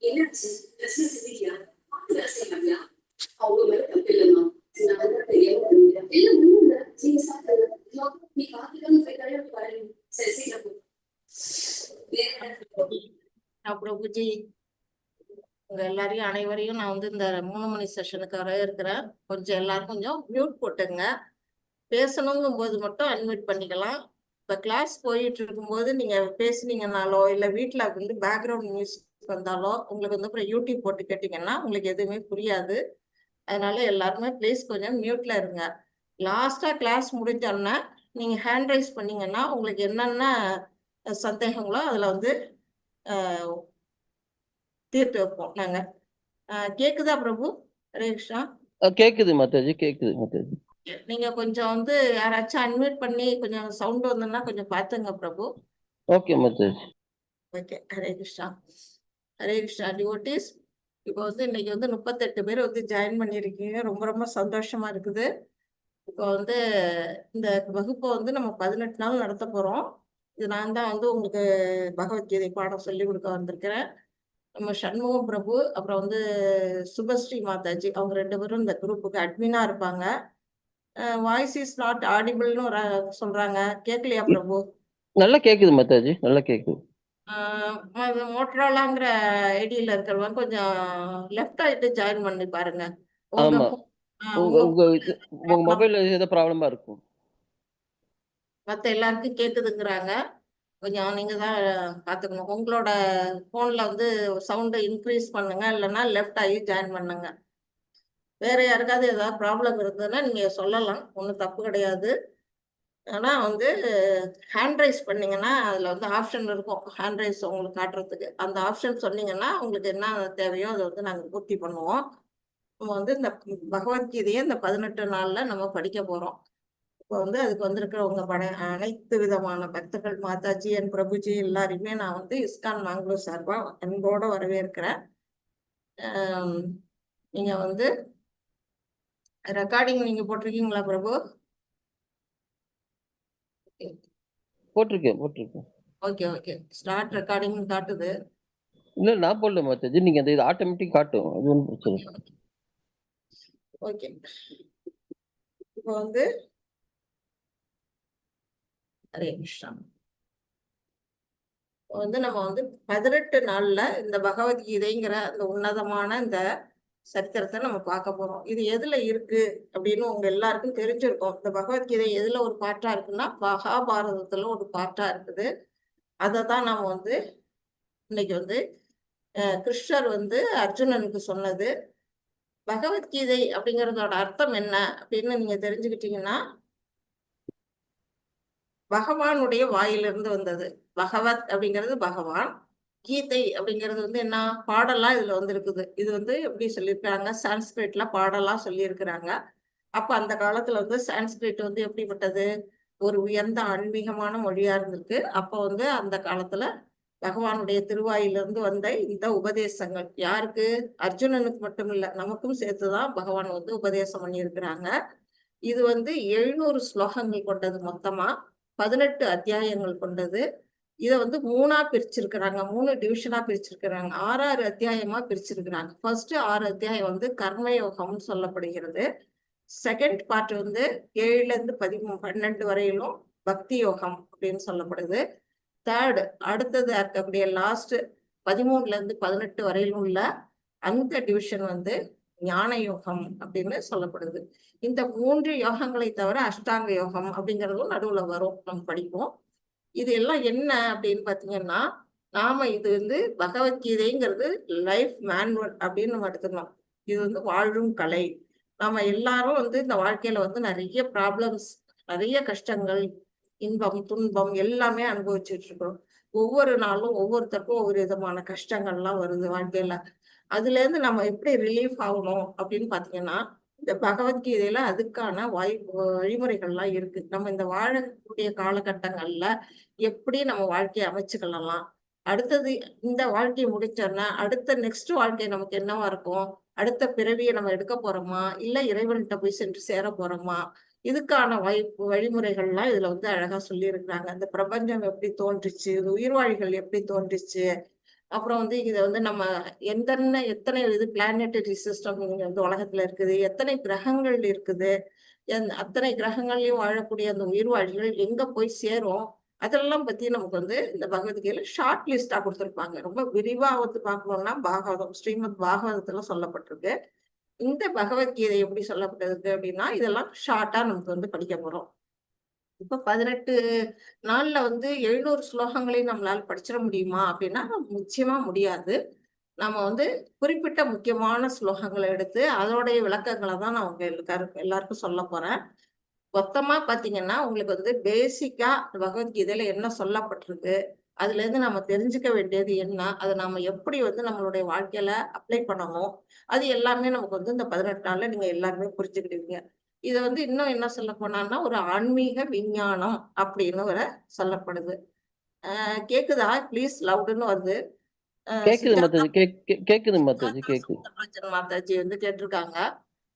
என்னாச்சு? பிரச்சனை செஞ்சிட்டியா? பார்த்து வேலை செய்ய மாட்டியா? அவங்க மேல தப்பு இல்லைம்மா. நான் வந்து தெரியாம பண்ணிட்டேன். இல்ல ஒண்ணும் இல்ல. நீங்க சாப்பிடுங்க. நீ காத்துக்காம போய் கல்யாணம் பாருங்க. சரி சீக்கிரம் போ. பிரபுஜி, உங்க எல்லாரையும் அனைவரையும் நான் வந்து இந்த 3 மணி செஷனுக்கு வர இருக்கிறேன். கொஞ்சம் எல்லாரும் கொஞ்சம் மியூட் போட்டுங்க. பேசணுங்கும் போது மட்டும் அன்மியூட் பண்ணிக்கலாம். இப்போ கிளாஸ் போயிட்டு இருக்கும்போது நீங்க பேசுனீங்கனாலோ இல்லை வீட்டில் வந்து பேக்ரவுண்ட் மியூசிக் வந்தாலோ உங்களுக்கு வந்து அப்புறம் யூடியூப் போட்டு கேட்டிங்கன்னா உங்களுக்கு எதுவுமே புரியாது. அதனால எல்லாருமே ப்ளீஸ் கொஞ்சம் மியூட்ல இருங்க. லாஸ்ட்டாக கிளாஸ் முடிஞ்சோன்னா நீங்கள் ஹேண்ட் ரைஸ் பண்ணீங்கன்னா உங்களுக்கு என்னென்ன சந்தேகங்களோ அதில் வந்து தீர்த்து வைப்போம் நாங்கள். கேக்குதா பிரபு? ஹரே கிருஷ்ணா. கேக்குது மாதாஜி, கேக்குது மாதாஜி. நீங்க கொஞ்சம் வந்து யாராச்சும் அன்மியூட் பண்ணி கொஞ்சம் சவுண்ட் வந்ததுன்னா கொஞ்சம் பார்த்துங்க பிரபு. ஓகே மாதாஜி. ஓகே, ஹரே கிருஷ்ணா. ஹரே கிருஷ்ணா டிவோட்டீஸ். இப்போ வந்து இன்னைக்கு வந்து 38 பேர் வந்து ஜாயின் பண்ணியிருக்கீங்க. ரொம்ப ரொம்ப சந்தோஷமா இருக்குது. இப்போ வந்து இந்த வகுப்பை வந்து நம்ம 18 நாள் நடத்த போகிறோம். இது நான் தான் வந்து உங்களுக்கு பகவத்கீதை பாடம் சொல்லி கொடுக்க வந்திருக்கிறேன். நம்ம சண்முகம் பிரபு அப்புறம் வந்து சுபஸ்ரீ மாதாஜி அவங்க 2 பேரும் இந்த குரூப்புக்கு அட்மினாக இருப்பாங்க. வாய்ஸ் இஸ் நாட் ஆடிபிள்னு சொல்கிறாங்க. கேட்கலையா பிரபு? நல்லா கேக்குது மாதாஜி, நல்லா கேக்குது. மோட்டரோலாங்கிற ஐடியில் இருக்கிறவங்க கொஞ்சம் லெஃப்ட் ஆகிட்டு ஜாயின் பண்ணி பாருங்க. ஆமா, உங்க உங்க உங்க மொபைல் ஏதோ ப்ராப்ளமா இருக்கும். மற்ற எல்லாருக்கும் கேட்குதுங்கிறாங்க. கொஞ்சம் நீங்கள் தான் பார்த்துக்கணும். உங்களோட ஃபோனில் வந்து சவுண்டை இன்க்ரீஸ் பண்ணுங்க, இல்லைன்னா லெஃப்ட் ஆகி ஜாயின் பண்ணுங்க. வேற யாருக்காவது ஏதாவது ப்ராப்ளம் இருந்ததுன்னா நீங்கள் சொல்லலாம், ஒன்றும் தப்பு கிடையாது. ஆனால் வந்து ஹேண்ட் ரைஸ் பண்ணிங்கன்னா அதில் வந்து ஆப்ஷன் இருக்கும், ஹேண்ட் ரைஸ் உங்களுக்கு காட்டுறதுக்கு. அந்த ஆப்ஷன் சொன்னீங்கன்னா உங்களுக்கு என்ன தேவையோ அதை வந்து நாங்கள் பூர்த்தி பண்ணுவோம். நம்ம வந்து இந்த பகவத்கீதையை இந்த 18 நாளில் நம்ம படிக்க போகிறோம். இப்போ வந்து அதுக்கு வந்திருக்கிறவங்க அனைத்து விதமான பக்தர்கள் மாதாஜி அண்ட் பிரபுஜி எல்லாரையுமே நான் வந்து இஸ்கான் மேங்களூர் சார்பாக அன்போடு வரவேற்கிறேன். நீங்கள் வந்து ரெக்கார்டிங் நீங்கள் போட்டிருக்கீங்களா பிரபு? போட்டிருக்கேன். ஓகே ஓகே, ஸ்டார்ட் ரெக்கார்டிங் காட்டுது. இல்லை நான் போடல மாதாஜி, நீங்க அந்த இது ஆட்டோமேட்டிக் காட்டும், அது ஒன்றும் பிரச்சனை இல்லை. ஓகே, இப்போ வந்து ஹரே கிருஷ்ணா. வந்து நம்ம வந்து 18 நாள்ல இந்த பகவத்கீதைங்கிற அந்த உன்னதமான இந்த சரித்திரத்தை நம்ம பார்க்க போறோம். இது எதுல இருக்கு அப்படின்னு உங்க எல்லாருக்கும் தெரிஞ்சிருக்கும். இந்த பகவத்கீதை எதுல ஒரு பாட்டா இருக்குன்னா மகாபாரதத்துல ஒரு பாட்டா இருக்குது. அதை தான் நாம வந்து இன்னைக்கு வந்து கிருஷ்ணர் வந்து அர்ஜுனனுக்கு சொன்னது. பகவத்கீதை அப்படிங்கிறதோட அர்த்தம் என்ன அப்படின்னு நீங்க தெரிஞ்சுக்கிட்டீங்கன்னா, பகவானுடைய வாயிலிருந்து வந்தது. பகவத் அப்படிங்கிறது பகவான், கீதை அப்படிங்கிறது வந்து என்ன பாடலாம் இதுல வந்து இருக்குது. இது வந்து எப்படி சொல்லியிருக்கிறாங்க, சான்ஸ்கிரிட்ல பாடலா சொல்லியிருக்கிறாங்க. அப்ப அந்த காலத்துல வந்து சான்ஸ்கிரிட் வந்து எப்படிப்பட்டது, ஒரு உயர்ந்த ஆன்மீகமான மொழியா இருந்திருக்கு. அப்போ வந்து அந்த காலத்துல பகவானுடைய திருவாயிலிருந்து வந்த இந்த உபதேசங்கள் யாருக்கு, அர்ஜுனனுக்கு மட்டும் இல்ல நமக்கும் சேர்த்துதான் பகவான் வந்து உபதேசம் பண்ணியிருக்கிறாங்க. இது வந்து 700 ஸ்லோகங்கள் கொண்டது, மொத்தமா 18 அத்தியாயங்கள் கொண்டது. இதை வந்து 3ஆ பிரிச்சிருக்கிறாங்க, 3 டிவிஷனா பிரிச்சிருக்கிறாங்க, 6 அத்தியாயமா பிரிச்சிருக்கிறாங்க. ஃபர்ஸ்ட் 6 அத்தியாயம் வந்து கர்மயோகம்னு சொல்லப்படுகிறது. செகண்ட் பார்ட் வந்து 7ல இருந்து 12 வரையிலும் பக்தி யோகம் அப்படின்னு சொல்லப்படுது. தேர்ட் அடுத்தது அப்படியே லாஸ்ட் 13ல இருந்து 18 வரையிலும் உள்ள அந்த டிவிஷன் வந்து ஞான யோகம் அப்படின்னு சொல்லப்படுது. இந்த 3 யோகங்களை தவிர அஷ்டாங்க யோகம் அப்படிங்கிறதும் நடுவுல வரும், நம்ம படிப்போம். இது எல்லாம் என்ன அப்படின்னு பாத்தீங்கன்னா, நாம இது வந்து பகவத்கீதைங்கிறது லைஃப் மேனுவல் அப்படின்னு நம்ம எடுத்துக்கணும். இது வந்து வாழும் கலை. நாம எல்லாரும் வந்து இந்த வாழ்க்கையில வந்து நிறைய ப்ராப்ளம்ஸ், நிறைய கஷ்டங்கள், இன்பம் துன்பம் எல்லாமே அனுபவிச்சுட்டு இருக்கிறோம். ஒவ்வொரு நாளும் ஒவ்வொருத்தருக்கும் ஒவ்வொரு விதமான கஷ்டங்கள்லாம் வருது வாழ்க்கையில. அதுல இருந்து நம்ம எப்படி ரிலீஃப் ஆகணும் அப்படின்னு பாத்தீங்கன்னா, இந்த பகவத்கீதையில அதுக்கான வழிமுறைகள்லாம் இருக்கு. நம்ம இந்த வாழக்கூடிய காலகட்டங்கள்ல எப்படி நம்ம வாழ்க்கையை அமைச்சுக்கலாம், அடுத்தது இந்த வாழ்க்கையை முடிச்சோன்னா அடுத்த நெக்ஸ்ட் வாழ்க்கை நமக்கு என்னவா இருக்கும், அடுத்த பிறவியை நம்ம எடுக்க போறோமா, இல்ல இறைவன்கிட்ட போய் சென்று சேர போறோமா, இதுக்கான வழிமுறைகள்லாம் இதுல வந்து அழகா சொல்லி இருக்கிறாங்க. இந்த பிரபஞ்சம் எப்படி தோன்றுச்சு, உயிர்வாழிகள் எப்படி தோன்றுச்சு, அப்புறம் வந்து இதை வந்து நம்ம எத்தனை இது பிளானட்டரி சிஸ்டம் வந்து உலகத்துல இருக்குது, எத்தனை கிரகங்கள் இருக்குது, அத்தனை கிரகங்கள்லயும் வாழக்கூடிய அந்த உயிர்வாழிகள் எங்க போய் சேரும், அதெல்லாம் பத்தி நமக்கு வந்து இந்த பகவத்கீதையில ஷார்ட் லிஸ்டா கொடுத்துருப்பாங்க. ரொம்ப விரிவா வந்து பார்க்கணும்னா பாகவதம், ஸ்ரீமத் பாகவதத்துல சொல்லப்பட்டிருக்கு. இந்த பகவத்கீதை எப்படி சொல்லப்பட்டிருக்கு அப்படின்னா, இதெல்லாம் ஷார்ட்டா நமக்கு வந்து படிக்க போறோம். இப்ப 18 நாள்ல வந்து 700 ஸ்லோகங்களையும் நம்மளால படிச்சிட முடியுமா அப்படின்னா நிச்சயமா முடியாது. நம்ம வந்து குறிப்பிட்ட முக்கியமான ஸ்லோகங்களை எடுத்து அதோடைய விளக்கங்களை தான் நான் உங்க எல்லாருக்கும் சொல்ல போறேன். மொத்தமா பாத்தீங்கன்னா உங்களுக்கு வந்து பேசிக்கா பகவத்கீதையில என்ன சொல்லப்பட்டிருக்கு, அதுல இருந்து நம்ம தெரிஞ்சுக்க வேண்டியது என்ன, அதை நாம எப்படி வந்து நம்மளுடைய வாழ்க்கையில அப்ளை பண்ணணும், அது எல்லாமே நமக்கு வந்து இந்த 18 நாள்ல நீங்க எல்லாருமே புரிஞ்சுக்கிடுவீங்க. இதை வந்து இன்னும் என்ன சொல்ல போனான்னா ஒரு ஆன்மீக விஞ்ஞானம் அப்படின்னு வர சொல்லப்படுது. கேக்குதா? ப்ளீஸ் லவுடுன்னு வருது. கேக்குது சித்தார்த்தா மாதாஜி, கேக்குது மாதாஜி, கேக்குது. சுந்தரராஜன் மாதாஜி வந்து கேட்டிருக்காங்க.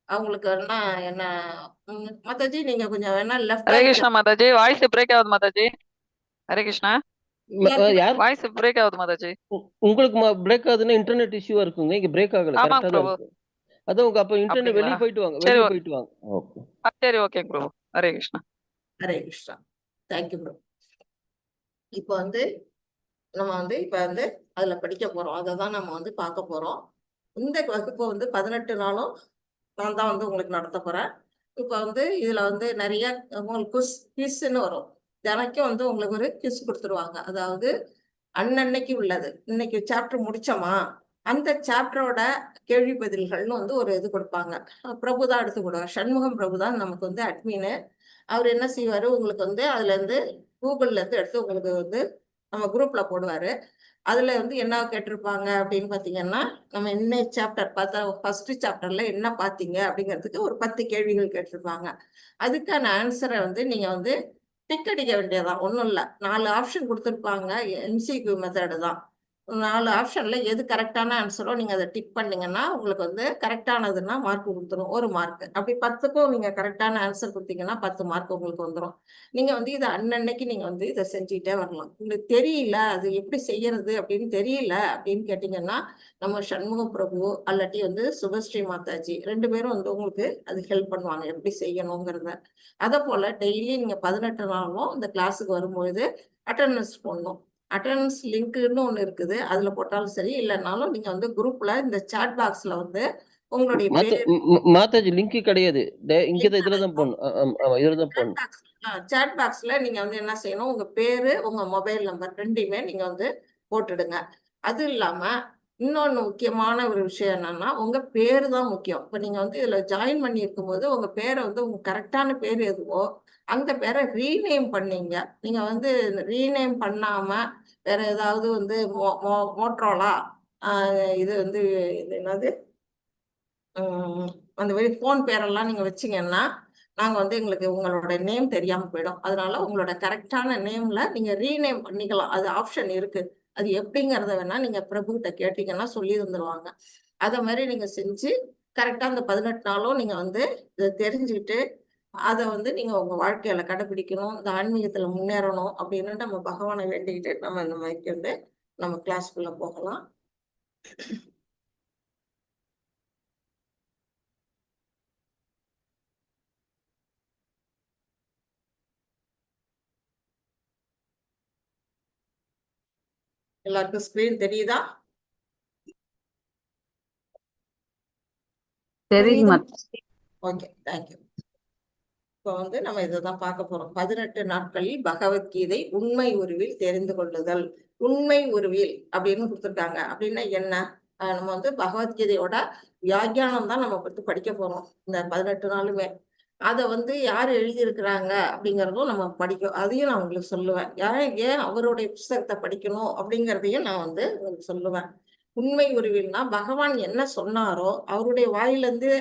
அவங்களுக்கு வேணா என்ன மாதாஜி நீங்க கொஞ்சம் வேணா லெஃப்ட் ஹரே ஆகி கிருஷ்ணா மாதாஜி, வாய்ஸ் பிரேக் ஆகுது மாதாஜி. ஹரே கிருஷ்ணா, யார் வாய்ஸ் பிரேக் ஆகுது மாதாஜி. உங்களுக்கு பிரேக் ஆகுதுன்னா இன்டர்நெட் இஷ்யூவா இருக்குங்க. இங்க பிரேக் ஆகல, ஆமாங்க கரெக்டா தான் பிரபு. இருக்கு. அதான் உங்க அப்ப இன்டர்நெட் அப்படிங்களா? வெளியே போயிட்டு வாங்க, சரி வெளியே போயிட்டு வாங்க. ஓகே. சரி, ஓகேங்க பிரபு. ஹரே கிருஷ்ணா. ஹரே கிருஷ்ணா. Thank you bro. இப்போ வந்து நம்ம வந்து இப்ப வந்து அதுல படிக்க போறோம். அதை தான் நம்ம வந்து பார்க்க போறோம். இந்த வகுப்பு வந்து 18 நாளும் நான் தான் வந்து உங்களுக்கு நடத்த போறேன். இப்ப வந்து இதுல வந்து நிறைய உங்களுக்கு குவிஸ்ன்னு வரும். தினைக்கும் வந்து உங்களுக்கு ஒரு குவிஸ் கொடுத்துருவாங்க. அதாவது அன்னன்னைக்கு உள்ளது. இன்னைக்கு சாப்டர் முடிச்சோமா, அந்த சாப்டரோட கேள்வி பதில்கள்னு வந்து ஒரு இது கொடுப்பாங்க. பிரபு தான் எடுத்து கொடுவார். சண்முகம் பிரபு தான் நமக்கு வந்து அட்மின். அவர் என்ன செய்வாரு, உங்களுக்கு வந்து அதுல இருந்து கூகுள்ல இருந்து எடுத்து உங்களுக்கு வந்து நம்ம குரூப்ல போடுவாரு. அதுல வந்து என்ன கேட்டிருப்பாங்க அப்படின்னு பாத்தீங்கன்னா, நம்ம என்ன சாப்டர் பார்த்தா ஃபர்ஸ்ட் சாப்டர்ல என்ன பார்த்தீங்க அப்படிங்கிறதுக்கு ஒரு 10 கேள்விகள் கேட்டிருப்பாங்க. அதுக்கான ஆன்சரை வந்து நீங்க வந்து டிக் அடிக்க வேண்டியதான், ஒன்றும் இல்லை. 4 ஆப்ஷன் கொடுத்துருப்பாங்க. எம்சிக்யூ மெத்தடு தான். 4 ஆப்ஷன்ல எது கரெக்டான ஆன்சரோ நீங்க அதை டிக் பண்ணீங்கன்னா உங்களுக்கு வந்து கரெக்டானதுன்னா மார்க் கொடுத்துரும், 1 மார்க். அப்படி 10க்கும் நீங்க கரெக்டான ஆன்சர் கொடுத்தீங்கன்னா 10 மார்க் உங்களுக்கு வந்துடும். நீங்க வந்து இதை அன்னன்னைக்கு நீங்க வந்து இதை செஞ்சுக்கிட்டே வரலாம். உங்களுக்கு தெரியல அது எப்படி செய்யறது அப்படின்னு தெரியல அப்படின்னு கேட்டீங்கன்னா நம்ம சண்முக பிரபு அல்லாட்டி வந்து சுபஸ்ரீ மாதாஜி 2 பேரும் வந்து உங்களுக்கு அது ஹெல்ப் பண்ணுவாங்க எப்படி செய்யணுங்கிறத. அதை போல டெய்லி நீங்க 18 நாளும் இந்த கிளாஸுக்கு வரும்பொழுது அட்டெண்டன்ஸ் போடணும். அட்டெண்டன்ஸ் லிங்க்னு ஒன்று இருக்குது, அதுல போட்டாலும் சரி, இல்லைனாலும் நீங்க வந்து குரூப்ல இந்த சாட் பாக்ஸ்ல வந்து உங்களுடைய பேர் மாதாஜி லிங்க் கிடையாது, இங்கதான் இதுலதான் போடணும். இதுலதான் போடணும். சாட் பாக்ஸ்ல நீங்க வந்து என்ன செய்யணும், உங்க பேரு உங்க மொபைல் நம்பர் ரெண்டையுமே நீங்க வந்து போட்டுடுங்க. அது இல்லாம இன்னொன்னு முக்கியமான ஒரு விஷயம் என்னன்னா உங்க பேரு தான் முக்கியம். இப்ப நீங்க வந்து இதுல ஜாயின் பண்ணி இருக்கும்போது உங்க பேரை வந்து உங்க கரெக்டான பேர் எதுவோ அந்த பேரை ரீநேம் பண்ணீங்க. நீங்க வந்து ரீநேம் பண்ணாம வேற ஏதாவது வந்து மோட்ரோலா இது வந்து இது என்னது அந்த மாதிரி ஃபோன் பேரெல்லாம் நீங்க வச்சீங்கன்னா நாங்க வந்து எங்களுக்கு உங்களோட நேம் தெரியாம போயிடும். அதனால உங்களோட கரெக்டான நேம்ல நீங்க ரீநேம் பண்ணிக்கலாம். அது ஆப்ஷன் இருக்கு. அது எப்படிங்கிறத வேணா நீங்க பிரபு கிட்ட கேட்டீங்கன்னா சொல்லி தந்துருவாங்க. அதை மாதிரி நீங்க செஞ்சு கரெக்டா அந்த 18 நாளும் நீங்க வந்து இதை தெரிஞ்சுக்கிட்டு அதை வந்து நீங்க உங்க வாழ்க்கையில கடைபிடிக்கணும், இந்த ஆன்மீகத்துல முன்னேறணும் அப்படின்னு நம்ம பகவானை வேண்டிக்கிட்டு நம்ம இந்த மாதிரி வந்து நம்ம கிளாஸ்க்குள்ள போகலாம். எல்லாருக்கும் ஸ்கிரீன் தெரியுதா? Okay, thank you. இப்போ வந்து நம்ம இதை தான் பார்க்க போறோம். 18 நாட்களில் பகவத்கீதை உண்மை உருவில் தெரிந்து கொள்ளுதல். உண்மை உருவில் அப்படின்னு கொடுத்துருக்காங்க. அப்படின்னா என்ன? நம்ம வந்து பகவத்கீதையோட வியாக்கியானம் தான் நம்ம பத்தி படிக்க போறோம் இந்த 18 நாளுமே. அதை வந்து யார் எழுதியிருக்கிறாங்க அப்படிங்கிறதும் நம்ம அதையும் நான் உங்களுக்கு சொல்லுவேன். ஏன் அவருடைய புஸ்தகத்தை படிக்கணும் அப்படிங்கிறதையும் நான் வந்து உங்களுக்கு சொல்லுவேன். உண்மை உருவில்னா பகவான் என்ன சொன்னாரோ அவருடைய வாயிலிருந்து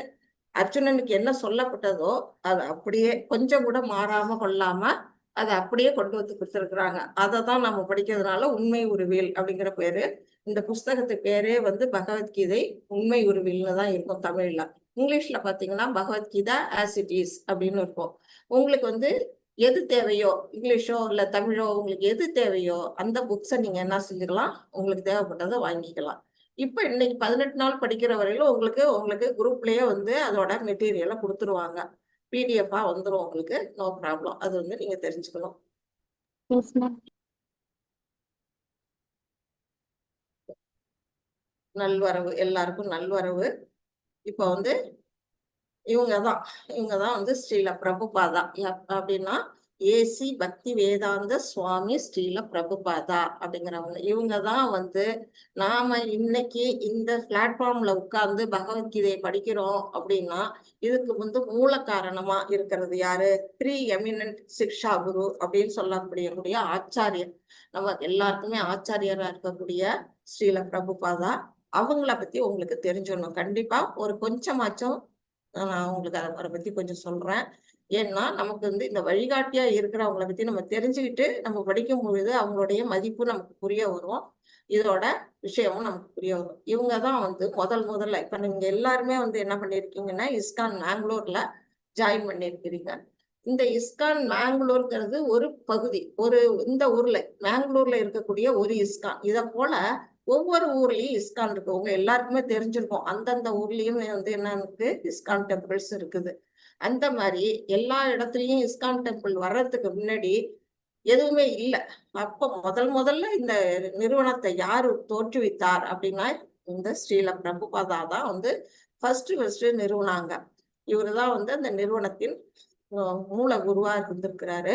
அர்ஜுனனுக்கு என்ன சொல்லப்பட்டதோ அதை அப்படியே கொஞ்சம் கூட மாறாம கொள்ளாம அதை அப்படியே கொண்டு வந்து கொடுத்துருக்குறாங்க. அதை தான் நம்ம படிக்கிறதுனால உண்மை உருவில் அப்படிங்கிற பேரு. இந்த புஸ்தகத்து பேரே வந்து பகவத்கீதை உண்மை உருவில்னு தான் இருக்கும் தமிழ்ல. இங்கிலீஷ்ல பாத்தீங்கன்னா பகவத்கீதா ஆஸ் இட் இஸ் அப்படின்னு இருக்கும். உங்களுக்கு வந்து எது தேவையோ இங்கிலீஷோ இல்லை தமிழோ உங்களுக்கு எது தேவையோ அந்த புக்ஸை நீங்கள் என்ன செஞ்சுக்கலாம், உங்களுக்கு தேவைப்பட்டதை வாங்கிக்கலாம். இப்போ இன்னைக்கு 18 நாள் படிக்கிற வரையிலும் உங்களுக்கு குரூப்லேயே வந்து அதோட மெட்டீரியலை கொடுத்துருவாங்க. பிடிஎஃபாக வந்துடும் உங்களுக்கு, நோ ப்ராப்ளம். அது வந்து நீங்கள் தெரிஞ்சுக்கணும். Yes, ma'am. நல்வரவு, எல்லாருக்கும் நல்வரவு. இப்போ வந்து இவங்க தான் வந்து ஸ்ரீல பிரபுபாதா. அப்படின்னா ஏசி பக்தி வேதாந்த சுவாமி ஸ்ரீல பிரபுபாதா அப்படிங்கிறவங்க. இவங்க தான் வந்து நாம இன்னைக்கு இந்த பிளாட்ஃபார்ம்ல உட்கார்ந்து பகவத்கீதையை படிக்கிறோம் அப்படின்னா இதுக்கு வந்து மூல காரணமா இருக்கிறது யாரு? ப்ரீ எமினன்ட் சிக்ஷா குரு அப்படின்னு சொல்லக்கூடிய ஆச்சாரியர். நம்ம எல்லாருக்குமே ஆச்சாரியரா இருக்கக்கூடிய ஸ்ரீல பிரபுபாதா. அவங்கள பத்தி உங்களுக்கு தெரிஞ்சிடணும். கண்டிப்பா ஒரு கொஞ்சமாச்சும் நான் உங்களுக்கு அவரை பத்தி கொஞ்சம் சொல்றேன். ஏன்னா நமக்கு வந்து இந்த வழிகாட்டியா இருக்கிறவங்கள பத்தி நம்ம தெரிஞ்சுக்கிட்டு நம்ம படிக்கும் பொழுது அவங்களுடைய மதிப்பு நமக்கு புரிய வரும். இதோட விஷயமும் நமக்கு புரிய வரும். இவங்க தான் வந்து முதல்ல இப்ப நீங்க எல்லாருமே வந்து என்ன பண்ணிருக்கீங்கன்னா இஸ்கான் மேங்களூர்ல ஜாயின் பண்ணிருக்கிறீங்க. இந்த இஸ்கான் மேங்களூர்ங்கிறது ஒரு பகுதி, இந்த ஊர்ல மேங்களூர்ல இருக்கக்கூடிய ஒரு இஸ்கான். இதை போல ஒவ்வொரு ஊர்லயும் இஸ்கான் இருக்கு. உங்க எல்லாருக்குமே தெரிஞ்சிருக்கும் அந்தந்த ஊர்லயும் வந்து என்ன இருக்கு, இஸ்கான் டெம்பிள்ஸ் இருக்குது. அந்த மாதிரி எல்லா இடத்துலயும் இஸ்கான் டெம்பிள் வர்றதுக்கு முன்னாடி எதுவுமே இல்லை. அப்ப முதல்ல இந்த நிறுவனத்தை யாரு தோற்றுவித்தார் அப்படின்னா இந்த ஸ்ரீல பிரபுபாதா தான் வந்து ஃபர்ஸ்ட் நிறுவனாங்க. இவருதான் வந்து அந்த நிறுவனத்தின் மூல குருவா இருந்திருக்கிறாரு.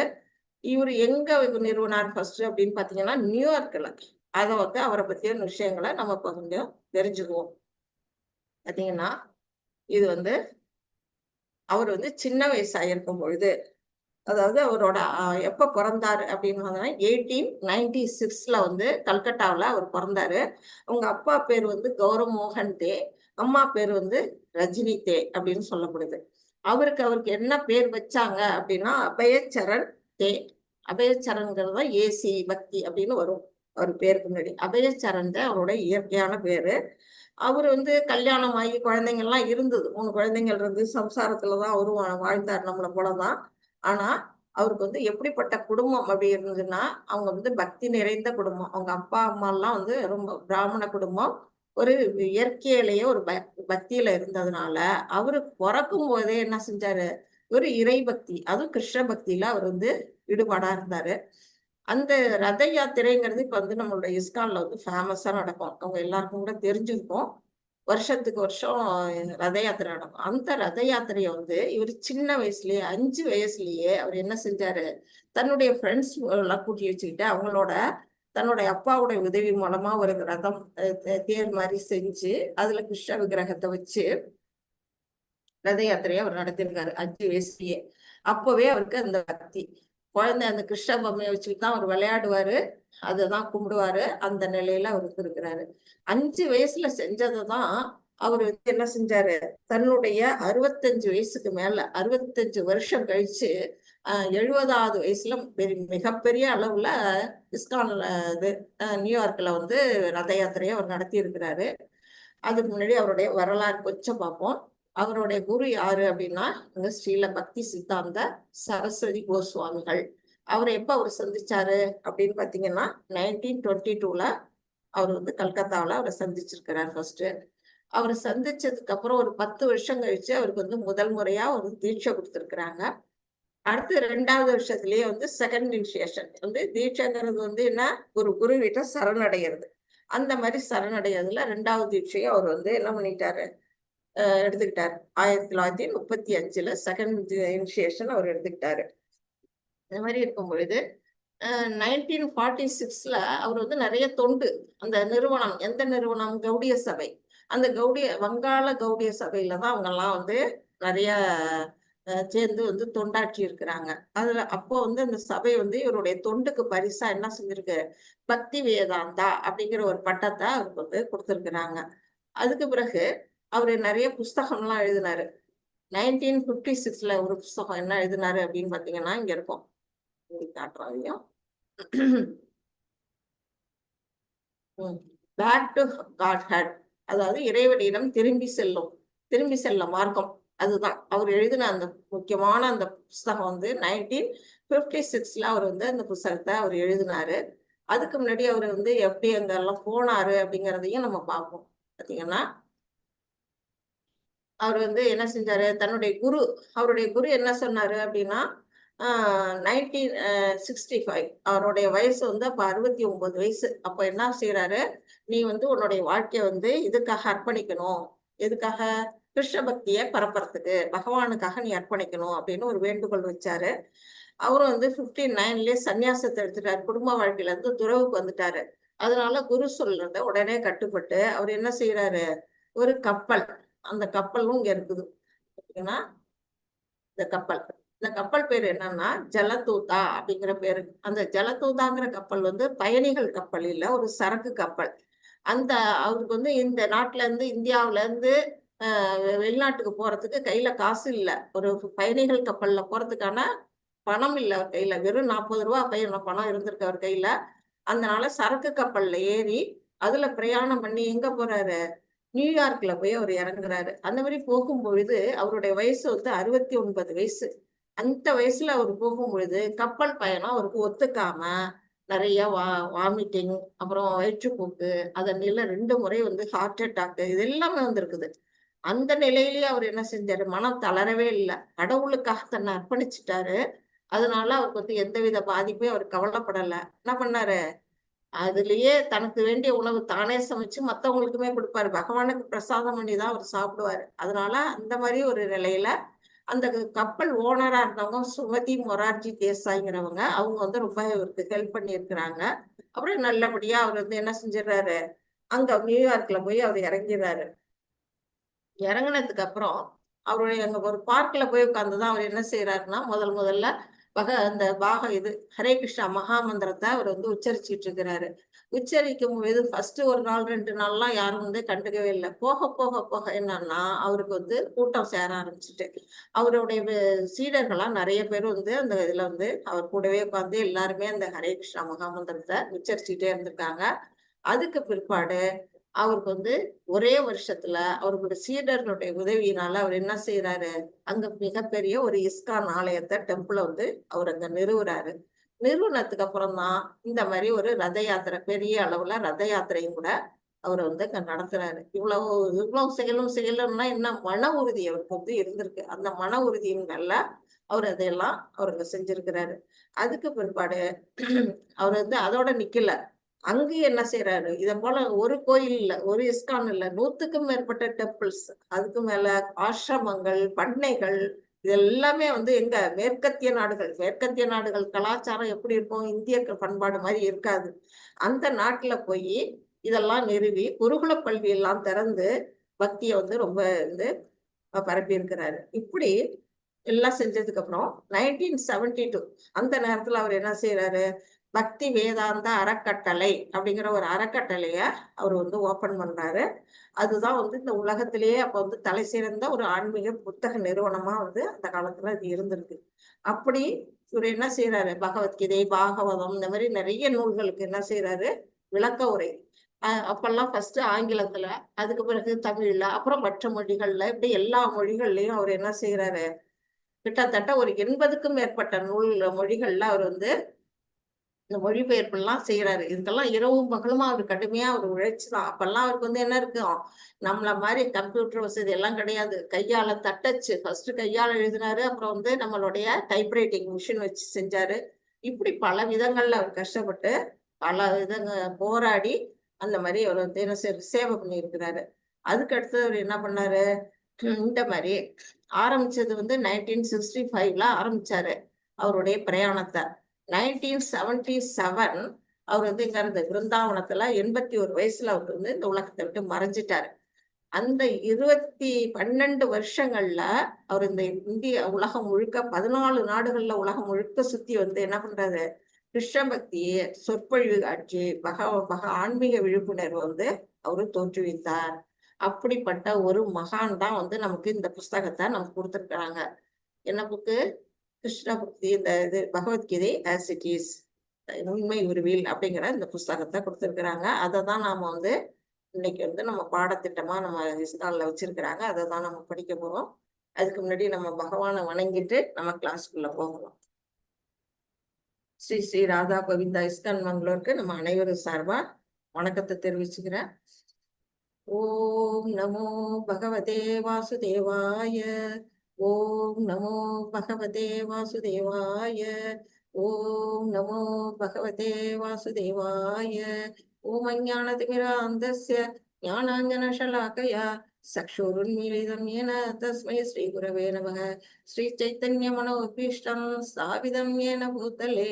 இவர் எங்க நிறுவனார் ஃபர்ஸ்ட் அப்படின்னு பாத்தீங்கன்னா நியூயார்க்ல. அதை வந்து அவரை பத்திய விஷயங்களை நம்ம கொஞ்சம் தெரிஞ்சுக்குவோம். பாத்தீங்கன்னா இது வந்து அவர் வந்து சின்ன வயசா இருக்கும் பொழுது, அதாவது அவரோட எப்ப பிறந்தாரு அப்படின்னு 1896 வந்து கல்கட்டாவில் அவர் பிறந்தாரு. அவங்க அப்பா பேர் வந்து கௌரவ் மோகன் தே, அம்மா பேர் வந்து ரஜினி தே அப்படின்னு சொல்லப்படுது. அவருக்கு என்ன பேர் வச்சாங்க அப்படின்னா அபயச்சரண் தே. அபயச்சரண்ங்கிறது தான் ஏசி பக்தி அப்படின்னு வரும் அவர் பேருக்கு முன்னாடி. அபயச்சரண் தான் அவரோட இயற்கையான பேரு. அவர் வந்து கல்யாணம் ஆகி குழந்தைங்கள்லாம் இருந்தது. 3 குழந்தைங்கள் இருந்து சம்சாரத்துலதான் அவரும் வாழ்ந்தார் நம்மளை போலதான். ஆனா அவருக்கு வந்து எப்படிப்பட்ட குடும்பம் அப்படி இருந்ததுன்னா அவங்க வந்து பக்தி நிறைந்த குடும்பம். அவங்க அப்பா அம்மா எல்லாம் வந்து ரொம்ப பிராமண குடும்பம். ஒரு இயற்கையிலேயே ஒரு பக்தியில இருந்ததுனால அவரு பிறக்கும் போதே என்ன செஞ்சாரு, ஒரு இறை பக்தி, அதுவும் கிருஷ்ண பக்தியில அவர் வந்து ஈடுபாடா இருந்தாரு. அந்த ரத யாத்திரைங்கிறது இப்ப வந்து நம்மளோட இஸ்கான்ல வந்து ஃபேமஸா நடக்கும். அவங்க எல்லாருக்கும் கூட தெரிஞ்சிருக்கும். வருஷத்துக்கு வருஷம் ரத யாத்திரை நடக்கும். அந்த ரத யாத்திரையை வந்து இவர் சின்ன வயசுலயே 5 வயசுலயே அவர் என்ன செஞ்சாரு, தன்னுடைய ஃப்ரெண்ட்ஸ் எல்லாம் கூட்டி வச்சுக்கிட்டு அவங்களோட தன்னுடைய அப்பாவுடைய உதவி மூலமா ஒரு ரதம் தேர் மாதிரி செஞ்சு அதுல கிருஷ்ண விக்கிரகத்தை வச்சு ரத யாத்திரையை அவர் நடத்திருக்காரு 5 வயசுலயே. அப்பவே அவருக்கு அந்த பக்தி. குழந்தை அந்த கிருஷ்ண பொம்மையை வச்சுட்டு தான் அவர் விளையாடுவாரு, அதுதான் கும்பிடுவாரு. அந்த நிலையில அவருக்கு இருக்கிறாரு. 5 வயசுல செஞ்சதை தான் அவர் வந்து என்ன செஞ்சாரு, தன்னுடைய 65 வயசுக்கு மேல 65 வருஷம் கழிச்சு 70வது வயசுல மிகப்பெரிய அளவுல இஸ்கான்ல இது நியூயார்க்ல வந்து ரத யாத்திரையை அவர் நடத்தி இருக்கிறாரு. அதுக்கு முன்னாடி அவருடைய வரலாறு கொஞ்சம் பார்ப்போம். அவருடைய குரு யாரு அப்படின்னா இந்த ஸ்ரீல பக்தி சித்தாந்த சரஸ்வதி கோஸ்வாமிகள். அவர் எப்ப அவர் சந்திச்சாரு அப்படின்னு பாத்தீங்கன்னா 1922 அவர் வந்து கல்கத்தாவில் அவரை சந்திச்சிருக்கிறார் ஃபர்ஸ்ட். அவரை சந்திச்சதுக்கு அப்புறம் ஒரு 10 வருஷம் கழிச்சு அவருக்கு வந்து முதல் முறையா ஒரு தீட்சை கொடுத்துருக்குறாங்க. அடுத்து 2வது வருஷத்துலயே வந்து செகண்ட் இனிஷியேஷன் வந்து தீட்சைங்கிறது வந்து என்ன, ஒரு குரு வீட்டை சரணடைகிறது. அந்த மாதிரி சரணடைகிறதுல 2வது தீட்சையை அவர் வந்து என்ன பண்ணிட்டாரு, எடுத்துக்கிட்டாரு. 1935 செகண்ட் இனிஷியேஷன் அவர் எடுத்துக்கிட்டாரு. இந்த மாதிரி இருக்கும் பொழுது 1946 அவர் வந்து நிறைய தொண்டு, அந்த நிறுவனம் எந்த நிறுவனம், கௌடிய சபை. அந்த வங்காள கௌடிய சபையில தான் அவங்கெல்லாம் வந்து நிறைய சேர்ந்து வந்து தொண்டாற்றி இருக்கிறாங்க. அதுல அப்போ வந்து அந்த சபை வந்து இவருடைய தொண்டுக்கு பரிசா என்ன செஞ்சிருக்கு, பக்தி வேதாந்தா அப்படிங்கிற ஒரு பட்டத்தை அவருக்கு வந்து கொடுத்துருக்குறாங்க. அதுக்கு பிறகு அவரு நிறைய புஸ்தகம்லாம் எழுதினாரு. 1956 ஒரு புஸ்தகம் என்ன எழுதினாரு அப்படின்னு பாத்தீங்கன்னா இங்க இருக்கும், காட்டுறாதையும் பேக் டு காட் ஹெட், அதாவது இறைவனிடம் திரும்பி செல்ல மார்க்கம் அதுதான் அவர் எழுதின அந்த முக்கியமான அந்த புஸ்தகம் வந்து 1956 அவர் வந்து அந்த புஸ்தகத்தை அவர் எழுதினாரு. அதுக்கு முன்னாடி அவர் வந்து எப்படி அங்கெல்லாம் போனாரு அப்படிங்கிறதையும் நம்ம பார்ப்போம். பார்த்தீங்கன்னா அவர் வந்து என்ன செஞ்சாரு, அவருடைய குரு என்ன சொன்னாரு அப்படின்னா, 1965 அவருடைய வயசு வந்து அப்ப 69 வயசு. அப்ப என்ன செய்யறாரு, நீ வந்து உன்னுடைய வாழ்க்கைய வந்து இதுக்காக அர்ப்பணிக்கணும். எதுக்காக? கிருஷ்ண பக்திய பரப்புறதுக்கு, பகவானுக்காக நீ அர்ப்பணிக்கணும் அப்படின்னு ஒரு வேண்டுகோள் வச்சாரு. அவரும் வந்து 59லயே சன்னியாசத்தை எடுத்துட்டாரு. குடும்ப வாழ்க்கையில இருந்து துறவுக்கு வந்துட்டாரு. அதனால குரு சொல்றத உடனே கட்டுப்பட்டு அவர் என்ன செய்யறாரு, ஒரு கப்பல், அந்த கப்பலும் இங்க இருக்குது. பார்த்தீங்கன்னா இந்த கப்பல் பேர் என்னன்னா ஜலதூதா அப்படிங்கிற பேரு. அந்த ஜலதூதாங்கிற கப்பல் வந்து பயணிகள் கப்பல் இல்ல, ஒரு சரக்கு கப்பல். அந்த அவருக்கு வந்து இந்த நாட்டுல இருந்து, இந்தியாவுல இருந்து வெளிநாட்டுக்கு போறதுக்கு கையில காசு இல்ல. ஒரு பயணிகள் கப்பல்ல போறதுக்கான பணம் இல்ல அவர் கையில. வெறும் 40 ரூபா பணம் இருந்திருக்கு அவர் கையில. அதனால சரக்கு கப்பல்ல ஏறி அதுல பிரயாணம் பண்ணி எங்க போறாரு, நியூயார்க்ல போய் அவர் இறங்குறாரு. அந்த மாதிரி போகும்பொழுது அவருடைய வயசு வந்து 69 வயசு. அந்த வயசுல அவர் போகும்பொழுது கப்பல் பயணம் அவருக்கு ஒத்துக்காம நிறைய வாமிட்டிங், அப்புறம் வயிற்றுப்போக்கு, அதன் 2 முறை வந்து ஹார்ட் அட்டாக், இது எல்லாமே வந்திருக்குது. அந்த நிலையிலேயே அவர் என்ன செஞ்சாரு, மனம் தளரவே இல்லை. கடவுளுக்காக தன்னை அர்ப்பணிச்சுட்டாரு. அதனால அவருக்கு வந்து எந்தவித பாதிப்பையும் அவர் கவலைப்படல. என்ன பண்ணாரு, அதுலயே தனக்கு வேண்டிய உணவு தானே சமைச்சு மத்தவங்களுக்குமே கொடுப்பாரு. பகவானுக்கு பிரசாதம் பண்ணி தான் அவர் சாப்பிடுவாரு. அதனால அந்த மாதிரி ஒரு நிலையில அந்த கப்பல் ஓனரா இருந்தவங்க சுமதி மொரார்ஜி தேசாய்ங்கிறவங்க, அவங்க வந்து ரொம்ப இவருக்கு ஹெல்ப் பண்ணியிருக்கிறாங்க. அப்புறம் நல்லபடியா அவர் வந்து என்ன செஞ்சிடறாரு, அங்க நியூயார்க்ல போய் அவர் இறங்கிறாரு. இறங்குனதுக்கு அப்புறம் அவருடைய அங்க ஒரு பார்க்ல போய் உட்கார்ந்துதான் அவர் என்ன செய்யறாருன்னா, முதல்ல ஹரே கிருஷ்ணா மகாமந்திரத்தை அவர் வந்து உச்சரிச்சிட்டு இருக்கிறாரு. உச்சரிக்கும் பொழுது ஃபர்ஸ்ட் 1 நாள் 2 நாள்லாம் யாரும் வந்து கண்டுக்கவே இல்லை. போக போக போக என்னன்னா அவருக்கு வந்து கூட்டம் சேர ஆரம்பிச்சுட்டு, அவருடைய சீடர்கள்லாம் நிறைய பேர் வந்து அந்த இதுல வந்து அவர் கூடவே உட்காந்து எல்லாருமே அந்த ஹரே கிருஷ்ணா மகாமந்திரத்தை உச்சரிச்சுட்டே இருந்திருக்காங்க. அதுக்கு பிற்பாடு அவருக்கு வந்து ஒரே வருஷத்துல அவருடைய சீடர்களுடைய உதவியினால அவர் என்ன செய்யறாரு, அங்க மிகப்பெரிய ஒரு இஸ்கான் ஆலயத்தை, டெம்பிள வந்து அவர் அங்க நிறுவுறாரு. நிறுவனத்துக்கு அப்புறம் தான் இந்த மாதிரி ஒரு ரத யாத்திரை, பெரிய அளவுல ரத யாத்திரையும் கூட அவர் வந்து அங்க நடத்துறாரு. இவ்வளவு செய்யலும்னா என்ன, மன உறுதி அவருக்கு வந்து இருந்திருக்கு. அந்த மன உறுதியின் மேல அவர் அதையெல்லாம் அவர் அங்க செஞ்சிருக்கிறாரு. அதுக்கு பிற்பாடு அவர் வந்து அதோட நிக்கல. அங்கேயும் என்ன செய்யறாரு, இதை போல ஒரு கோயில் இல்ல, ஒரு இஸ்கான் இல்ல, 100க்கும் மேற்பட்ட டெம்பிள்ஸ், அதுக்கு மேல ஆசிரமங்கள், பண்ணைகள், இது எல்லாமே வந்து எங்க, மேற்கத்திய நாடுகள் கலாச்சாரம் எப்படி இருக்கும், இந்திய பண்பாடு மாதிரி இருக்காது. அந்த நாட்டுல போய் இதெல்லாம் நிறுவி குருகுல பள்ளி எல்லாம் திறந்து பக்தியை வந்து ரொம்ப வந்து பரப்பி இருக்கிறாரு. இப்படி எல்லாம் செஞ்சதுக்கு அப்புறம் 1972 அந்த நேரத்துல அவர் என்ன செய்யறாரு, பக்தி வேதாந்த அறக்கட்டளை அப்படிங்கிற ஒரு அறக்கட்டளைய அவர் வந்து ஓபன் பண்றாரு. அதுதான் வந்து இந்த உலகத்திலேயே அப்ப வந்து தலை சிறந்த ஒரு ஆன்மீக புத்தக நிறுவனமா வந்து அந்த காலத்துல அது இருந்திருக்கு. அப்படி இவர் என்ன செய்யறாரு, பகவத்கீதை, பாகவதம், இந்த மாதிரி நிறைய நூல்களுக்கு என்ன செய்யறாரு, விளக்க உரை. அப்பெல்லாம் ஃபர்ஸ்ட் ஆங்கிலத்துல, அதுக்கு பிறகு தமிழ்ல, அப்புறம் மற்ற மொழிகள்ல, இப்படி எல்லா மொழிகள்லயும் அவர் என்ன செய்யறாரு, கிட்டத்தட்ட ஒரு 80க்கும் மேற்பட்ட மொழிகள்ல அவர் வந்து இந்த மொழிபெயர்ப்புலாம் செய்யறாரு. இதுக்கெல்லாம் இரவும் பகலுமா அவர் கடுமையா அவர் உழைச்சுதான். அப்பெல்லாம் அவருக்கு வந்து என்ன இருக்கும், நம்மள மாதிரி கம்ப்யூட்டர் வசதி எல்லாம் கிடையாது. கையால தட்டச்சு, ஃபர்ஸ்ட் கையால எழுதினாரு, அப்புறம் வந்து நம்மளுடைய டைப்ரைட்டிங் மிஷின் வச்சு செஞ்சாரு. இப்படி பல விதங்கள்ல அவர் கஷ்டப்பட்டு பல விதங்க போராடி அந்த மாதிரி அவர் வந்து என்ன சேவை பண்ணியிருக்கிறாரு. அதுக்கு அடுத்தது அவர் என்ன பண்ணாரு, இந்த மாதிரி ஆரம்பிச்சது வந்து 1965ல ஆரம்பிச்சாரு அவருடைய பிரயாணத்தை. 1977 அவர் வந்து இங்க இருந்த பிருந்தாவனத்துல 81 வயசுல அவர் வந்து இந்த உலகத்தை விட்டு மறைஞ்சிட்டாரு. அந்த 12 வருஷங்கள்ல அவர் இந்த இந்திய உலகம் முழுக்க 14 நாடுகள்ல உலகம் முழுக்க சுத்தி வந்து என்ன பண்றாரு, கிருஷ்ண பக்தியை சொற்பொழிவு காட்சி, ஆன்மீக விழிப்புணர்வு வந்து அவரு தோற்றுவித்தார். அப்படிப்பட்ட ஒரு மகான் தான் வந்து நமக்கு இந்த புஸ்தகத்தை நமக்கு கொடுத்துருக்காங்க. என்ன புக்கு, கிருஷ்ண பக்தி, இந்த இது பகவத்கீதை ஆஸ் இட் இஸ், உண்மை உருவில் அப்படிங்கிற இந்த புஸ்தகத்தை கொடுத்துருக்குறாங்க. அதை தான் நாம வந்து இன்னைக்கு வந்து நம்ம பாடத்திட்டமா நம்ம இஸ்கான்ல வச்சிருக்கிறாங்க. அதை தான் நம்ம படிக்க போறோம். அதுக்கு முன்னாடி நம்ம பகவானை வணங்கிட்டு நம்ம கிளாஸ்க்குள்ள போகலாம். ஸ்ரீ ஸ்ரீ ராதா கோவிந்தா இஸ்கான் மங்களூருக்கு நம்ம அனைவரும் சார்பா வணக்கத்தை தெரிவிச்சுக்கிறேன். ஓம் நமோ பகவதே வாசுதேவாய. ஓம் நமோ பகவதே வாசுதேவாய. ஓம் நமோ பகவதே வாசுதேவாய. ஓம் அஞ்ஞானதிமிராந்தஸ்ய ஞானாஞ்சனசலாக்கயா சக்ஷுருன்மீலிதம் येन तस्मै श्रीगुरवे नमः. श्रीचैतन्यमनोभीष्टं स्थापितं येन भूतले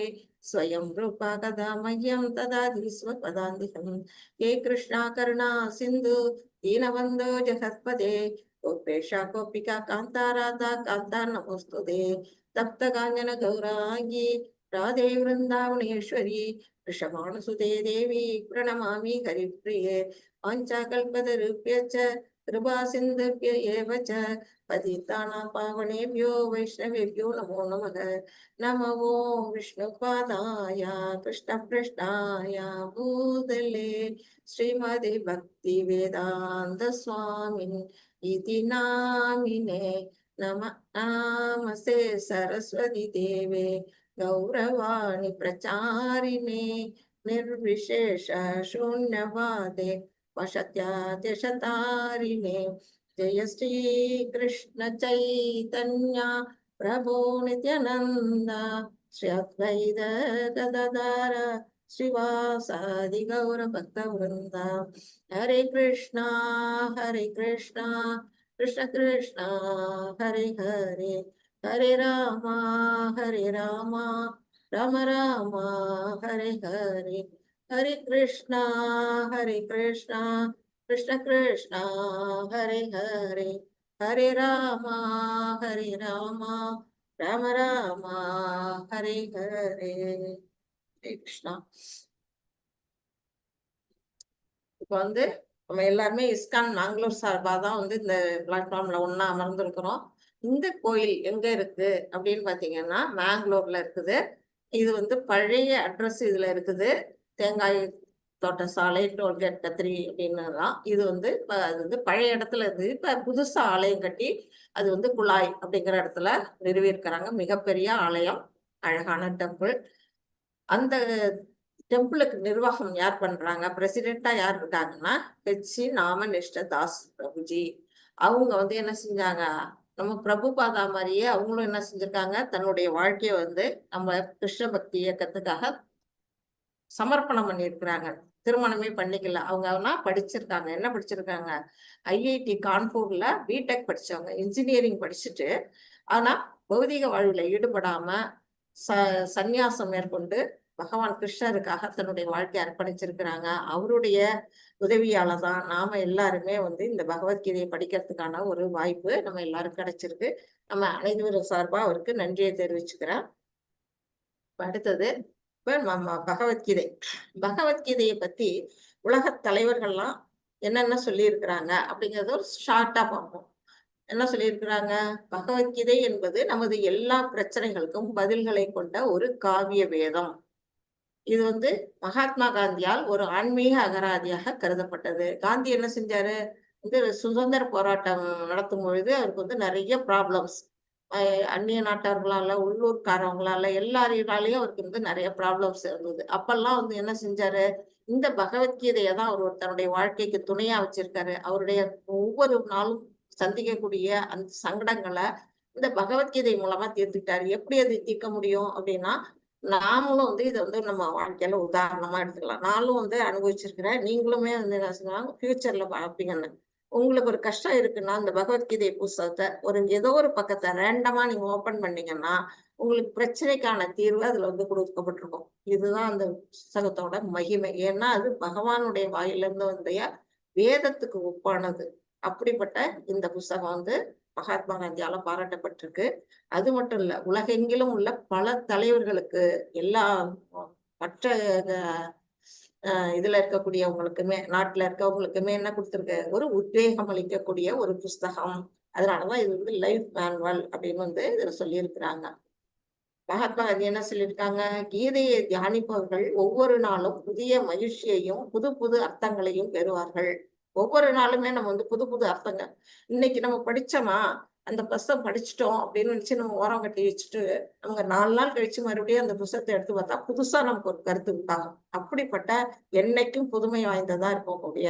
स्वयं रूपा कदा मह्यं ददाति स्वपदान्तिकम्. हे कृष्णा करुणा सिन्धु दीनबन्धो जगत्पते गोपेशा गोपिका कान्ता राधा कान्ता नमोस्तुते. तप्त काञ्चन गौरांगी राधे वृन्दावनेश्वरी वृषभानुसुते देवी प्रणमामि हरिप्रिये. वाञ्छाकल्पतरुभ्यश्च कृपा सिन्धुभ्य एव च पतितानां पावनेभ्यो वैष्णवेभ्यो नमो नमः. नमो विष्णुपादाय कृष्णपृष्ठाय भूतले श्रीमदे भक्तिवेदान्त स्वामिन् इति नामिने नमस्ते सरस्वती देवे गौरवाणि प्रचारिणे निर्विशेष शून्यवादे वशत्यादिशतारिणे. जय श्री कृष्ण चैतन्य प्रभु नित्यानंद श्री अद्वैत गदाधर श्रीवासादि गौर भक्त वृंद. हरे कृष्णा कृष्ण कृष्ण हरे हरे हरे राम राम राम हरे हरे. हरे कृष्णा कृष्ण कृष्ण हरे हरे हरे राम राम राम हरे हरे. हरे कृष्णा. இப்போ வந்து நம்ம எல்லாருமே இஸ்கான் மேங்களூர் சார்பாக தான் வந்து இந்த பிளாட்ஃபார்ம்ல ஒண்ணா அமர்ந்திருக்கிறோம். இந்த கோயில் எங்க இருக்கு அப்படின்னு பாத்தீங்கன்னா மேங்களூர்ல இருக்குது. இது வந்து பழைய அட்ரஸ் இதுல இருக்குது. தேங்காய் தோட்ட சாலை, டோல்கேட் கத்திரி அப்படின்னு தான். இது வந்து இப்போ அது வந்து பழைய இடத்துல இருந்து இப்போ புதுசா ஆலயம் கட்டி அது வந்து குழாய் அப்படிங்கிற இடத்துல நிறுவியிருக்கிறாங்க. மிகப்பெரிய ஆலயம், அழகான டெம்பிள். அந்த டெம்பிளுக்கு நிர்வாகம் யார் பண்றாங்க, பிரசிடென்டா யார் இருக்காங்கன்னா ஹெச்சி நாமநிஷ்ட தாஸ் பிரபுஜி. அவங்க வந்து என்ன செஞ்சாங்க, நம்ம பிரபுபாதா மாதிரியே அவங்களும் என்ன செஞ்சிருக்காங்க, தன்னுடைய வாழ்க்கையை வந்து நம்ம கிருஷ்ண பக்தி இயக்கத்துக்காக சமர்ப்பணம் பண்ணியிருக்கிறாங்க. திருமணமே பண்ணிக்கல. அவங்க படிச்சிருக்காங்க. என்ன படிச்சிருக்காங்க, ஐஐடி கான்பூர்ல பிடெக் படிச்சவங்க, இன்ஜினியரிங் படிச்சுட்டு ஆனா பௌதிக வாழ்வில் ஈடுபடாம சந்நியாசம் மேற்கொண்டு பகவான் கிருஷ்ணருக்காக தன்னுடைய வாழ்க்கையை அர்ப்பணிச்சிருக்கிறாங்க. அவருடைய உதவியால தான் நாம எல்லாருமே வந்து இந்த பகவத்கீதையை படிக்கிறதுக்கான ஒரு வாய்ப்பு நம்ம எல்லாரும் கிடைச்சிருக்கு. நம்ம அனைவரும் சார்பா அவருக்கு நன்றியை தெரிவிச்சுக்கிறேன். அடுத்தது இப்ப நம்ம பகவத்கீதையை பத்தி உலக தலைவர்கள்லாம் என்னென்ன சொல்லியிருக்கிறாங்க அப்படிங்கறத ஒரு ஷார்ட்டா பார்ப்போம். என்ன சொல்லியிருக்கிறாங்க, பகவத்கீதை என்பது நமது எல்லா பிரச்சனைகளுக்கும் பதில்களை கொண்ட ஒரு காவிய வேதம். இது வந்து மகாத்மா காந்தியால் ஒரு ஆன்மீக அகராதியாக கருதப்பட்டது. காந்தி என்ன செஞ்சாரு, வந்து சுதந்திர போராட்டம் நடத்தும் பொழுது அவருக்கு வந்து நிறைய ப்ராப்ளம்ஸ், அந்நிய நாட்டவர்களால, உள்ளூர்காரவங்களால, எல்லாராலையும் அவருக்கு வந்து நிறைய ப்ராப்ளம்ஸ் இருந்தது. அப்பெல்லாம் வந்து என்ன செஞ்சாரு, இந்த பகவத்கீதையை தான் அவர் தன்னுடைய வாழ்க்கைக்கு துணையா வச்சிருக்காரு. அவருடைய ஒவ்வொரு நாளும் சந்திக்கக்கூடிய அந்த சங்கடங்களை இந்த பகவத்கீதை மூலமா தீர்த்துக்கிட்டாரு. எப்படி அது தீர்க்க முடியும் அப்படின்னா, நாமளும் வந்து இதை வந்து நம்ம வாழ்க்கையில உதாரணமா எடுத்துக்கலாம். நானும் வந்து அனுபவிச்சிருக்கிறேன். நீங்களுமே வந்து என்ன சொல்லுவாங்க, ஃபியூச்சர்ல பார்ப்பீங்கன்னு. உங்களுக்கு ஒரு கஷ்டம் இருக்குன்னா இந்த பகவத்கீதை புஸ்தகத்தை ஏதோ ஒரு பக்கத்தை ரேண்டமா நீங்க ஓபன் பண்ணீங்கன்னா உங்களுக்கு பிரச்சனைக்கான தீர்வு அதுல வந்து கொடுக்கப்பட்டிருக்கும். இதுதான் அந்த புஸ்தகத்தோட மகிமை. ஏன்னா அது பகவானுடைய வாயிலிருந்து வந்த வேதத்துக்கு ஒப்பானது. அப்படிப்பட்ட இந்த புஸ்தகம் வந்து மகாத்மா காந்தியால பாராட்டப்பட்டிருக்கு. அது மட்டும் இல்ல, உலகெங்கிலும் உள்ள பல தலைவர்களுக்கு, எல்லா மற்ற இதுல இருக்கக்கூடியவங்களுக்குமே, நாட்டுல இருக்கவங்களுக்குமே என்ன கொடுத்திருக்கு, ஒரு உத்வேகம் அளிக்கக்கூடிய ஒரு புஸ்தகம். அதனாலதான் இது வந்து லைஃப் மேனுவல் அப்படின்னு வந்து இதுல சொல்லியிருக்கிறாங்க. மகாத்மா காந்தி என்ன சொல்லியிருக்காங்க, கீதையை தியானிப்பவர்கள் ஒவ்வொரு நாளும் புதிய மகிழ்ச்சியையும் புது புது அர்த்தங்களையும் பெறுவார்கள். ஒவ்வொரு நாளுமே நம்ம வந்து புது புது அர்த்தங்கள், இன்னைக்கு நம்ம படிச்சோமா அந்த புஸ்தகம் படிச்சிட்டோம் அப்படின்னு நினைச்சு நம்ம ஓரம் கட்டி வச்சுட்டு அவங்க 4 நாள் கழிச்சு மறுபடியும் அந்த புஸ்தகத்தை எடுத்து பார்த்தா புதுசா நமக்கு ஒரு கருத்து உண்டாகும். அப்படிப்பட்ட என்னைக்கும் புதுமை வாய்ந்ததா இருக்கக்கூடிய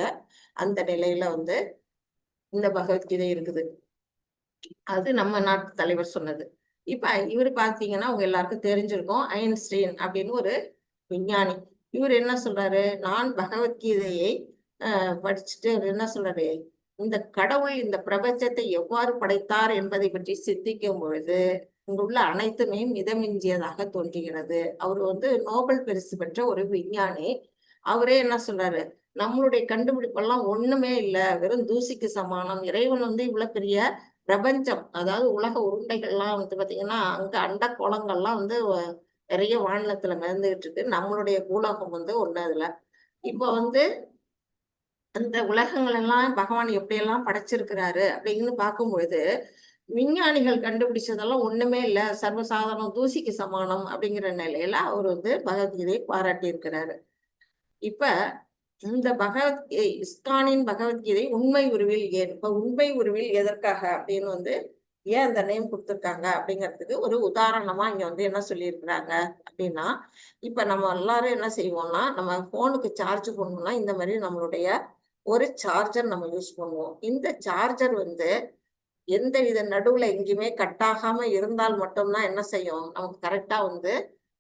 அந்த நிலையில வந்து இந்த பகவத்கீதை இருக்குது. அது நம்ம நாட்டு தலைவர் சொன்னது. இப்ப இவரு பாத்தீங்கன்னா உங்க எல்லாருக்கும் தெரிஞ்சிருக்கும், ஐன்ஸ்டீன் அப்படின்னு ஒரு விஞ்ஞானி. இவர் என்ன சொல்றாரு, நான் பகவத்கீதையை படிச்சுட்டு அவர் என்ன சொல்றாரு, இந்த கடவுள் இந்த பிரபஞ்சத்தை எவ்வாறு படைத்தார் என்பதை பற்றி சிந்திக்கும் பொழுது இங்குள்ள அனைத்துமே மிதமிஞ்சியதாக தோன்றுகிறது. அவர் வந்து நோபல் பரிசு பெற்ற ஒரு விஞ்ஞானி. அவரே என்ன சொல்றாரு, நம்மளுடைய கண்டுபிடிப்பெல்லாம் ஒண்ணுமே இல்லை, வெறும் தூசிக்கு சமானம். இறைவன் வந்து இவ்வளவு பெரிய பிரபஞ்சம், அதாவது உலக உருண்டைகள்லாம் வந்து பாத்தீங்கன்னா அங்க அண்ட கோளங்கள்லாம் வந்து நிறைய வானத்துல மிதந்துகிட்டு இருக்கு. நம்மளுடைய பூலோகம் வந்து ஒண்ணு அதுல. இப்ப வந்து அந்த உலகங்கள் எல்லாம் பகவான் எப்படியெல்லாம் படைச்சிருக்கிறாரு அப்படின்னு பார்க்கும்பொழுது விஞ்ஞானிகள் கண்டுபிடிச்சதெல்லாம் ஒண்ணுமே இல்லை, சர்வசாதாரணம், தூசிக்கு சமானம் அப்படிங்கிற நிலையில அவர் வந்து பகவத்கீதையை பாராட்டி இருக்கிறாரு. இப்ப இந்த இஸ்கானின் பகவத்கீதை உண்மை உருவில் ஏன், இப்ப உண்மை உருவில் எதற்காக அப்படின்னு வந்து ஏன் அந்த நேம் கொடுத்துருக்காங்க அப்படிங்கிறதுக்கு ஒரு உதாரணமா இங்க வந்து என்ன சொல்லியிருக்கிறாங்க அப்படின்னா, இப்ப நம்ம எல்லாரும் என்ன செய்வோம்னா, நம்ம போனுக்கு சார்ஜ் பண்ணணும்னா இந்த மாதிரி நம்மளுடைய ஒரு சார்ஜர் நம்ம யூஸ் பண்ணுவோம். இந்த சார்ஜர் வந்து எந்த வித நடுவுல எங்கேயுமே கட் ஆகாம இருந்தால் மட்டும்தான் என்ன செய்யும், நமக்கு கரெக்டா வந்து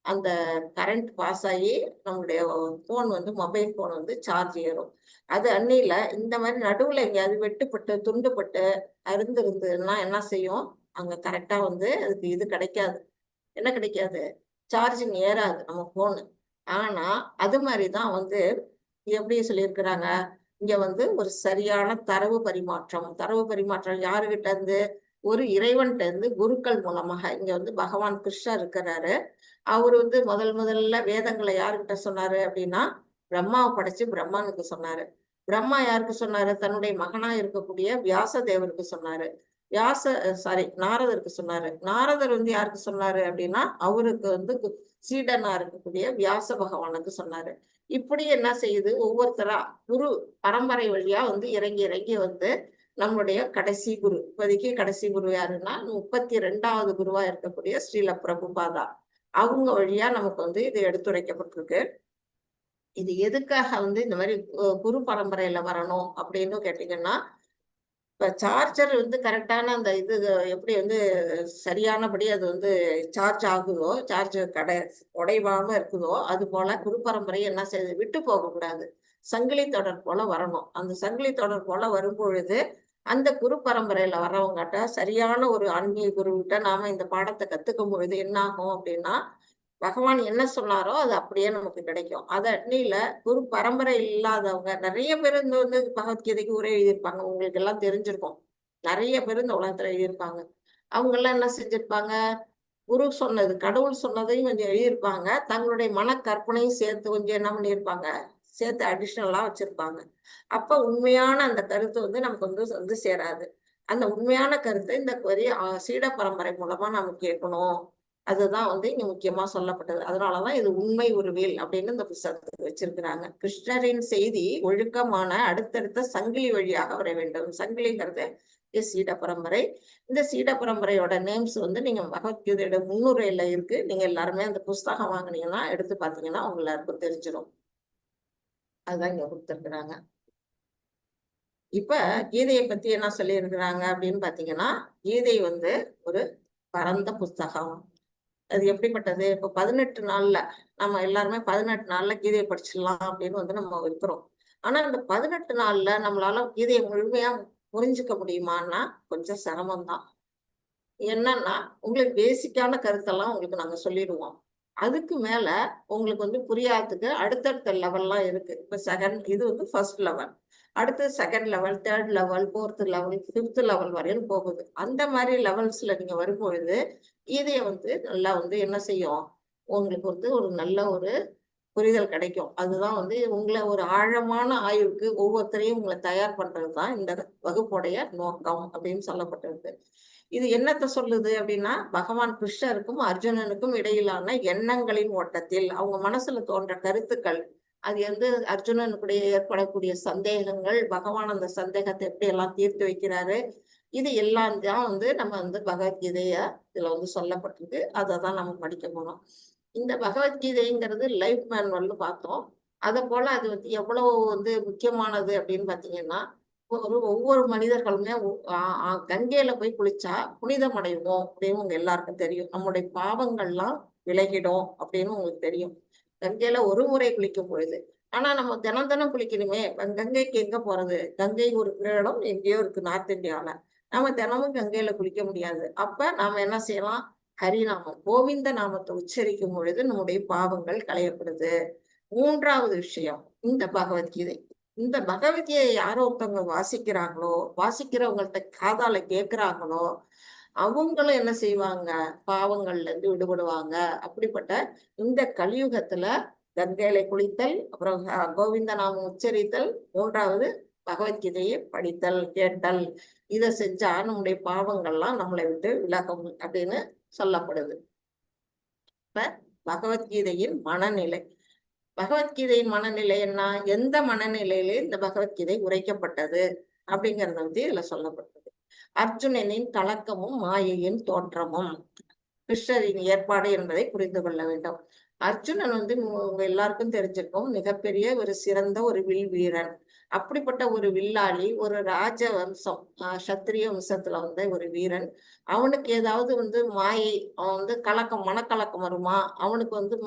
அந்த கரண்ட் பாஸ் ஆகி நம்மளுடைய போன் வந்து மொபைல் போன் வந்து சார்ஜ் ஏறும். அது அன்னில இந்த மாதிரி நடுவுல எங்கேயாவது வெட்டுப்பட்டு துண்டுப்பட்டு அருந்திருந்ததுன்னா என்ன செய்யும், அங்க கரெக்டா வந்து அதுக்கு இது கிடைக்காது. என்ன கிடைக்காது, சார்ஜிங் ஏறாது நம்ம போனு. ஆனா அது மாதிரிதான் வந்து எப்படி சொல்லியிருக்கிறாங்க, இங்க வந்து ஒரு சரியான தரவு பரிமாற்றம் யாருகிட்ட இருந்து, ஒரு இறைவன்கிட்ட இருந்து குருக்கள் மூலமாக. இங்க வந்து பகவான் கிருஷ்ணர் இருக்கிறாரு. அவர் வந்து முதல்ல வேதங்களை யாருக்கிட்ட சொன்னாரு அப்படின்னா, பிரம்மாவை படைச்சு பிரம்மானுக்கு சொன்னாரு. பிரம்மா யாருக்கு சொன்னாரு, தன்னுடைய மகனா இருக்கக்கூடிய வியாச தேவருக்கு சொன்னாரு. நாரதருக்கு சொன்னாரு. நாரதர் வந்து யாருக்கு சொன்னாரு அப்படின்னா, அவருக்கு வந்து சீடனா இருக்கக்கூடிய வியாச பகவானுக்கு சொன்னாரு. இப்படி என்ன செய்யுது, ஒவ்வொருத்தரா குரு பரம்பரை வழியா வந்து இறங்கி வந்து நம்மளுடைய கடைசி குரு, இப்போதைக்கு கடைசி குரு யாருன்னா 32வது குருவா இருக்கக்கூடிய ஸ்ரீல பிரபுபாதா, அவங்க வழியா நமக்கு வந்து இது எடுத்துரைக்கப்பட்டிருக்கு. இது எதுக்காக வந்து இந்த மாதிரி குரு பரம்பரையில வரணும் அப்படின்னு கேட்டீங்கன்னா, இப்ப சார்ஜர் வந்து கரெக்டான அந்த இது எப்படி வந்து சரியானபடி அது வந்து சார்ஜ் ஆகுதோ, சார்ஜ் உடைவாம இருக்குதோ, அது போல குரு பரம்பரை என்ன செய்யுது, விட்டு போகக்கூடாது, சங்கிலி தொடர் போல வரணும். அந்த சங்கிலி தொடர் போல வரும் பொழுது அந்த குரு பரம்பரையில வர்றவங்ககிட்ட சரியான ஒரு ஆன்மீக குருவிட்ட நாம இந்த பாடத்தை கத்துக்கும் பொழுது என்ன ஆகும் அப்படின்னா, பகவான் என்ன சொன்னாரோ அது அப்படியே நமக்கு கிடைக்கும். அத அன்னில குரு பரம்பரை இல்லாதவங்க நிறைய பேர் இந்த வந்து பகவத்கீதைக்கு உரை எழுதியிருப்பாங்க. உங்களுக்கு எல்லாம் தெரிஞ்சிருக்கும். நிறைய பேர் இந்த உலகத்துல எழுதியிருப்பாங்க. அவங்க எல்லாம் என்ன செஞ்சிருப்பாங்க, குரு சொன்னது, கடவுள் சொன்னதையும் கொஞ்சம் எழுதியிருப்பாங்க. தங்களுடைய மன கற்பனையும் சேர்த்து கொஞ்சம் என்ன பண்ணியிருப்பாங்க, சேர்த்து அடிஷ்னலா வச்சிருப்பாங்க. அப்ப உண்மையான அந்த கருத்து வந்து நமக்கு வந்து சேராது. அந்த உண்மையான கருத்தை இந்த பெரிய சீட பரம்பரை மூலமா நம்ம கேட்கணும். அதுதான் வந்து இங்க முக்கியமா சொல்லப்பட்டது. அதனாலதான் இது உண்மை உருவில் அப்படின்னு இந்த புத்தகத்துக்கு வச்சிருக்கிறாங்க. கிருஷ்ணரின் செய்தி ஒழுக்கமான அடுத்தடுத்த சங்கிலி வழியாக வர வேண்டும். சங்கிலிங்கிறது சீட பரம்பரை. இந்த சீட பரம்பரையோட நேம்ஸ் வந்து நீங்க பகவத்கீதையோட முன்னுரையில இருக்கு. நீங்க எல்லாருமே அந்த புஸ்தகம் வாங்கினீங்கன்னா எடுத்து பாத்தீங்கன்னா உங்க எல்லாருக்கும் தெரிஞ்சிடும். அதுதான் இங்க கொடுத்துருக்குறாங்க. இப்ப கீதையை பத்தி என்ன சொல்லி இருக்கிறாங்க அப்படின்னு பாத்தீங்கன்னா, கீதை வந்து ஒரு பரந்த புஸ்தகம். அது எப்படிப்பட்டது, இப்ப 18 நாள்ல நம்ம எல்லாருமே 18 நாள்ல கீதையை படிச்சிடலாம் அப்படின்னு வந்து நம்ம இருக்கிறோம். ஆனா இந்த 18 நாள்ல நம்மளால கீதையை முழுமையா புரிஞ்சுக்க முடியுமான்னா கொஞ்சம் சிரமம்தான். என்னன்னா உங்களுக்கு பேசிக்கான கருத்தெல்லாம் உங்களுக்கு நாங்க சொல்லிடுவோம். அதுக்கு மேல உங்களுக்கு வந்து புரியாததுக்கு அடுத்தடுத்த லெவல்லாம் இருக்கு. இப்ப இது வந்து ஃபர்ஸ்ட் லெவல், அடுத்து second level, third level, fourth level, fifth level வரையும் போகுது. அந்த மாதிரி லெவல்ஸ்ல நீங்க வரும்பொழுது இதைய வந்து நல்லா வந்து என்ன செய்யும், உங்களுக்கு வந்து ஒரு நல்ல ஒரு புரிதல் கிடைக்கும். அதுதான் வந்து உங்களை ஒரு ஆழமான ஆய்வுக்கு ஒவ்வொருத்தரையும் உங்களை தயார் பண்றதுதான் இந்த வகுப்புடைய நோக்கம் அப்படின்னு சொல்லப்பட்டிருக்கு. இது என்னத்த சொல்லுது அப்படின்னா, பகவான் கிருஷ்ணருக்கும் அர்ஜுனனுக்கும் இடையிலான எண்ணங்களின் ஓட்டத்தில் அவங்க மனசுல தோன்ற கருத்துக்கள், அது வந்து அர்ஜுனனுக்குடைய ஏற்படக்கூடிய சந்தேகங்கள், பகவான் அந்த சந்தேகத்தை எப்படி எல்லாம் தீர்த்து வைக்கிறாரு, இது எல்லாம் தான் வந்து நம்ம வந்து பகவத்கீதைய இதுல வந்து சொல்லப்பட்டிருக்கு. அதை தான் நம்ம படிக்க போறோம். இந்த பகவத்கீதைங்கிறது லைஃப் மேனுவல்னு பார்த்தோம். அதை போல அது வந்து எவ்வளவு வந்து முக்கியமானது அப்படின்னு பார்த்தீங்கன்னா, ஒவ்வொரு மனிதர்களுமே கங்கையில போய் குளிச்சா புனிதம் அடைவோம் அப்படின்னு உங்க எல்லாருக்கும் தெரியும். நம்முடைய பாவங்கள்லாம் விலகிடும் அப்படின்னு உங்களுக்கு தெரியும். கங்கையில ஒரு முறை குளிக்கும் பொழுது. ஆனா நம்ம தினம் தினம் குளிக்கணுமே. கங்கைக்கு எங்க போறது? கங்கை ஒரு இடம் எங்கேயோ இருக்கு நார்த் இந்தியால. நம்ம தினமும் கங்கையில குளிக்க முடியாது. அப்ப நாம என்ன செய்யலாம்? ஹரிநாமம், கோவிந்த நாமத்தை உச்சரிக்கும் பொழுது நம்முடைய பாவங்கள் களையப்படுது. 3வது விஷயம் இந்த பகவத்கீதை. இந்த பகவத்கீதையை யாரோ ஒருத்தவங்க வாசிக்கிறாங்களோ, வாசிக்கிறவங்கள்ட்ட காதால கேட்கிறாங்களோ, அவங்களும் என்ன செய்வாங்க? பாவங்கள்ல இருந்து விடுபடுவாங்க. அப்படிப்பட்ட இந்த கலியுகத்துல கங்கையில குளித்தல், அப்புறம் கோவிந்த நாமம் உச்சரித்தல், 3வது பகவத்கீதையை படித்தல், கேட்டல். இதை செஞ்சா நம்முடைய பாவங்கள்லாம் நம்மளை விட்டு விலகும் அப்படின்னு சொல்லப்படுது. இப்ப பகவத்கீதையின் மனநிலை. பகவத்கீதையின் மனநிலை என்ன? எந்த மனநிலையிலே இந்த பகவத்கீதை உரைக்கப்பட்டது அப்படிங்கறத வந்து இதுல சொல்லப்பட்டது. அர்ஜுனனின் கலக்கமும் மாயையின் தோற்றமும் கிருஷ்ணரின் ஏற்பாடு என்பதை புரிந்து கொள்ள வேண்டும். அர்ஜுனன் வந்து உங்க எல்லாருக்கும் தெரிஞ்சிருக்கும், மிகப்பெரிய ஒரு சிறந்த ஒரு வில் வீரன். அப்படிப்பட்ட ஒரு வில்லாளி, ஒரு ராஜ வம்சம், சத்திரிய வம்சத்துல வந்த ஒரு வீரன். அவனுக்கு ஏதாவது வந்து மாயை, அவன் வந்து மனக்கலக்கம் வருமா? அவனுக்கு வந்து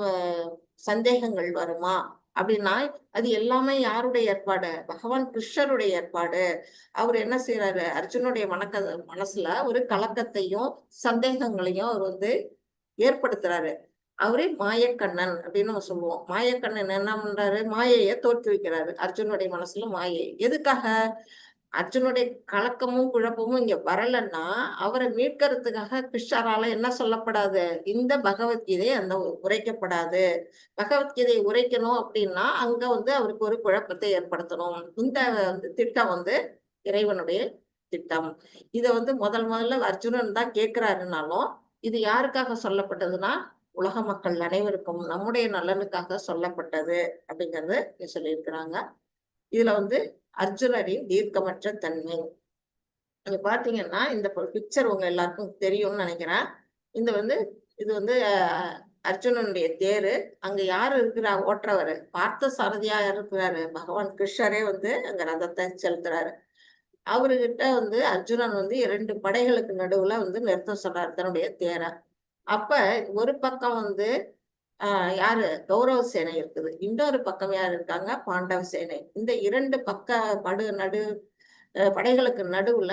சந்தேகங்கள் வருமா அப்படின்னா, அது எல்லாமே யாருடைய ஏற்பாடு? பகவான் கிருஷ்ணருடைய ஏற்பாடு. அவர் என்ன செய்யறாரு? அர்ஜுனுடைய மனசுல ஒரு கலக்கத்தையும் சந்தேகங்களையும் அவர் வந்து ஏற்படுத்துறாரு. அவரே மாயக்கண்ணன் அப்படின்னு நம்ம சொல்லுவோம். மாயக்கண்ணன் என்ன பண்றாரு? மாயையை தோற்றுவிக்கிறாரு அர்ஜுனுடைய மனசுல மாயை. எதுக்காக? அர்ஜுனுடைய கலக்கமும் குழப்பமும் இங்க வரலன்னா, அவரை மீட்கிறதுக்காக கிருஷ்ணரால என்ன சொல்லப்படாது? இந்த பகவத்கீதை அந்த உரைக்கப்படாது. பகவத்கீதை உரைக்கணும் அப்படின்னா அங்க வந்து அவருக்கு ஒரு குழப்பத்தை ஏற்படுத்தணும். இந்த திட்டம் வந்து இறைவனுடைய திட்டம். இத வந்து முதல்ல அர்ஜுனன் தான் கேட்கிறாருனாலும், இது யாருக்காக சொல்லப்பட்டதுன்னா, உலக மக்கள் அனைவருக்கும் நம்முடைய நலனுக்காக சொல்லப்பட்டது அப்படிங்கறது சொல்லியிருக்கிறாங்க. இதுல வந்து அர்ஜுனரின் தீர்க்கமற்ற தன்மை. நீங்க பாத்தீங்கன்னா இந்த பிக்சர் உங்க எல்லாருக்கும் தெரியும்னு நினைக்கிறேன். இது வந்து அர்ஜுனனுடைய தேரு. அங்க யாரு இருக்கிறா? ஓட்டுறவரு பார்த்த சாரதியா இருக்கிறாரு. பகவான் கிருஷ்ணரே வந்து அங்க ரதத்தை செலுத்துறாரு. அவர்கிட்ட வந்து அர்ஜுனன் வந்து 2 படைகளுக்கு நடுவுல வந்து நிறுத்த சொல்றாரு தன்னுடைய தேரை. அப்ப ஒரு பக்கம் வந்து யாரு? கௌரவ சேனை இருக்குது. இன்னொரு பக்கம் யார் இருக்காங்க? பாண்டவ சேனை. இந்த 2 பக்க படைகளுக்கு நடுவுல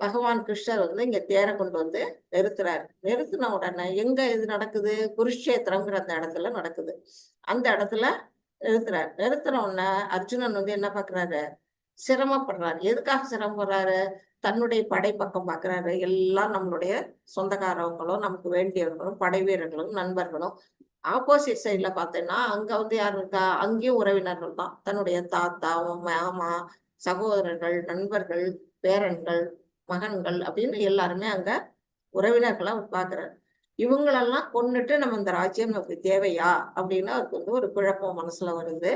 பகவான் கிருஷ்ணர் வந்து இங்க தேரை கொண்டு வந்து நிறுத்துறாரு. நிறுத்தின உடனே எங்க இது நடக்குது? குருஷேத்திரம்ங்கிற அந்த இடத்துல நடக்குது. அந்த இடத்துல நிறுத்துறாரு. நிறுத்தின உடனே அர்ஜுனன் வந்து என்ன பாக்குறாரு? சிரமப்படுறாரு. எதுக்காக சிரமப்படுறாரு? தன்னுடைய படை பக்கம் பாக்குறாரு. எல்லாம் நம்மளுடைய சொந்தக்காரவங்களும், நமக்கு வேண்டியவர்களும், படை வீரர்களும், நண்பர்களும். ஆப்போசிட் சைட்ல பார்த்தேன்னா அங்க வந்து யார் இருக்கா? அங்கேயும் உறவினர்கள் தான். தன்னுடைய தாத்தா, மாமா, சகோதரர்கள், நண்பர்கள், பேரன்கள், மகன்கள் அப்படின்னு எல்லாருமே அங்க உறவினர்களா பாக்குறாரு. இவங்களெல்லாம் கொன்னுட்டு நம்ம இந்த ராஜ்யம் நமக்கு தேவையா அப்படின்னு அவருக்கு வந்து ஒரு குழப்பம் மனசுல வருது.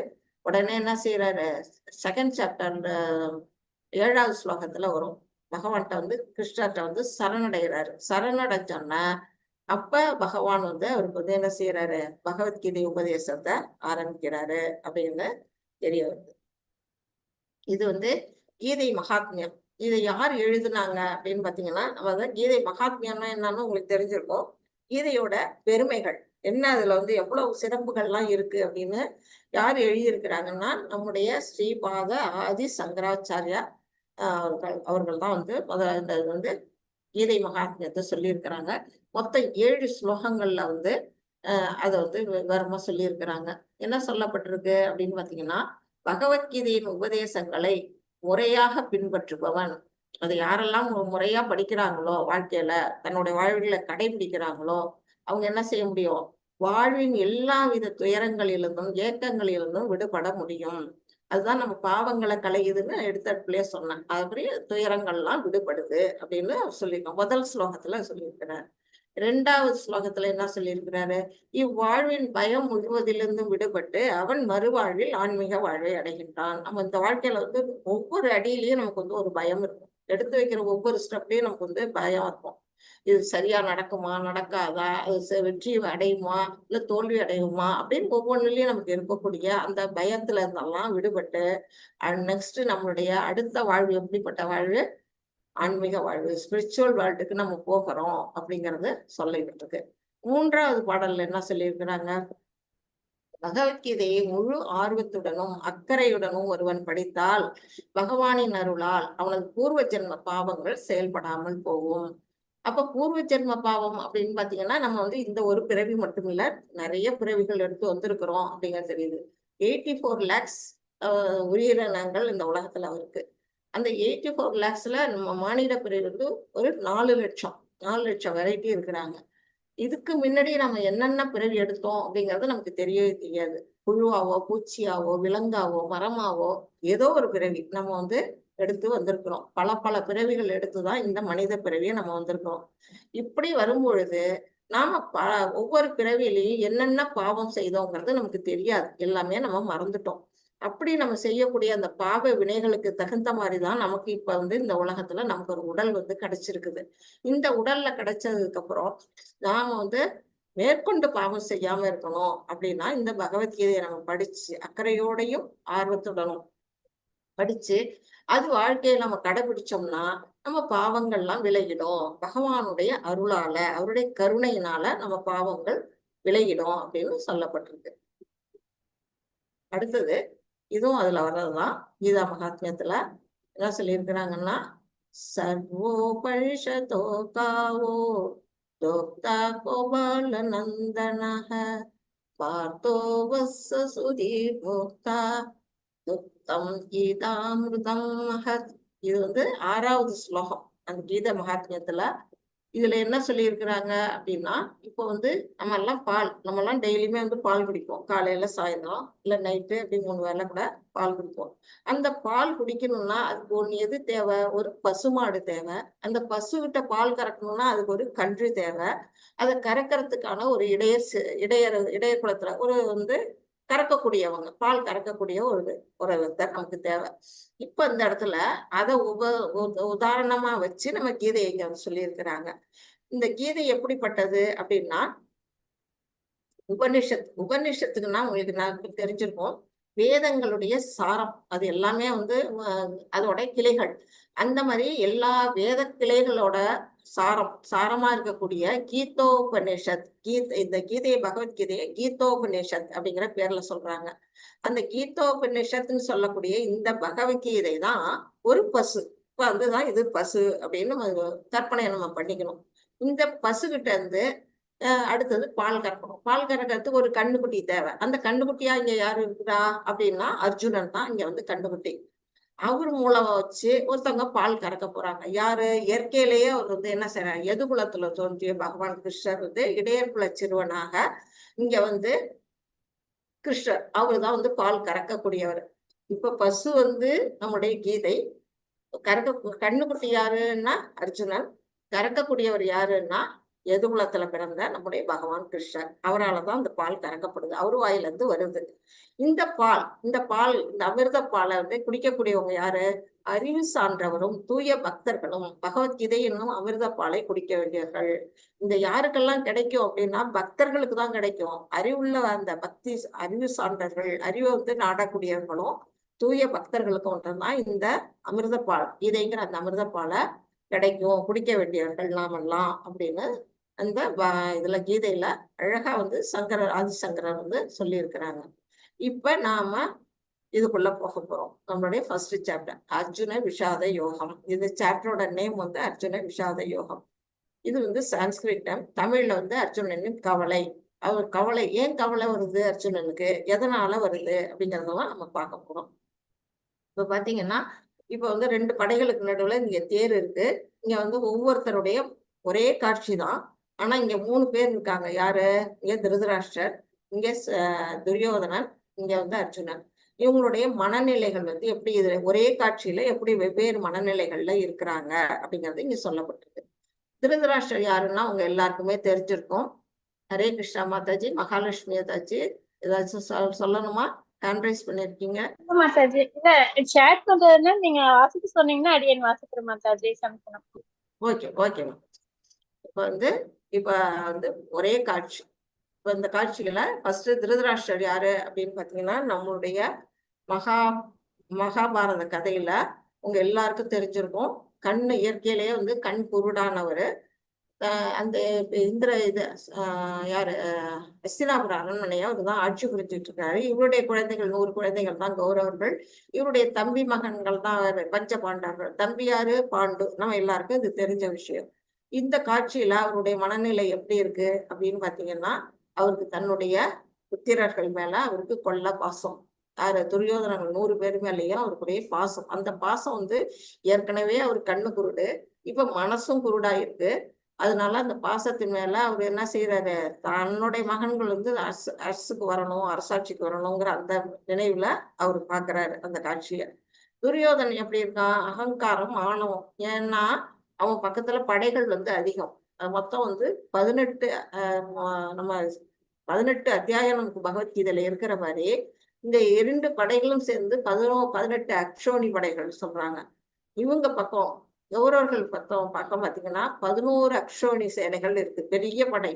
உடனே என்ன செய்யறாரு? 2nd சாப்டர்ல 7வது ஸ்லோகத்துல வரும். பகவான்கிட்ட வந்து கிருஷ்ணர்கிட்ட வந்து சரணடைகிறாரு. சரணடைஞ்சோன்னா அப்ப பகவான் வந்து அவருக்கு வந்து என்ன செய்யறாரு? பகவத்கீதை உபதேசத்தை ஆரம்பிக்கிறாரு அப்படின்னு தெரிய வருது. இது வந்து கீதை மகாத்மியம். இதை யார் எழுதுனாங்க அப்படின்னு பாத்தீங்கன்னா, நம்ம தான் கீதை மகாத்மியம்னா என்னன்னு உங்களுக்கு தெரிஞ்சிருக்கும். கீதையோட பெருமைகள் என்ன, அதுல வந்து எவ்வளவு சிறப்புகள்லாம் இருக்கு அப்படின்னு யார் எழுதியிருக்கிறாங்கன்னா, நம்முடைய ஸ்ரீபாத ஆதி சங்கராச்சாரியா அவர்கள் தான் வந்து இந்த வந்து கீதை மகாத்மியத்தை சொல்லியிருக்கிறாங்க. மொத்தம் 7 ஸ்லோகங்கள்ல வந்து அதை வந்து விவரமா சொல்லியிருக்கிறாங்க. என்ன சொல்லப்பட்டிருக்கு அப்படின்னு பாத்தீங்கன்னா, பகவத்கீதையின் உபதேசங்களை முறையாக பின்பற்றுபவன், அதை யாரெல்லாம் முறையா படிக்கிறாங்களோ, வாழ்க்கையில தன்னுடைய வாழ்வில கடைபிடிக்கிறாங்களோ, அவங்க என்ன செய்ய முடியும்? வாழ்வின் எல்லா வித துயரங்களிலிருந்தும் ஏக்கங்களிலிருந்தும் விடுபட முடியும். அதுதான் நம்ம பாவங்களை களையுதுன்னு எடுத்தடுப்புலயே சொன்னேன். அப்படி துயரங்கள்லாம் விடுபடுது அப்படின்னு சொல்லியிருக்கோம். முதல் ஸ்லோகத்துல சொல்லியிருக்கிறார். 2வது ஸ்லோகத்துல என்ன சொல்லியிருக்கிறாரு? இவ்வாழ்வின் பயம் முழுவதிலிருந்து விடுபட்டு அவன் மறுவாழ்வில் ஆன்மீக வாழ்வை அடைகின்றான். நம்ம இந்த வாழ்க்கையில வந்து ஒவ்வொரு அடியிலையும் நமக்கு வந்து ஒரு பயம் இருக்கும். எடுத்து வைக்கிற ஒவ்வொரு ஸ்டெப்லயும் நமக்கு வந்து பயம் இருக்கும். இது சரியா நடக்குமா, நடக்காதா, அது வெற்றி அடையுமா, இல்ல தோல்வி அடையுமா அப்படின்னு ஒவ்வொன்றுலயும் நமக்கு இருக்கக்கூடிய அந்த பயத்துல இருந்தெல்லாம் விடுபட்டு நெக்ஸ்ட் நம்மளுடைய அடுத்த வாழ்வு எப்படிப்பட்ட வாழ்வு? ஆன்மீக வாழ்வு, ஸ்பிரிச்சுவல் வேர்ல்டுக்கு நம்ம போகிறோம் அப்படிங்கறது சொல்லிக்கிட்டு இருக்கு. 3வது பாடல்ல என்ன சொல்லியிருக்கிறாங்க? பகவத்கீதையை முழு ஆர்வத்துடனும் அக்கறையுடனும் ஒருவன் படித்தால் பகவானின் அருளால் அவனது பூர்வ ஜென்ம பாவங்கள் செயல்படாமல் போகும். அப்ப பூர்வ ஜென்ம பாவம் அப்படின்னு பாத்தீங்கன்னா நம்ம வந்து இந்த ஒரு பிறவி மட்டும் இல்ல, நிறைய பிறவிகள் எடுத்து வந்திருக்கிறோம் அப்படிங்கிறது தெரியுது. 84 lakhs உயிரினங்கள் இந்த உலகத்துல இருக்கு. அந்த 84 lakhsல நம்ம மானிட பிறவி வந்து ஒரு 4 லட்சம் வெரைட்டி இருக்கிறாங்க. இதுக்கு முன்னாடி நம்ம என்னென்ன பிறவி எடுத்தோம் அப்படிங்கிறது நமக்கு தெரியவே தெரியாது. புழுவாவோ, பூச்சியாவோ, விலங்காவோ, மரமாவோ ஏதோ ஒரு பிறவி நம்ம வந்து எடுத்து வந்திருக்கிறோம். பல பிறவிகள் எடுத்துதான் இந்த மனித பிறவியை நம்ம வந்திருக்கிறோம். இப்படி வரும்பொழுது நாம ஒவ்வொரு பிறவிலையும் என்னென்ன பாவம் செய்தோங்கிறது நமக்கு தெரியாது. எல்லாமே நம்ம மறந்துட்டோம். அப்படி நம்ம செய்யக்கூடிய அந்த பாவ வினைகளுக்கு தகுந்த மாதிரிதான் நமக்கு இப்ப வந்து இந்த உலகத்துல நமக்கு ஒரு உடல் வந்து கிடைச்சிருக்குது. இந்த உடல்ல கிடைச்சதுக்கு அப்புறம் நாம வந்து மேற்கொண்டு பாவம் செய்யாம இருக்கணும் அப்படின்னா இந்த பகவத்கீதையை நம்ம படிச்சு அக்கறையோடையும் ஆர்வத்துடனும் படிச்சு அது வாழ்க்கையை நம்ம கடைபிடிச்சோம்னா நம்ம பாவங்கள்லாம் விலகிடும். பகவானுடைய அருளால, அவருடைய கருணையினால நம்ம பாவங்கள் விலகிடும் அப்படின்னு சொல்லப்பட்டிருக்கு. அடுத்தது இதுவும் அதுல வர்றதுதான். கீதா மகாத்மியத்துல என்ன சொல்லியிருக்கிறாங்கன்னா, சர்வோபனிஷதோ காவோ தோக்தா கோபால நந்தனஹ பார்த்தோ வஸ்ஸ சுதீர் போக்தா துக்தம் கீதாமிருதம் மகத். இது வந்து 6வது ஸ்லோகம் அந்த கீத மகாத்மியத்துல. இதுல என்ன சொல்லியிருக்கிறாங்க அப்படின்னா, இப்போ வந்து நம்ம எல்லாம் டெய்லியுமே வந்து பால் குடிப்போம். காலையில, சாயந்தரம், இல்ல நைட்டு அப்படி 3 வேளை கூட பால் குடிப்போம். அந்த பால் குடிக்கணும்னா அதுக்கு ஒண்ணு எது தேவை? ஒரு பசுமாடு தேவை. அந்த பசுகிட்ட பால் கறக்கணும்னா அதுக்கு ஒரு கன்று தேவை. அதை கறக்கிறதுக்கான ஒரு இடைய குலத்துல ஒரு வந்து கறக்கக்கூடியவங்க, பால் கறக்கக்கூடிய ஒருத்தர் நமக்கு தேவை. இப்ப இந்த இடத்துல அதை உதாரணமா வச்சு நம்ம கீதையை இங்க சொல்லியிருக்கிறாங்க. இந்த கீதை எப்படிப்பட்டது அப்படின்னா, உபனிஷத்துக்குன்னா உங்களுக்கு தெரிஞ்சிருக்கும். வேதங்களுடைய சாரம் அது எல்லாமே வந்து அதோட கிளைகள். அந்த மாதிரி எல்லா வேத கிளைகளோட சாரமா இருக்கக்கூடிய கீதோபனிஷத். இந்த கீதையை, பகவத்கீதையை கீதோபனிஷத் அப்படிங்கிற பேர்ல சொல்றாங்க. அந்த கீதோபனிஷத்துன்னு சொல்லக்கூடிய இந்த பகவத்கீதை தான் ஒரு பசு. இப்ப வந்துதான் இது பசு அப்படின்னு கற்பனையை நம்ம பண்ணிக்கணும். இந்த பசுகிட்ட இருந்து அடுத்தது பால் கறக்கணும். பால் கறக்கிறதுக்கு ஒரு கண்ணுக்குட்டி தேவை. அந்த கண்ணுக்குட்டியா இங்க யாரு இருக்கிறா அப்படின்னா அர்ஜுனன் தான் இங்க வந்து கண்ணுக்குட்டி. அவர் மூலமா வச்சு ஒருத்தவங்க பால் கறக்க போறாங்க. யாரு? இயற்கையிலேயே அவர் வந்து என்ன செய்யறாங்க, எதுகுலத்துல தோன்றிய பகவான் கிருஷ்ணர் வந்து இடையர்குல சிறுவனாக இங்க வந்து கிருஷ்ணர் அவருதான் வந்து பால் கறக்கக்கூடியவர். இப்ப பசு வந்து நம்முடைய கீதை. கண்ணுக்குட்டி யாருன்னா அர்ஜுனன். கறக்கக்கூடியவர் யாருன்னா எதுகுலத்துல பிறந்த நம்முடைய பகவான் கிருஷ்ணர். அவரால்தான் இந்த பால் கறக்கப்படுது, அவர் வாயில இருந்து வருது. இந்த அமிர்த பாலை வந்து குடிக்கக்கூடியவங்க யாரு? அறிவு சான்றவரும் தூய பக்தர்களும் பகவத்கீதை என்னும் அமிர்த பாலை குடிக்க வேண்டியவர்கள். இந்த யாருக்கெல்லாம் கிடைக்கும் அப்படின்னா பக்தர்களுக்கு தான் கிடைக்கும். அறிவுள்ள அந்த அறிவு சான்றவர்கள், அறிவை வந்து நாடக்கூடியவர்களும் தூய பக்தர்களுக்கு ஒன்றுதான் இந்த அமிர்த பால், கீதைங்கிற அந்த அமிர்த பாலை கிடைக்கும், குடிக்க வேண்டியவர்கள் நாமெல்லாம் அப்படின்னு அந்த இதுல கீதையில அழகா வந்து ஆதிசங்கரர் வந்து சொல்லியிருக்கிறாங்க. இப்ப நாம இதுக்குள்ள போக போறோம். நம்மளுடைய ஃபர்ஸ்ட் சாப்டர் அர்ஜுன விஷாத யோகம். இது சாப்டரோட நேம் வந்து அர்ஜுன விஷாத யோகம். இது வந்து சான்ஸ்கிரிட் நேம். தமிழ்ல வந்து அர்ஜுனனின் கவலை. அவர் கவலை, ஏன் கவலை வருது அர்ஜுனனுக்கு, எதனால வருது அப்படிங்கறதெல்லாம் நம்ம பார்க்க போறோம். இப்ப பாத்தீங்கன்னா இப்ப வந்து 2 படைகளுக்கு நடுவுல இங்க தேர் இருக்கு. இங்க வந்து ஒவ்வொருத்தருடைய ஒரே காட்சி தான். ஆனா இங்க 3 பேர் இருக்காங்க. யாரு? இங்க திருதராஷ்டிரர், இங்க துரியோதனன், இங்க வந்து அர்ஜுனன். இவங்களுடைய மனநிலைகள் வந்து எப்படி இது ஒரே காட்சியில எப்படி வெவ்வேறு மனநிலைகள்ல இருக்கிறாங்க அப்படிங்கிறது இங்க சொல்லப்பட்டிருக்கு. திருதராஷ்டிரர் யாருன்னா உங்க எல்லாருக்குமே தெரிஞ்சிருக்கும். ஹரே கிருஷ்ணா மாதாஜி, மகாலட்சுமி மாதாஜி ஏதாச்சும் சொல்லணுமா? ஹேண்ட் ரைஸ் பண்ணிருக்கீங்க. மாதாஜி இல்ல சேட் பண்றதுன்னா நீங்க வாசிக்க சொன்னீங்கன்னா அடியன் வாசிக்கிறேன் மாதாஜி. சமக்கணும். ஓகே ஓகேம்மா. இப்ப வந்து ஒரே காட்சி. இப்ப இந்த காட்சியில ஃபர்ஸ்ட் திருதராஷ்டிரர் யாரு அப்படின்னு பாத்தீங்கன்னா நம்மளுடைய மகாபாரத கதையில உங்க எல்லாருக்கும் தெரிஞ்சிருக்கும். கண்ணு இயற்கையிலேயே வந்து கண் குருடானவர். அந்த இந்திர இது யாரு ஹஸ்தினாபுர அரண்மனையை அவர்தான் ஆட்சி புரிஞ்சுட்டு இருக்காரு. இவருடைய குழந்தைகள் 100 குழந்தைகள் தான் கௌரவர்கள். இவருடைய தம்பி மகன்கள் தான் பஞ்ச பாண்டவர்கள். தம்பி யாரு? பாண்டு. நம்ம எல்லாருக்கும் இது தெரிஞ்ச விஷயம். இந்த காட்சியில அவருடைய மனநிலை எப்படி இருக்கு அப்படின்னு பாத்தீங்கன்னா, அவருக்கு தன்னுடைய புத்திரர்கள் மேல அவருக்கு கொள்ள பாசம். யாரு? துரியோதனர்கள் 100 பேர் மேலேயும் அவருக்குடைய பாசம். அந்த பாசம் வந்து ஏற்கனவே அவர் கண்ணு குருடு, இப்ப மனசும் குருடா இருக்கு. அதனால அந்த பாசத்தின் மேல அவர் என்ன செய்யறாரு, தன்னுடைய மகன்கள் வந்து அரசுக்கு வரணும், அரசாட்சிக்கு வரணுங்கிற அந்த நினைவுல அவர் பாக்குறாரு அந்த காட்சிய. துரியோதன் எப்படி இருக்கான்? அகங்காரம், ஆணவம். ஏன்னா அவன் பக்கத்துல படைகள் வந்து அதிகம். மொத்தம் வந்து 18 நம்ம 18 அத்தியாயம் நமக்கு பகவத்கீதையில இருக்கிற மாதிரி இந்த 2 படைகளும் சேர்ந்து 18 அக்ஷோனி படைகள் சொல்றாங்க. இவங்க பக்கம் கௌரவர்கள் பக்கம் பாத்தீங்கன்னா 11 அக்ஷோனி சேனைகள் இருக்கு, பெரிய படை.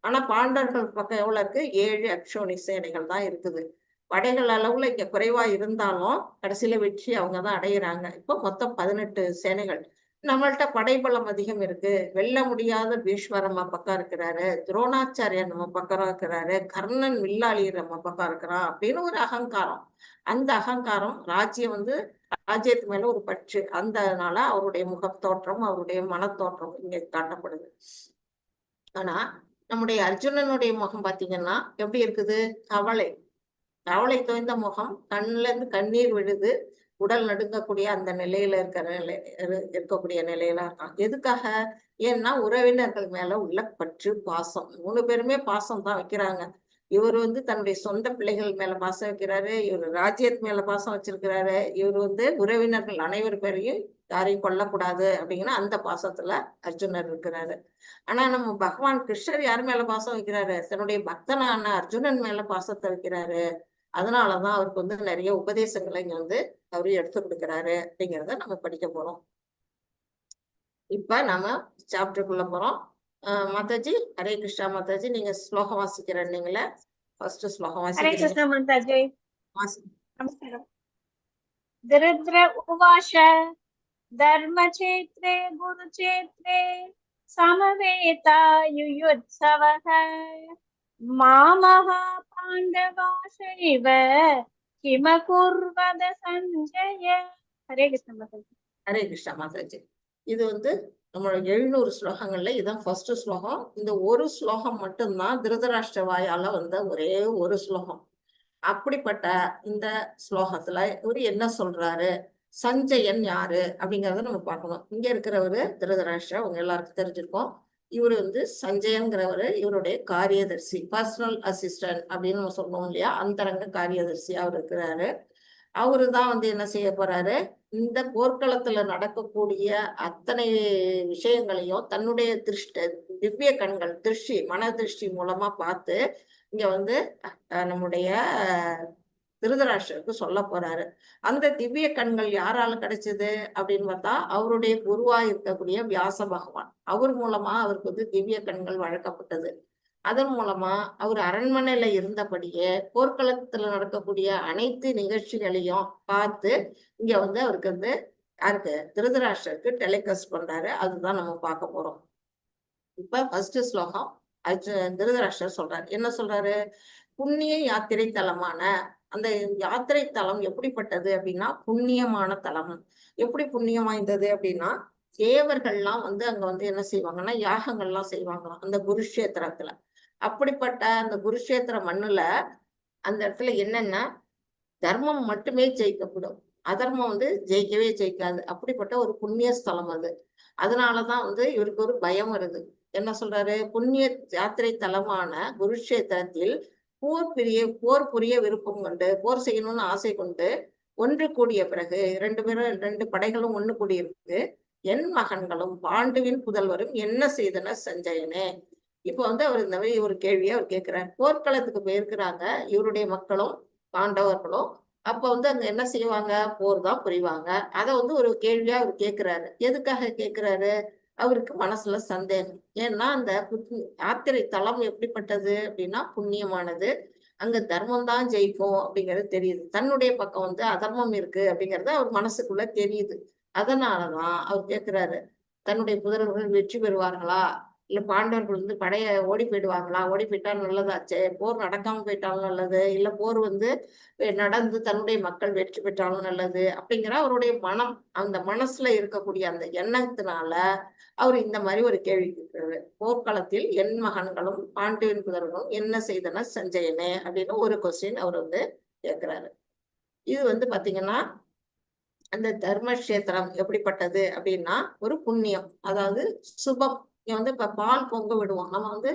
ஆனா பாண்டவர்கள் பக்கம் எவ்வளவு இருக்கு? 7 அக்ஷோனி சேனைகள் தான் இருக்குது. படைகள் அளவுல இங்க குறைவா இருந்தாலும் கடைசியில வெற்றி அவங்கதான் அடையிறாங்க. இப்போ மொத்தம் 18 சேனைகள். நம்மள்ட்ட படைபலம் அதிகம் இருக்கு. வெல்ல முடியாத பீஷ்மர் நம்ம பக்கம் இருக்கிறாரு, துரோணாச்சாரியர் நம்ம பக்கம் இருக்கிறாரு, கர்ணன் வில்லாளி நம்ம பக்கம் இருக்கிறான் அப்படின்னு ஒரு அகங்காரம். அந்த அகங்காரம் ராஜ்யம் வந்து ராஜ்யத்து மேல ஒரு பற்று. அந்தனால அவருடைய முகத்தோற்றம், அவருடைய மனத்தோற்றம் இங்க காட்டப்படுது. ஆனா நம்முடைய அர்ஜுனனுடைய முகம் பாத்தீங்கன்னா எப்படி இருக்குது? கவலை தோய்ந்த முகம், கண்ணுல இருந்து கண்ணீர் விழுது, உடல் நடுங்கக்கூடிய அந்த நிலையில இருக்கக்கூடிய நிலையில இருக்கான். எதுக்காக? ஏன்னா உறவினர்கள் மேல உள்ள பற்று, பாசம். 3 பேருமே பாசம் தான் வைக்கிறாங்க. இவர் வந்து தன்னுடைய சொந்த பிள்ளைகள் மேல பாசம் வைக்கிறாரு, இவர் ராஜ்யத்து மேல பாசம் வச்சிருக்கிறாரு, இவர் வந்து உறவினர்கள் அனைவர் பேரையும் யாரையும் கொல்லக்கூடாது அப்படிங்கிற அந்த பாசத்துல அர்ஜுனர் இருக்கிறாரு. ஆனா நம்ம பகவான் கிருஷ்ணர் யார் மேல பாசம் வைக்கிறாரு? தன்னுடைய பக்தனான அர்ஜுனன் மேல பாசத்தை வைக்கிறாரு. அதனாலதான் அவருக்கு வந்து நிறைய உபதேசங்களை இங்க வந்து அவரு எடுத்து கொடுக்கிறாரு அப்படிங்கிறத நம்ம படிக்க போறோம். இப்ப நம்ம சாப்டருக்குள்ள போறோம். மாதாஜி, ஹரே கிருஷ்ணா. மாதாஜி, நீங்க ஸ்லோகம் வாசிக்கிறீங்களா? ஃபர்ஸ்ட் ஸ்லோகம் ஹரே கிருஷ்ணா மாதாஜி. வாசிக்கிறீங்க? நமஸ்காரம். दरिद्र उवाच धर्मक्षेत्रे गुरुक्षेत्रे समवेतायुयुत्सवः मामः पाण्डवाश्चैव किमकुर्वद सञ्जय. हरे कृष्ण माताजी. ஹரே கிருஷ்ணா மாதாஜி. இது வந்து நம்மளோட 700 ஸ்லோகங்கள்ல இதுதான் ஃபர்ஸ்ட் ஸ்லோகம். இந்த ஒரு ஸ்லோகம் மட்டும்தான் திருதராஷ்டிர வாயால வந்த ஒரே ஒரு ஸ்லோகம். அப்படிப்பட்ட இந்த ஸ்லோகத்துல இவரு என்ன சொல்றாரு, சஞ்சயன் யாரு அப்படிங்கறத நம்ம பார்க்கணும். இங்க இருக்கிறவரு திருதராஷ்டிரர், அவங்க எல்லாருக்கும் தெரிஞ்சிருக்கோம். இவரு வந்து சஞ்சயன்கிறவரு இவருடைய காரியதர்சி, பர்சனல் அசிஸ்டன்ட் அப்படின்னு நம்ம சொல்லுவோம் இல்லையா, அந்தரங்க காரியதர்சி அவர் இருக்கிறாரு. அவரு தான் வந்து என்ன செய்ய போறாரு, இந்த போர்க்களத்துல நடக்கக்கூடிய அத்தனை விஷயங்களையும் தன்னுடைய திவ்ய கண்கள், மன திருஷ்டி மூலமா பார்த்து இங்க வந்து நம்முடைய திருதராஷ்டிரருக்கு சொல்ல போறாரு. அந்த திவ்ய கண்கள் யாரால கிடைச்சது அப்படின்னு பார்த்தா அவருடைய குருவா இருக்கக்கூடிய வியாச பகவான். அவர் மூலமா அவருக்கு வந்து திவ்ய கண்கள் வழங்கப்பட்டது. அதன் மூலமா அவர் அரண்மனையில இருந்தபடியே போர்க்களத்துல நடக்கக்கூடிய அனைத்து நிகழ்ச்சிகளையும் பார்த்து இங்க வந்து அவருக்கு வந்து யாருக்கு, திருதராஷ்டிரருக்கு டெலிகாஸ்ட் பண்றாரு. அதுதான் நம்ம பார்க்க போறோம். இப்ப ஃபர்ஸ்ட் ஸ்லோகம் திருதராஷ்டிரர் சொல்றாரு. என்ன சொல்றாரு? புண்ணிய யாத்திரை தலமான அந்த யாத்திரை தலம் எப்படிப்பட்டது அப்படின்னா புண்ணியமான தலம். எப்படி புண்ணியம் வாய்ந்தது அப்படின்னா தேவர்கள்லாம் வந்து அங்க வந்து என்ன செய்வாங்கன்னா யாகங்கள்லாம் செய்வாங்களாம் அந்த குருஷேத்திரத்துல. அப்படிப்பட்ட அந்த குருஷேத்திர மண்ணுல அந்த இடத்துல என்னன்னா தர்மம் மட்டுமே ஜெயிக்கப்படும், அதர்மம் வந்து ஜெயிக்கவே ஜெயிக்காது. அப்படிப்பட்ட ஒரு புண்ணிய ஸ்தலம் அது. அதனாலதான் வந்து இவருக்கு ஒரு பயம் வருது. என்ன சொல்றாரு? புண்ணிய யாத்திரை தலமான குருஷேத்திரத்தில் போர் புரிய விருப்பம் கொண்டு, போர் செய்யணும்னு ஆசை கொண்டு ஒன்று கூடிய பிறகு 2 படைகளும் ஒண்ணு கூடியிருக்கு. என் மகன்களும் பாண்டுவின் புதல்வரும் என்ன செய்தனர் சஞ்சயனே. இப்ப வந்து அவர் இந்த மாதிரி ஒரு கேள்வியை அவர் கேட்கிறார். போர்க்களத்துக்கு போயிருக்கிறாங்க இவருடைய மக்களும் பாண்டவர்களும். அப்ப வந்து அங்க என்ன செய்வாங்க, போர் தான் புரிவாங்க. அத வந்து ஒரு கேள்வியா அவர் கேட்கிறாரு. எதுக்காக கேட்கிறாரு? அவருக்கு மனசுல சந்தேகம். ஏன்னா அந்த யாத்திரை தலம் எப்படிப்பட்டது அப்படின்னா புண்ணியமானது. அங்க தர்மம் தான் ஜெயிக்கும் அப்படிங்கிறது தெரியுது. தன்னுடைய பக்கம் வந்து அதர்மம் இருக்கு அப்படிங்கிறது அவர் மனசுக்குள்ள தெரியுது. அதனாலதான் அவர் கேட்கிறாரு, தன்னுடைய புதல்வர்கள் வெற்றி பெறுவார்களா? இல்ல பாண்டவர்கள் வந்து படைய ஓடி போயிடுவாங்களா? ஓடி போயிட்டா நல்லதாச்சே. போர் நடக்காம போயிட்டாலும் நல்லது. இல்ல போர் வந்து நடந்து தன்னுடைய மக்கள் வெற்றி பெற்றாலும் நல்லது. அப்படிங்கிற அவருடைய மனம், அந்த மனசுல இருக்கக்கூடிய அந்த எண்ணத்தினால அவர் இந்த மாதிரி ஒரு கேள்வி கேட்கிறாரு. போர்க்களத்தில் என் மகன்களும் பாண்டியன் புதல்வர்களும் என்ன செய்தனர் சஞ்சயனே அப்படின்னு ஒரு கொஸ்டின் அவர் வந்து கேட்கிறாரு. இது வந்து பாத்தீங்கன்னா அந்த தர்மக்ஷேத்திரம் எப்படிப்பட்டது அப்படின்னா ஒரு புண்ணியம், அதாவது சுபம். இங்க வந்து இப்ப பால் பொங்க விடுவோம் நம்ம வந்து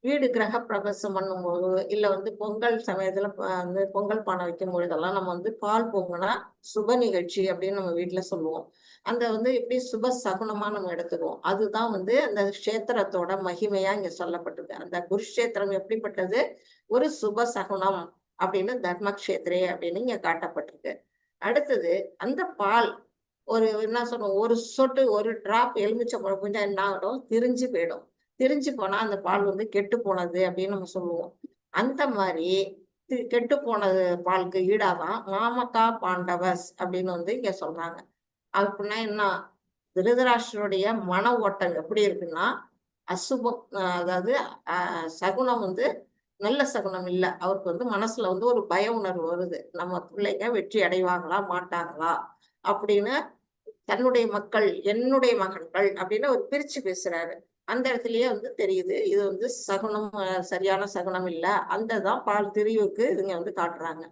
வீடு கிரக பிரவேசம் பண்ணும்போது, இல்ல வந்து பொங்கல் சமயத்துல வந்து பொங்கல் பானை வைக்கும் பொழுதெல்லாம் நம்ம வந்து பால் பொங்குனா சுப நிகழ்ச்சி அப்படின்னு நம்ம வீட்டுல சொல்லுவோம். அந்த வந்து எப்படி சுப சகுனமா நம்ம எடுத்துக்குவோம். அதுதான் வந்து அந்த க்ஷேத்திரத்தோட மகிமையா இங்க சொல்லப்பட்டிருக்கு. அந்த குருஷேத்திரம் எப்படிப்பட்டது, ஒரு சுப சகுனம் அப்படின்னு தர்மக்ஷேத்ரே அப்படின்னு இங்க காட்டப்பட்டிருக்கு. அடுத்தது அந்த பால் ஒரு என்ன சொல்றோம், ஒரு சொட்டு ஒரு டிராப் எலுமிச்சம்பழம் புழிஞ்சா என்ன ஆகிடும், திரிஞ்சு போயிடும். திரிஞ்சு போனா அந்த பால் வந்து கெட்டு போனது அப்படின்னு நம்ம சொல்லுவோம். அந்த மாதிரி கெட்டு போனது பாலுக்கு ஈடாதான் மாமகா பாண்டவஸ் அப்படின்னு வந்து இங்க சொல்றாங்க. அப்படின்னா என்ன, திருதராஷ்டிரனுடைய மன ஓட்டம் எப்படி இருக்குன்னா அசுபம், அதாவது சகுனம் வந்து நல்ல சகுனம் இல்ல. அவருக்கு வந்து மனசுல வந்து ஒரு பய உணர்வு வருது. நம்ம பிள்ளைங்க வெற்றி அடைவாங்களா மாட்டாங்களா அப்படின்னு. தன்னுடைய மக்கள் என்னுடைய மகன்கள் அப்படின்னு அவர் பிரிச்சு பேசுறாரு. அந்த இடத்துலயே வந்து தெரியுது இது வந்து சகுனம், சரியான சகுனம் இல்ல. அந்த தான் பால் திரிவுக்கு இதுங்க வந்து காட்டுறாங்க.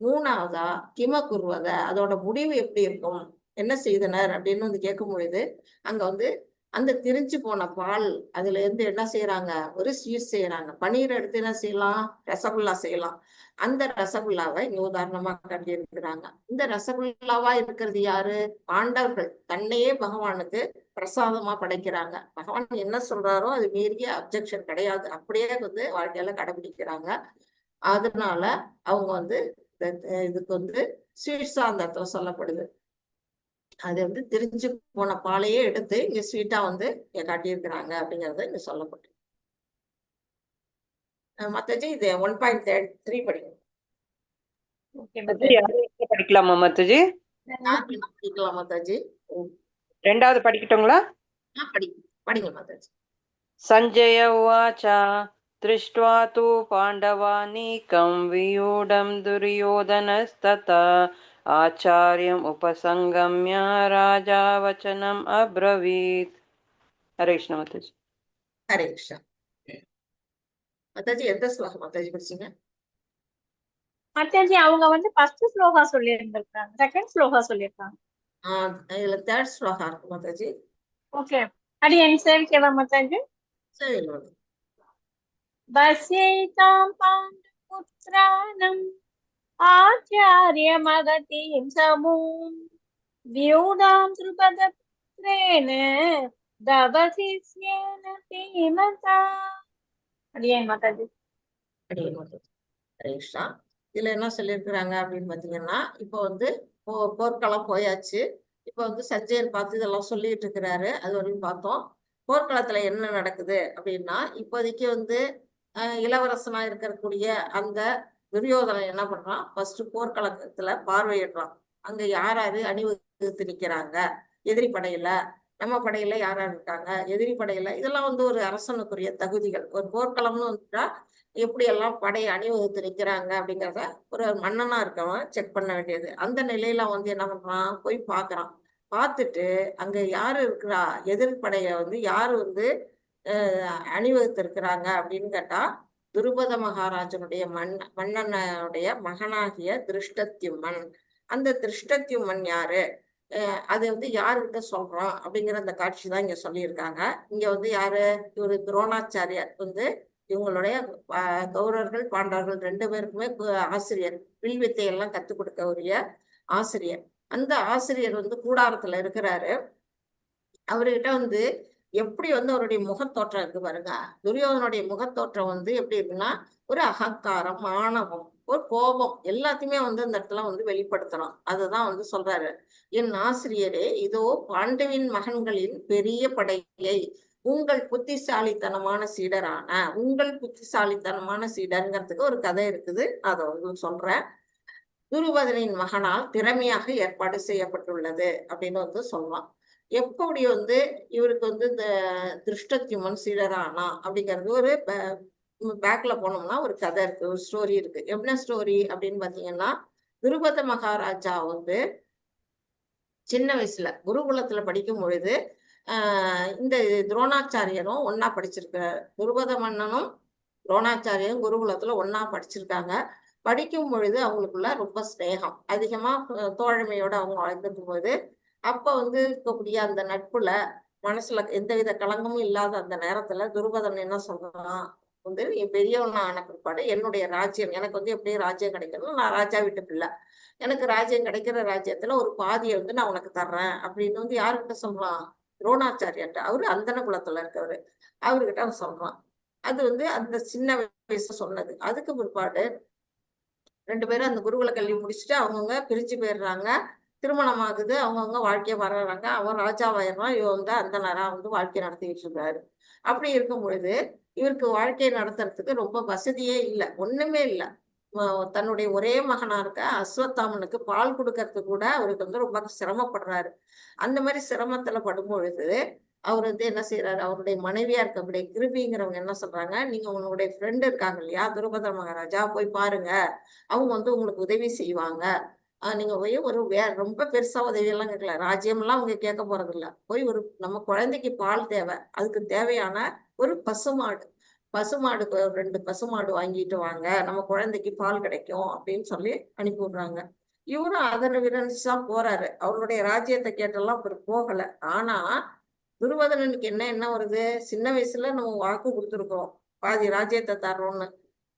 மூணாவதா கிமகுர்வத, அதோட முடிவு எப்படி இருக்கும், என்ன செய்தனர் அப்படின்னு வந்து கேட்கும் பொழுது அங்க வந்து அந்த திரிஞ்சு போன பால் அதுல இருந்து என்ன செய்யறாங்க, ஒரு ஸ்வீட் செய்யறாங்க. பன்னீர் எடுத்து என்ன செய்யலாம், ரசகுல்லா செய்யலாம். அந்த ரசகுல்லாவை இங்க உதாரணமா காட்டியிருக்கிறாங்க. இந்த ரசகுல்லாவா இருக்கிறது யாரு, பாண்டவர்கள் தன்னையே பகவானுக்கு பிரசாதமா படைக்கிறாங்க. பகவான் என்ன சொல்றாரோ அது மீறிய அப்ஜெக்ஷன் கிடையாது, அப்படியே வந்து வாழ்க்கையில கடைபிடிக்கிறாங்க. அதனால அவங்க வந்து இதுக்கு வந்து ஸ்வீட்ஸா அந்த இடத்துல சொல்லப்படுது. அது வந்து திரிஞ்சு போன பாலையே எடுத்து இங்க ஸ்வீட்டா வந்து இங்க காட்டியிருக்கிறாங்க அப்படிங்கறது இங்க சொல்லப்பட்டு. மத்தஜி இது 1.3 படிக்கணும். படிக்கலாமா மத்தஜி? படிக்கலாம் மத்தாஜி. ரெண்டாவது படிக்கட்டுங்களா? படிங்க மத்தாஜி. சஞ்சய உவாச்ச திருஷ்ட்வா தூ பாண்டவானீகம் வியூடம் துரியோதனஸ்ததா ஆச்சார்யம் உபசங்கம்ய ராஜா வச்சனம் அப்ரவீத். ஹரே கிருஷ்ண மத்தாஜி. ஹரே கிருஷ்ணா. மத்தாஜி எந்த ஸ்லோகம் மத்தாஜி படிச்சீங்க? மத்தாஜி அவங்க வந்து ஃபர்ஸ்ட் ஸ்லோகா சொல்லி இருந்திருக்காங்க, செகண்ட் ஸ்லோகா சொல்லியிருக்காங்க. இதுல தேர்ட் ஸ்லோகா இருக்கு மத்தாஜி. ஓகே, அது என் சேவிக்கவா மத்தாஜி? சரி. வஸ்யைதாம் பாண்டபுத்ராணம் ஆச்சார்யமகதிம் சமூம் வியூடாம் த்ருபதபுத்ரேன தவசிஸ்யேன தீமதா. அடியேன் மாதாஜி. ஹரே கிருஷ்ணா. இதுல என்ன சொல்லியிருக்கிறாங்க அப்படின்னு பாத்தீங்கன்னா, இப்போ வந்து போர்க்களம் போயாச்சு. இப்ப வந்து சஞ்சயன் பார்த்து இதெல்லாம் சொல்லிட்டு இருக்கிறாரு. அது வரையும் பார்த்தோம். போர்க்களத்துல என்ன நடக்குது அப்படின்னா, இப்போதைக்கு வந்து இளவரசனா இருக்கக்கூடிய அந்த துரியோதனன் என்ன பண்றான், ஃபர்ஸ்ட் போர்க்களத்துல பார்வையிடுறான். அங்க யார் யாரு அணிவகுத்து நிக்கிறாங்க, எதிரி படையில நம்ம படையில யார் யார் இருக்காங்க, எதிரி படையில, இதெல்லாம் வந்து ஒரு அரசனுக்குரிய தகுதிகள். ஒரு போர்க்களம்னு வந்துட்டா எப்படி எல்லாம் படை அணிவகுத்து நிக்கிறாங்க அப்படிங்கிறத ஒரு மன்னனா இருக்கவன் செக் பண்ண வேண்டியது. அந்த நிலையில வந்து என்ன பண்றான், போய் பாக்குறான். பார்த்துட்டு அங்க யாரு இருக்கிறா, எதிர்படைய வந்து யாரு வந்து அணிவகுத்து இருக்கிறாங்க அப்படின்னு கேட்டா, துருபத மகாராஜனுடைய மன்னனுடைய மகனாகிய திருஷ்டத்யும்மன். அந்த திருஷ்டத்யும்மன் யாரு, அது வந்து யாருக்கிட்ட சொல்றோம் அப்படிங்கிற அந்த காட்சி தான் இங்க சொல்லியிருக்காங்க. இங்க வந்து யாரு, இவரு துரோணாச்சாரியார் வந்து இவங்களுடைய கௌரவர்கள் பாண்டவர்கள் ரெண்டு பேருக்குமே ஆசிரியர், வில்வித்தை எல்லாம் கத்துக் கொடுக்க உரிய ஆசிரியர். அந்த ஆசிரியர் வந்து கூடாரத்துல இருக்கிறாரு. அவர்கிட்ட வந்து எப்படி வந்து அவருடைய முகத்தோற்றம் இருக்கு பாருங்க. துரியோதனுடைய முகத்தோற்றம் வந்து எப்படி இருக்குன்னா, ஒரு அகங்காரம், ஆணவம், ஒரு கோபம் எல்லாத்தையுமே வந்து இந்த இடத்துல வந்து வெளிப்படுத்துறான். அதுதான் வந்து சொல்றாரு. என் ஆசிரியரே, இதோ பாண்டுவின் மகன்களின் பெரிய படையை உங்கள் புத்திசாலித்தனமான சீடரான உங்கள் புத்திசாலித்தனமான சீடருங்கிறதுக்கு ஒரு கதை இருக்குது. அதை உங்களுக்கு சொல்றேன். துருபதனின் மகனால் திறமையாக ஏற்பாடு செய்யப்பட்டுள்ளது அப்படின்னு வந்து சொல்லலாம். எப்படி வந்து இவருக்கு வந்து இந்த திருஷ்டத்யுமன் சீடரானா அப்படிங்கிறது ஒரு பேக்ல போனோம்னா ஒரு கதை இருக்கு, ஒரு ஸ்டோரி இருக்கு. என்ன ஸ்டோரி அப்படின்னு பாத்தீங்கன்னா, துருபத மகாராஜா வந்து சின்ன வயசுல குருகுலத்துல படிக்கும் பொழுது இந்த துரோணாச்சாரியரும் ஒன்னா படிச்சிருக்காரு. துருபத மன்னனும் துரோணாச்சாரியரும் குருகுலத்துல ஒன்னா படிச்சிருக்காங்க. படிக்கும் பொழுது அவங்களுக்குள்ள ரொம்ப ஸ்நேகம் அதிகமா, தோழமையோட அவங்க வாழ்ந்துட்டு போது அப்ப வந்து இருக்கக்கூடிய அந்த நட்புல மனசுல எந்தவித களங்கமும் இல்லாத அந்த நேரத்துல துருபதன் என்ன சொல்றான் வந்து, நீ பெரியவனா ஆன பிற்பாடு என்னுடைய ராஜ்யம் எனக்கு வந்து எப்படி ராஜ்யம் கிடைக்கணும், நான் ராஜா வீட்டு பிள்ளை, எனக்கு ராஜ்யம் கிடைக்கிற ராஜ்யத்துல ஒரு பாதியை வந்து நான் உனக்கு தர்றேன் அப்படின்னு வந்து யாருக்கிட்ட சொல்றான், துரோணாச்சாரியர்கிட்ட. அவரு அந்தன குலத்துல இருக்கவரு, அவர்கிட்ட அவன் சொல்றான். அது வந்து அந்த சின்ன வயசு சொன்னது. அதுக்கு பிற்பாடு 2 பேரும் அந்த குருகுல கல்வி முடிச்சுட்டு அவங்கவுங்க பிரிஞ்சு போயிடுறாங்க. திருமணம் ஆகுது, அவங்கவுங்க வாழ்க்கைய வர்றாங்க. அவன் ராஜாவாயிடுறான், இவன் வந்து அந்தனரா வந்து வாழ்க்கை நடத்திக்கிட்டு இருக்காரு. அப்படி இருக்கும் பொழுது இவருக்கு வாழ்க்கையை நடத்துறதுக்கு ரொம்ப வசதியே இல்லை, ஒண்ணுமே இல்லை. தன்னுடைய ஒரே மகனா இருக்க அஸ்வத்தாமனுக்கு பால் கொடுக்கறதுக்கு கூட அவருக்கு வந்து ரொம்ப சிரமப்படுறாரு. அந்த மாதிரி சிரமத்துல படும் பொழுது அவர் வந்து என்ன செய்யறாரு, அவருடைய மனைவியா இருக்கக்கூடிய கிருபிங்கிறவங்க என்ன சொல்றாங்க, நீங்க உங்களுடைய ஃப்ரெண்டு இருக்காங்க இல்லையா துருபத மகாராஜா, போய் பாருங்க, அவங்க வந்து உங்களுக்கு உதவி செய்வாங்க. நீங்க போய் ஒரு ரொம்ப பெருசா உதவியெல்லாம் கேட்கல, ராஜ்யம்லாம் அவங்க கேட்க போறது இல்ல. போய் ஒரு நம்ம குழந்தைக்கு பால் தேவை, அதுக்கு தேவையான ஒரு பசுமாடு, பசுமாடுக்கு 2 பசுமாடு வாங்கிட்டு வாங்க, நம்ம குழந்தைக்கு பால் கிடைக்கும் அப்படின்னு சொல்லி அனுப்பி விடுறாங்க. இவரும் அதனை விரணிச்சுதான் போறாரு. அவருடைய ராஜ்யத்தை கேட்டெல்லாம் அவர் போகல. ஆனா துருவதனனுக்கு என்ன வருது, சின்ன வயசுல நம்ம வாக்கு கொடுத்துருக்கோம் பாதி ராஜ்யத்தை தர்றோம்னு.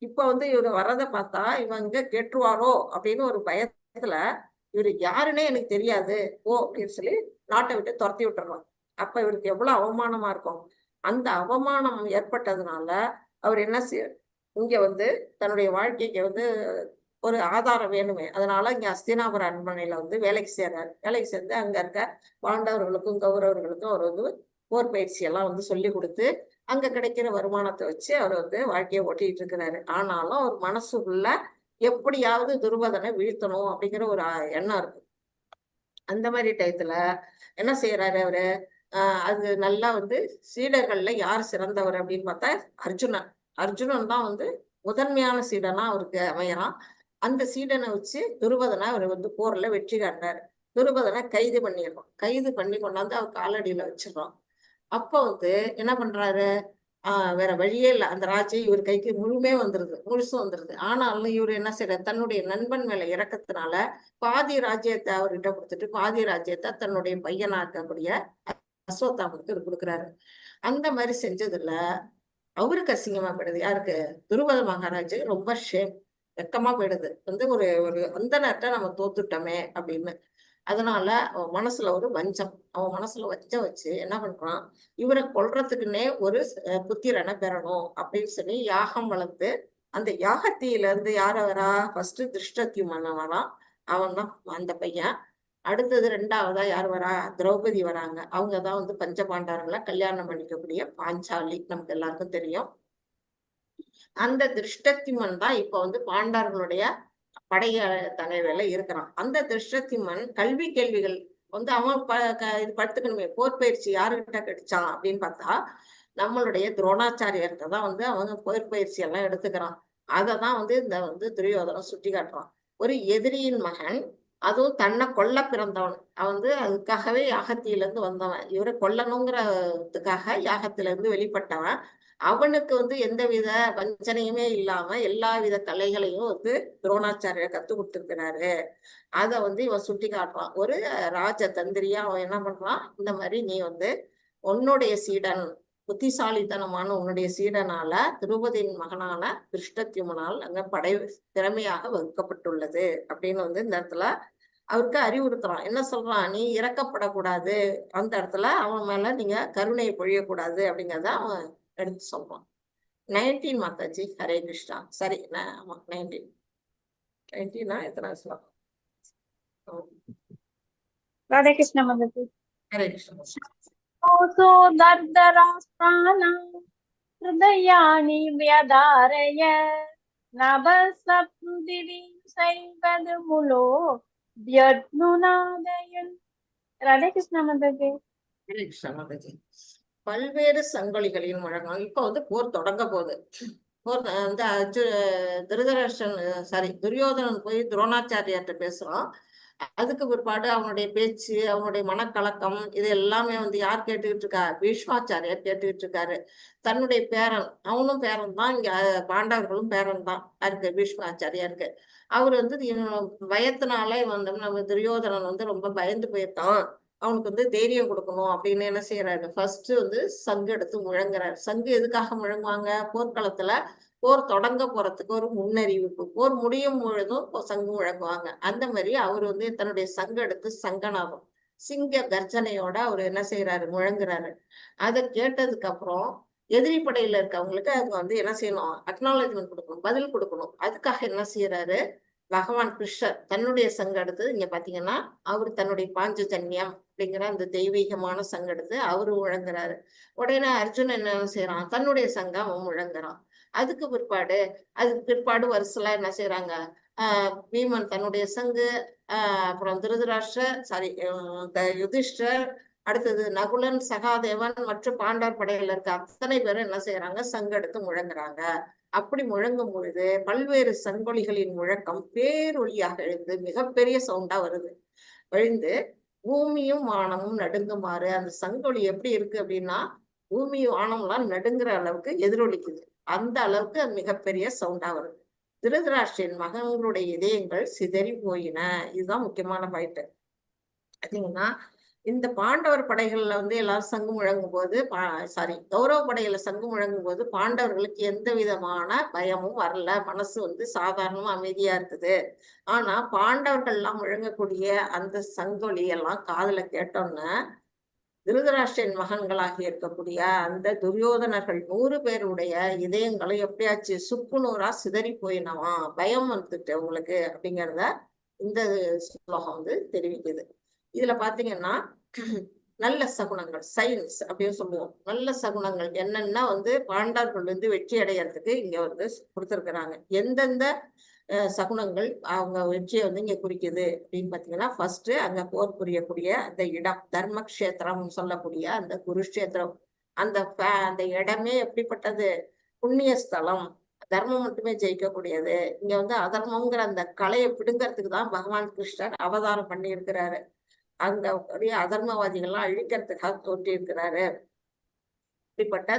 இப்ப வந்து இவரு வர்றதை பார்த்தா இவங்க கேட்டுருவாரோ அப்படின்னு ஒரு பயத்துல, இவரு யாருன்னே எனக்கு தெரியாது ஓ அப்படின்னு சொல்லி நாட்டை விட்டு துரத்தி விட்டுறோம். அப்ப இவருக்கு எவ்வளவு அவமானமா இருக்கும். அந்த அவமானம் ஏற்பட்டதுனால அவர் என்ன இங்க வந்து தன்னுடைய வாழ்க்கைக்கு வந்து ஒரு ஆதாரம் வேணுமே, அதனால இங்க அஸ்தினாபுர அரண்மனையில வந்து வேலைக்கு சேர்றாரு. வேலைக்கு சேர்ந்து அங்க இருக்க பாண்டவர்களுக்கும் கௌரவர்களுக்கும் அவர் வந்து போர் பயிற்சி எல்லாம் வந்து சொல்லி கொடுத்து அங்க கிடைக்கிற வருமானத்தை வச்சு அவர் வந்து வாழ்க்கையை ஓட்டிட்டு இருக்கிறாரு. ஆனாலும் அவர் மனசுக்குள்ள எப்படியாவது துருபதனை வீழ்த்தணும் அப்படிங்கிற ஒரு எண்ணம் இருக்கு. அந்த மாதிரி டயத்துல என்ன செய்யறாரு அவரு, அது நல்லா வந்து சீடர்கள்ல யார் சிறந்தவர் அப்படின்னு பார்த்தா அர்ஜுனன். அர்ஜுனன் தான் வந்து முதன்மையான சீடனா அவருக்கு அமையறான். அந்த சீடனை வச்சு துருபதனை அவர் வந்து போர்ல வெற்றி காட்டினாரு. துருபதனை கைது பண்ணிடுறோம். கைது பண்ணி கொண்டாந்து அவர் காலடியில வச்சிடறோம். அப்போ வந்து என்ன பண்றாரு, வேற வழியே இல்லை, அந்த ராஜ்யம் இவர் கைக்கு முழுசும் வந்துருது. ஆனாலும் இவர் என்ன செய்யறாரு, தன்னுடைய நண்பன் மேல இறக்கத்தினால பாதி ராஜ்யத்தை அவர்கிட்ட கொடுத்துட்டு பாதி ராஜ்யத்தை தன்னுடைய பையனா இருக்கக்கூடிய அஸ்வத்தாமனுக்கு இவர் கொடுக்குறாரு. அந்த மாதிரி செஞ்சதுல அவருக்கு அசிங்கமா போயிடுது. யாருக்கு, துருபத மகாராஜுக்கு ரொம்ப வெக்கமா போயிடுது. வந்து ஒரு ஒரு அந்த நேரத்தை நம்ம தோத்துட்டோமே அப்படின்னு. அதனால அவன் மனசுல ஒரு வஞ்சம், அவன் மனசுல வச்சம் வச்சு என்ன பண்றான், இவரை கொல்றதுக்குன்னே ஒரு புத்திரனை பெறணும் அப்படின்னு சொல்லி யாகம் வளர்த்து, அந்த யாகத்தில இருந்து யார வரா, ஃபர்ஸ்ட் திருஷ்டத்யுமன் வரான், அவன் தான் அந்த பையன். அடுத்தது 2வதா யார் வரா, திரௌபதி வராங்க. அவங்கதான் வந்து பஞ்சபாண்டவர்களை கல்யாணம் பண்ணிக்கக்கூடிய பாஞ்சாலி, நமக்கு எல்லாருக்கும் தெரியும். அந்த திருஷ்டத்யுமன் தான் இப்ப வந்து பாண்டவர்களுடைய படைய தலைவர்ல இருக்கிறான். அந்த திருஷ்டத்யுமன் கல்வி கேள்விகள் வந்து அவன் இது படுத்துக்கணுமே, போர் பயிற்சி யாருக்கிட்ட கிடைச்சான் அப்படின்னு பார்த்தா நம்மளுடைய துரோணாச்சாரியர்கிட்ட தான் வந்து அவங்க போர் பயிற்சி எல்லாம் எடுத்துக்கிறான். அததான் வந்து இந்த வந்து துரியோதனன் சுட்டி காட்டுறான். ஒரு எதிரியின் மகன், அதுவும் தன்னை கொல்ல பிறந்தவன். அவன் வந்து அதுக்காகவே யாகத்திலிருந்து வந்தவன், இவரை கொல்லணுங்கிறதுக்காக யாகத்திலிருந்து வெளிப்பட்டவன். அவனுக்கு வந்து எந்தவித வஞ்சனையுமே இல்லாம எல்லா வித கலைகளையும் வந்து துரோணாச்சாரியர் கத்து கொடுத்துருக்கிறாரு. அத வந்து இவன் சுட்டி காட்டுறான். ஒரு ராஜதந்திரியா அவன் என்ன பண்றான், இந்த மாதிரி நீ வந்து உன்னுடைய சீடன், புத்திசாலித்தனமான உன்னுடைய சீடனால திரௌபதியின் மகனான திருஷ்டத்யுமனால் அங்க படை திறமையாக வகுக்கப்பட்டுள்ளது அப்படின்னு வந்து இந்த இடத்துல அவருக்கு அறிவுறுத்துறான். என்ன சொல்றான், நீ இறக்கப்படக்கூடாது, அந்த இடத்துல அவன் மேல நீங்க கருணையை பொழியக்கூடாது அப்படிங்கிறத அவன் எடுத்து சொல்றான். 19 மாதாஜி, ஹரே கிருஷ்ணா. சரி, ஆமா 19. 19 எத்தனை ஸ்லோகம்? ராதே கிருஷ்ண மாதாஜி. ஹரே கிருஷ்ணா. ஓசோ தர்தராஸ்தானம் ஹிருதயானி வியதாரய நபசப்திவி சைவது முலோ த்யத்னுநாதயன். ராதே கிருஷ்ண மாதாஜி. ஹரே கிருஷ்ணா மாதாஜி. பல்வேறு சங்கொலிகளின் முழக்கம். இப்ப வந்து போர் தொடங்க போகுது. போர் வந்து திருதராஷ்டிரன் துரியோதனன் போய் துரோணாச்சாரியார்ட்ட பேசுறான். அதுக்கு பிற்பாடு அவனுடைய பேச்சு, அவனுடைய மனக்கலக்கம், இது எல்லாமே வந்து யார் கேட்டுக்கிட்டு இருக்கா? பீஷ்மாச்சாரியார் கேட்டுக்கிட்டு இருக்காரு. தன்னுடைய பேரன், அவனும் பேரன் தான், இங்க பாண்டவர்களும் பேரன் தான் இருக்கு பீஷ்மாச்சாரியாருக்கு. அவர் வந்து பயத்தினால வந்து நம்ம துரியோதனன் வந்து ரொம்ப பயந்து போயிருக்கான், அவனுக்கு வந்து தைரியம் கொடுக்கணும் அப்படின்னு என்ன செய்யறாரு? ஃபர்ஸ்ட் வந்து சங்கு எடுத்து முழங்குறாரு. சங்கு எதுக்காக முழங்குவாங்க? போர்க்களத்துல போர் தொடங்க போறதுக்கு ஒரு முன்னறிவிப்பு. போர் முடியும் பொழுதும் சங்கு முழங்குவாங்க. அந்த மாதிரி அவர் வந்து தன்னுடைய சங்கு எடுத்து சங்கநாதம், சிங்க கர்ஜனையோட அவர் என்ன செய்யறாரு? முழங்குறாரு. அதை கேட்டதுக்கு அப்புறம் எதிரி படையில இருக்கவங்களுக்கு அவங்க வந்து என்ன செய்யணும்? அக்னாலஜ்மெண்ட் கொடுக்கணும், பதில் கொடுக்கணும். அதுக்காக என்ன செய்யறாரு? பகவான் கிருஷ்ணர் தன்னுடைய சங்கு எடுத்து, இங்க பாத்தீங்கன்னா அவர் தன்னுடைய பாஞ்சஜன்யம் அப்படிங்கிற அந்த தெய்வீகமான சங்கு எடுத்து அவரு முழங்குறாரு. உடனே அர்ஜுனன் என்ன செய்யறான்? தன்னுடைய சங்க அவன் முழங்குறான். அதுக்கு பிற்பாடு வருஷலா என்ன செய்யறாங்க? பீமன் தன்னுடைய சங்கு, அப்புறம் யுதிஷ்டர், அடுத்தது நகுலன், சகாதேவன் மற்றும் பாண்டவர் படையில இருக்க அத்தனை பேரும் என்ன செய்யறாங்க? சங்கு எடுத்து முழங்குறாங்க. அப்படி முழங்கும் பொழுது பல்வேறு சங்கொலிகளின் முழக்கம் பேரொலியாக எழுந்து மிகப்பெரிய சவுண்டா வருது. எழுந்து பூமியும் வானமும் நடுங்குமாறு அந்த சங்கொலி எப்படி இருக்கு அப்படின்னா, பூமியும் வானம்லாம் நடுங்குற அளவுக்கு எதிரொலிக்குது. அந்த அளவுக்கு அது மிகப்பெரிய சவுண்டா வருது. திருதராஷ்டிரன் மகன்களுடைய இதயங்கள் சிதறி போயின. இதுதான் முக்கியமான பாயிண்ட். பார்த்தீங்கன்னா, இந்த பாண்டவர் படைகள்ல வந்து எல்லாரும் சங்கு முழங்கும் போது கௌரவ படையில சங்கு முழங்கும் போது பாண்டவர்களுக்கு எந்த விதமான பயமும் வரல. மனசு வந்து சாதாரணமா அமைதியா இருக்குது. ஆனா பாண்டவர்கள்லாம் முழங்கக்கூடிய அந்த சங்கொலி எல்லாம் காதுல கேட்டோம்னா, திருதராஷ்டிரன் மகன்களாக இருக்கக்கூடிய அந்த துரியோதனர்கள் 100 பேருடைய இதயங்களும் எப்படியாச்சு சுக்குநூறா சிதறி போயினவா, பயம் வந்துட்டு உங்களுக்கு அப்படிங்கிறத இந்த ஸ்லோகம் வந்து தெரிவிக்குது. இதுல பாத்தீங்கன்னா, நல்ல சகுனங்கள், சயின்ஸ் அப்படின்னு சொல்லுவோம். நல்ல சகுனங்கள் என்னன்னா வந்து பாண்டவர்கள் வந்து வெற்றி அடையறதுக்கு இங்க வந்து கொடுத்திருக்கிறாங்க. எந்தெந்த சகுனங்கள் அவங்க வெற்றியை வந்து இங்க குறிக்குது அப்படின்னு பாத்தீங்கன்னா, ஃபர்ஸ்ட் அங்க போர் புரியக்கூடிய அந்த இடம், தர்மக்ஷேத்திரம் சொல்லக்கூடிய அந்த குருஷேத்திரம், அந்த இடமே எப்படிப்பட்டது? புண்ணிய ஸ்தலம். தர்மம் மட்டுமே ஜெயிக்கக்கூடியது. இங்க வந்து அதர்மங்கிற அந்த கலையை பிடுங்கிறதுக்கு தான் பகவான் கிருஷ்ணர் அவதாரம் பண்ணி இருக்கிறாரு. அங்க அதர்மவாதிகள்லாம் அழிக்கிறதுக்காக தோன்றி இருக்கிறாரு. இப்படிப்பட்ட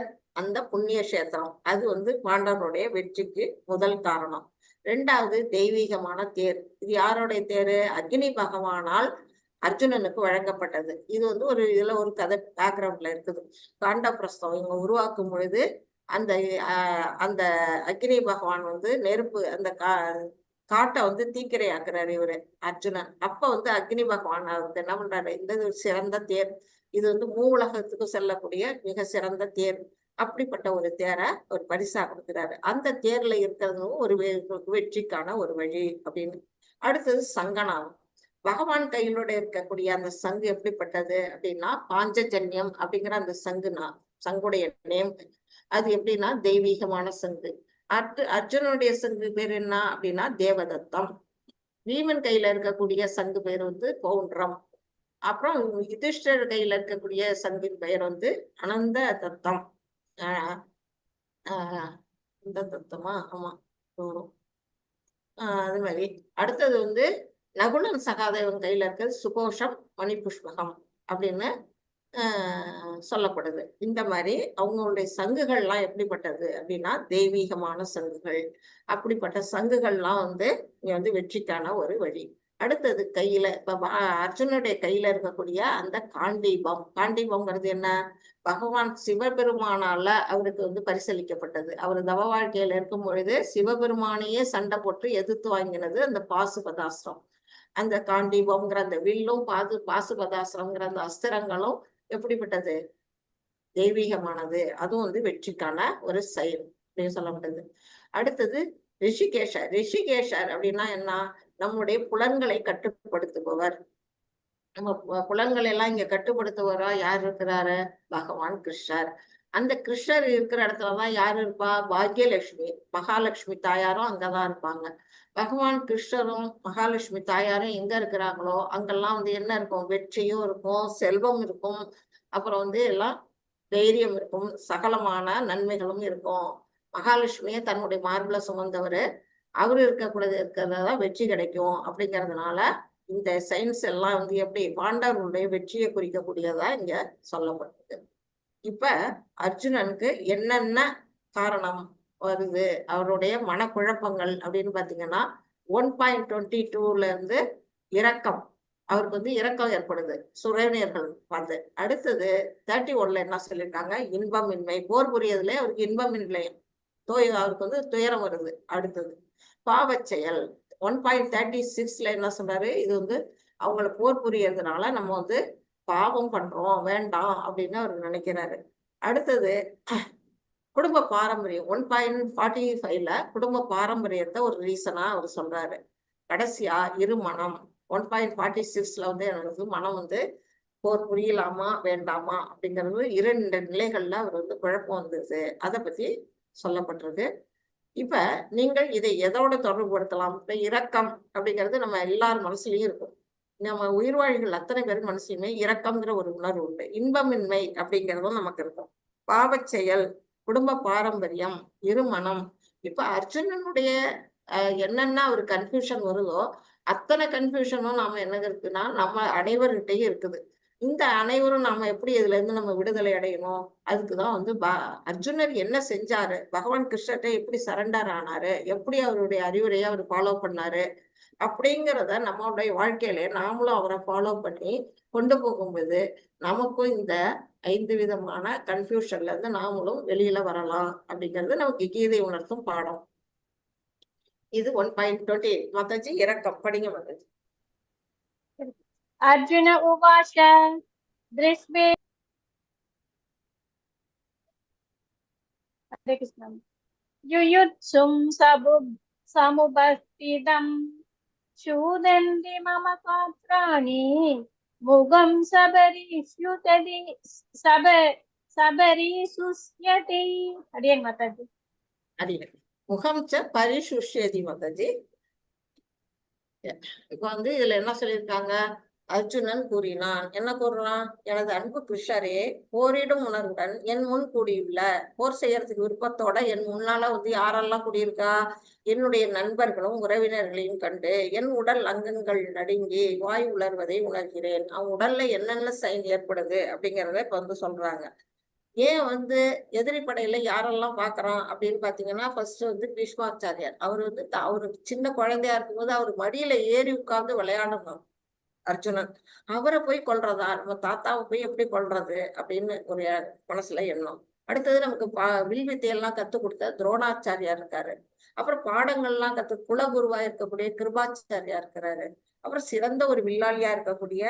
அந்த புண்ணிய கஷேத்திரம் அது வந்து பாண்டவருடைய வெற்றிக்கு முதல் காரணம். 2வது தெய்வீகமான தேர். இது யாருடைய தேரு? அக்னி பகவானால் அர்ஜுனனுக்கு வழங்கப்பட்டது. இது வந்து இதுல ஒரு கதை பேக்ரவுண்ட்ல இருக்குது. காண்டபிரஸ்தம் இவங்க உருவாக்கும் பொழுது அந்த அந்த அக்னி பகவான் வந்து நெருப்பு, அந்த காட்டை வந்து தீக்கிரை ஆக்குறாரு இவரு அர்ஜுனன். அப்ப வந்து அக்னி பகவான் அவருக்கு என்ன பண்றாரு? இந்த சிறந்த தேர், இது வந்து மூவுலகத்துக்கு செல்லக்கூடிய மிக சிறந்த தேர். அப்படிப்பட்ட ஒரு தேரை ஒரு பரிசா கொடுக்கிறாரு. அந்த தேர்ல இருக்கிறதும் ஒரு வெற்றிக்கான ஒரு வழி அப்படின்னு. அடுத்தது சங்கநாதம். பகவான் கையிலோட இருக்கக்கூடிய அந்த சங்கு எப்படிப்பட்டது அப்படின்னா, பாஞ்சஜன்யம் அப்படிங்கிற அந்த சங்குடைய நேம். அது எப்படின்னா தெய்வீகமான சங்கு. அர்ஜுனுடைய சங்கு பேர் என்ன அப்படின்னா தேவதத்தம். பீமன் கையில இருக்கக்கூடிய சங்கு பேர் வந்து பௌண்ட்ரம். அப்புறம் யுதிஷ்டர் கையில இருக்கக்கூடிய சங்கின் பெயர் வந்து அனந்த தத்தம். இந்த தத்தமா? ஆமா. அது மாதிரி அடுத்தது வந்து நகுலன் சகாதேவன் கையில இருக்கிறது சுகோஷம் மணிபுஷ்பகம் அப்படின்னு சொல்லப்படுது. இந்த மாதிரி அவங்களுடைய சங்குகள்லாம் எப்படிப்பட்டது அப்படின்னா தெய்வீகமான சங்குகள். அப்படிப்பட்ட சங்குகள்லாம் வந்து இங்க வந்து வெற்றிக்கான ஒரு வழி. அடுத்தது கையில இப்ப அர்ஜுனுடைய கையில இருக்கக்கூடிய அந்த காண்டீபம். காண்டீபம்ங்கிறது என்ன? பகவான் சிவபெருமானால அவருக்கு வந்து பரிசளிக்கப்பட்டது. அவர் தவ வாழ்க்கையில இருக்கும் பொழுது சிவபெருமானையே சண்டை போட்டு எதிர்த்து வாங்கினது அந்த பாசுபதாஸ்திரம். அந்த காண்டீபம்ங்கிற அந்த வில்லும் பாசுபதாஸ்திரம்ங்கிற அந்த அஸ்திரங்களும் எப்படிப்பட்டது? தெய்வீகமானது. அதுவும் வந்து வெற்றிக்கான ஒரு செயல் அப்படின்னு சொல்லப்பட்டது. அடுத்தது ரிஷிகேஷர். ரிஷிகேஷர் அப்படின்னா என்ன? நம்முடைய புலன்களை கட்டுப்படுத்துபவர். நம்ம புலன்களை எல்லாம் இங்க கட்டுப்படுத்துவரா யார் இருக்கிறாரு? பகவான் கிருஷ்ணர். அந்த கிருஷ்ணர் இருக்கிற இடத்துலதான் யார் இருப்பா? பாக்யலட்சுமி, மகாலட்சுமி தாயாரும் அங்கதான் இருப்பாங்க. பகவான் கிருஷ்ணரும் மகாலட்சுமி தாயாரும் எங்க இருக்கிறாங்களோ அங்கெல்லாம் என்ன இருக்கும்? வெற்றியும் இருக்கும், செல்வம் இருக்கும், அப்புறம் எல்லாம் தைரியம் இருக்கும், சகலமான நன்மைகளும் இருக்கும். மகாலட்சுமியை தன்னுடைய மார்புல சுமந்தவர், அவரு இருக்கிறதான் வெற்றி கிடைக்கும். அப்படிங்கிறதுனால இந்த சயின்ஸ் எல்லாம் எப்படி பாண்டவர்களுடைய வெற்றியை குறிக்கக்கூடியதா இங்க சொல்லப்பட்டது. இப்ப அர்ஜுனனுக்கு என்னென்ன காரணம் வருது, அவருடைய மனக்குழப்பங்கள் அப்படின்னு பாத்தீங்கன்னா 1.22 இருந்து இரக்கம், அவருக்கு இரக்கம் ஏற்படுது சுரேனியர்கள் பார்த்து. அடுத்தது 31 என்ன சொல்லியிருக்காங்க? இன்பமின்மை, போர் புரியதுல அவருக்கு இன்பமின்மை, அவருக்கு துயரம் வருது. அடுத்தது பாவச் செயல் 1.36 என்ன சொல்றாரு? இது அவங்கள போர் புரியறதுனால நம்ம பாவம் பண்றோம், வேண்டாம் அப்படின்னு அவர் நினைக்கிறாரு. அடுத்தது குடும்ப பாரம்பரியம் 1.45 குடும்ப பாரம்பரியத்தை ஒரு ரீசனா அவர் சொல்றாரு. கடைசியா இருமனம் 1.46 எனக்கு மனம் போர் புரியலாமா வேண்டாமா அப்படிங்கிறது 2 நிலைகள்ல அவர் குழப்பம் வந்தது. அதை பத்தி சொல்லப்பட்டிருக்கு. இப்ப நீங்கள் இதை எதோட தொடர்புபடுத்தலாம்? இப்ப இரக்கம் அப்படிங்கிறது நம்ம எல்லார் மனசுலயும் இருக்கும். நம்ம உயிர்வாழிகள் அத்தனை பேர் மனசுலயுமே இரக்கம்ங்கிற ஒரு உணர்வு உண்டு. இன்பமின்மை அப்படிங்கிறதும் நமக்கு இருக்கும். பாவச் செயல், குடும்ப பாரம்பரியம், இருமனம். இப்ப அர்ஜுனனுடைய என்னென்ன ஒரு கன்ஃபியூஷன் வருதோ அத்தனை கன்ஃபியூஷனும் நாம என்ன இருக்குன்னா நம்ம அனைவர்கிட்டையும் இருக்குது. இந்த அனைவரும் நாம எப்படி இதுல இருந்து நம்ம விடுதலை அடையணும்? அதுக்குதான் அர்ஜுனர் என்ன செஞ்சாரு, பகவான் கிருஷ்ணர்கிட்ட எப்படி சரண்டர் ஆனாரு, எப்படி அவருடைய அறிவுரையை அவர் ஃபாலோ பண்ணாரு அப்படிங்கிறத நம்மளுடைய வாழ்க்கையில நாமளும் அவரை ஃபாலோ பண்ணி கொண்டு போகும்போது நமக்கும் இந்த 5 விதமான கன்ஃபியூஷன்ல இருந்து நாமளும் வெளியில வரலாம் அப்படிங்கிறது நமக்கு கீதை உணர்த்தும் பாடம். இது 1.20. மாதாஜி இரக்கம் படிங்க மாதாஜி. அர்ஜுன உவாச திருஷ்பே ஹரே கிருஷ்ணம் யுயுத்சும் சமுபஸ்திதம் சூதந்தி மம பாத்ராணி முகம் சபரிஷ்யுததி சபரிசுஷ்யதி. அடியன் மாதாஜி. அடியன் முகம் ச பரிசுஷ்யதி மாதாஜி. இப்ப இதுல என்ன சொல்லியிருக்காங்க? அர்ஜுனன் கூறினான். என்ன கூறுறான்? எனது அன்பு கிருஷ்ணரே, போரிடும் உணர்வுடன் என் முன் கூடியுள்ள, போர் செய்யறதுக்கு விருப்பத்தோட என் முன்னால யாரெல்லாம் கூடியிருக்கா? என்னுடைய நண்பர்களும் உறவினர்களையும் கண்டு என் உடல் அங்கங்கள் நடுங்கி வாய் உலர்வதை உணர்கிறேன். அவன் உடல்ல என்னென்ன சைன் ஏற்படுது அப்படிங்கிறத இப்ப சொல்றாங்க. ஏன் எதிரி படையில யாரெல்லாம் பாக்குறான் அப்படின்னு பாத்தீங்கன்னா, ஃபர்ஸ்ட் பீஷ்மாச்சாரியார். அவரு சின்ன குழந்தையா இருக்கும்போது அவர் மடியில ஏறி உட்கார்ந்து விளையாடணும் அர்ஜுனன். அவரை போய் கொல்றதா, நம்ம தாத்தாவை போய் எப்படி கொல்றது அப்படின்னு ஒரு மனசுல எண்ணம். அடுத்தது நமக்கு வில்வித்தையெல்லாம் கத்து கொடுத்த துரோணாச்சாரியார் இருக்காரு. அப்புறம் பாடங்கள்லாம் குலகுருவா இருக்கக்கூடிய கிருபாச்சாரியா இருக்கிறாரு. அப்புறம் சிறந்த ஒரு வில்லாளியா இருக்கக்கூடிய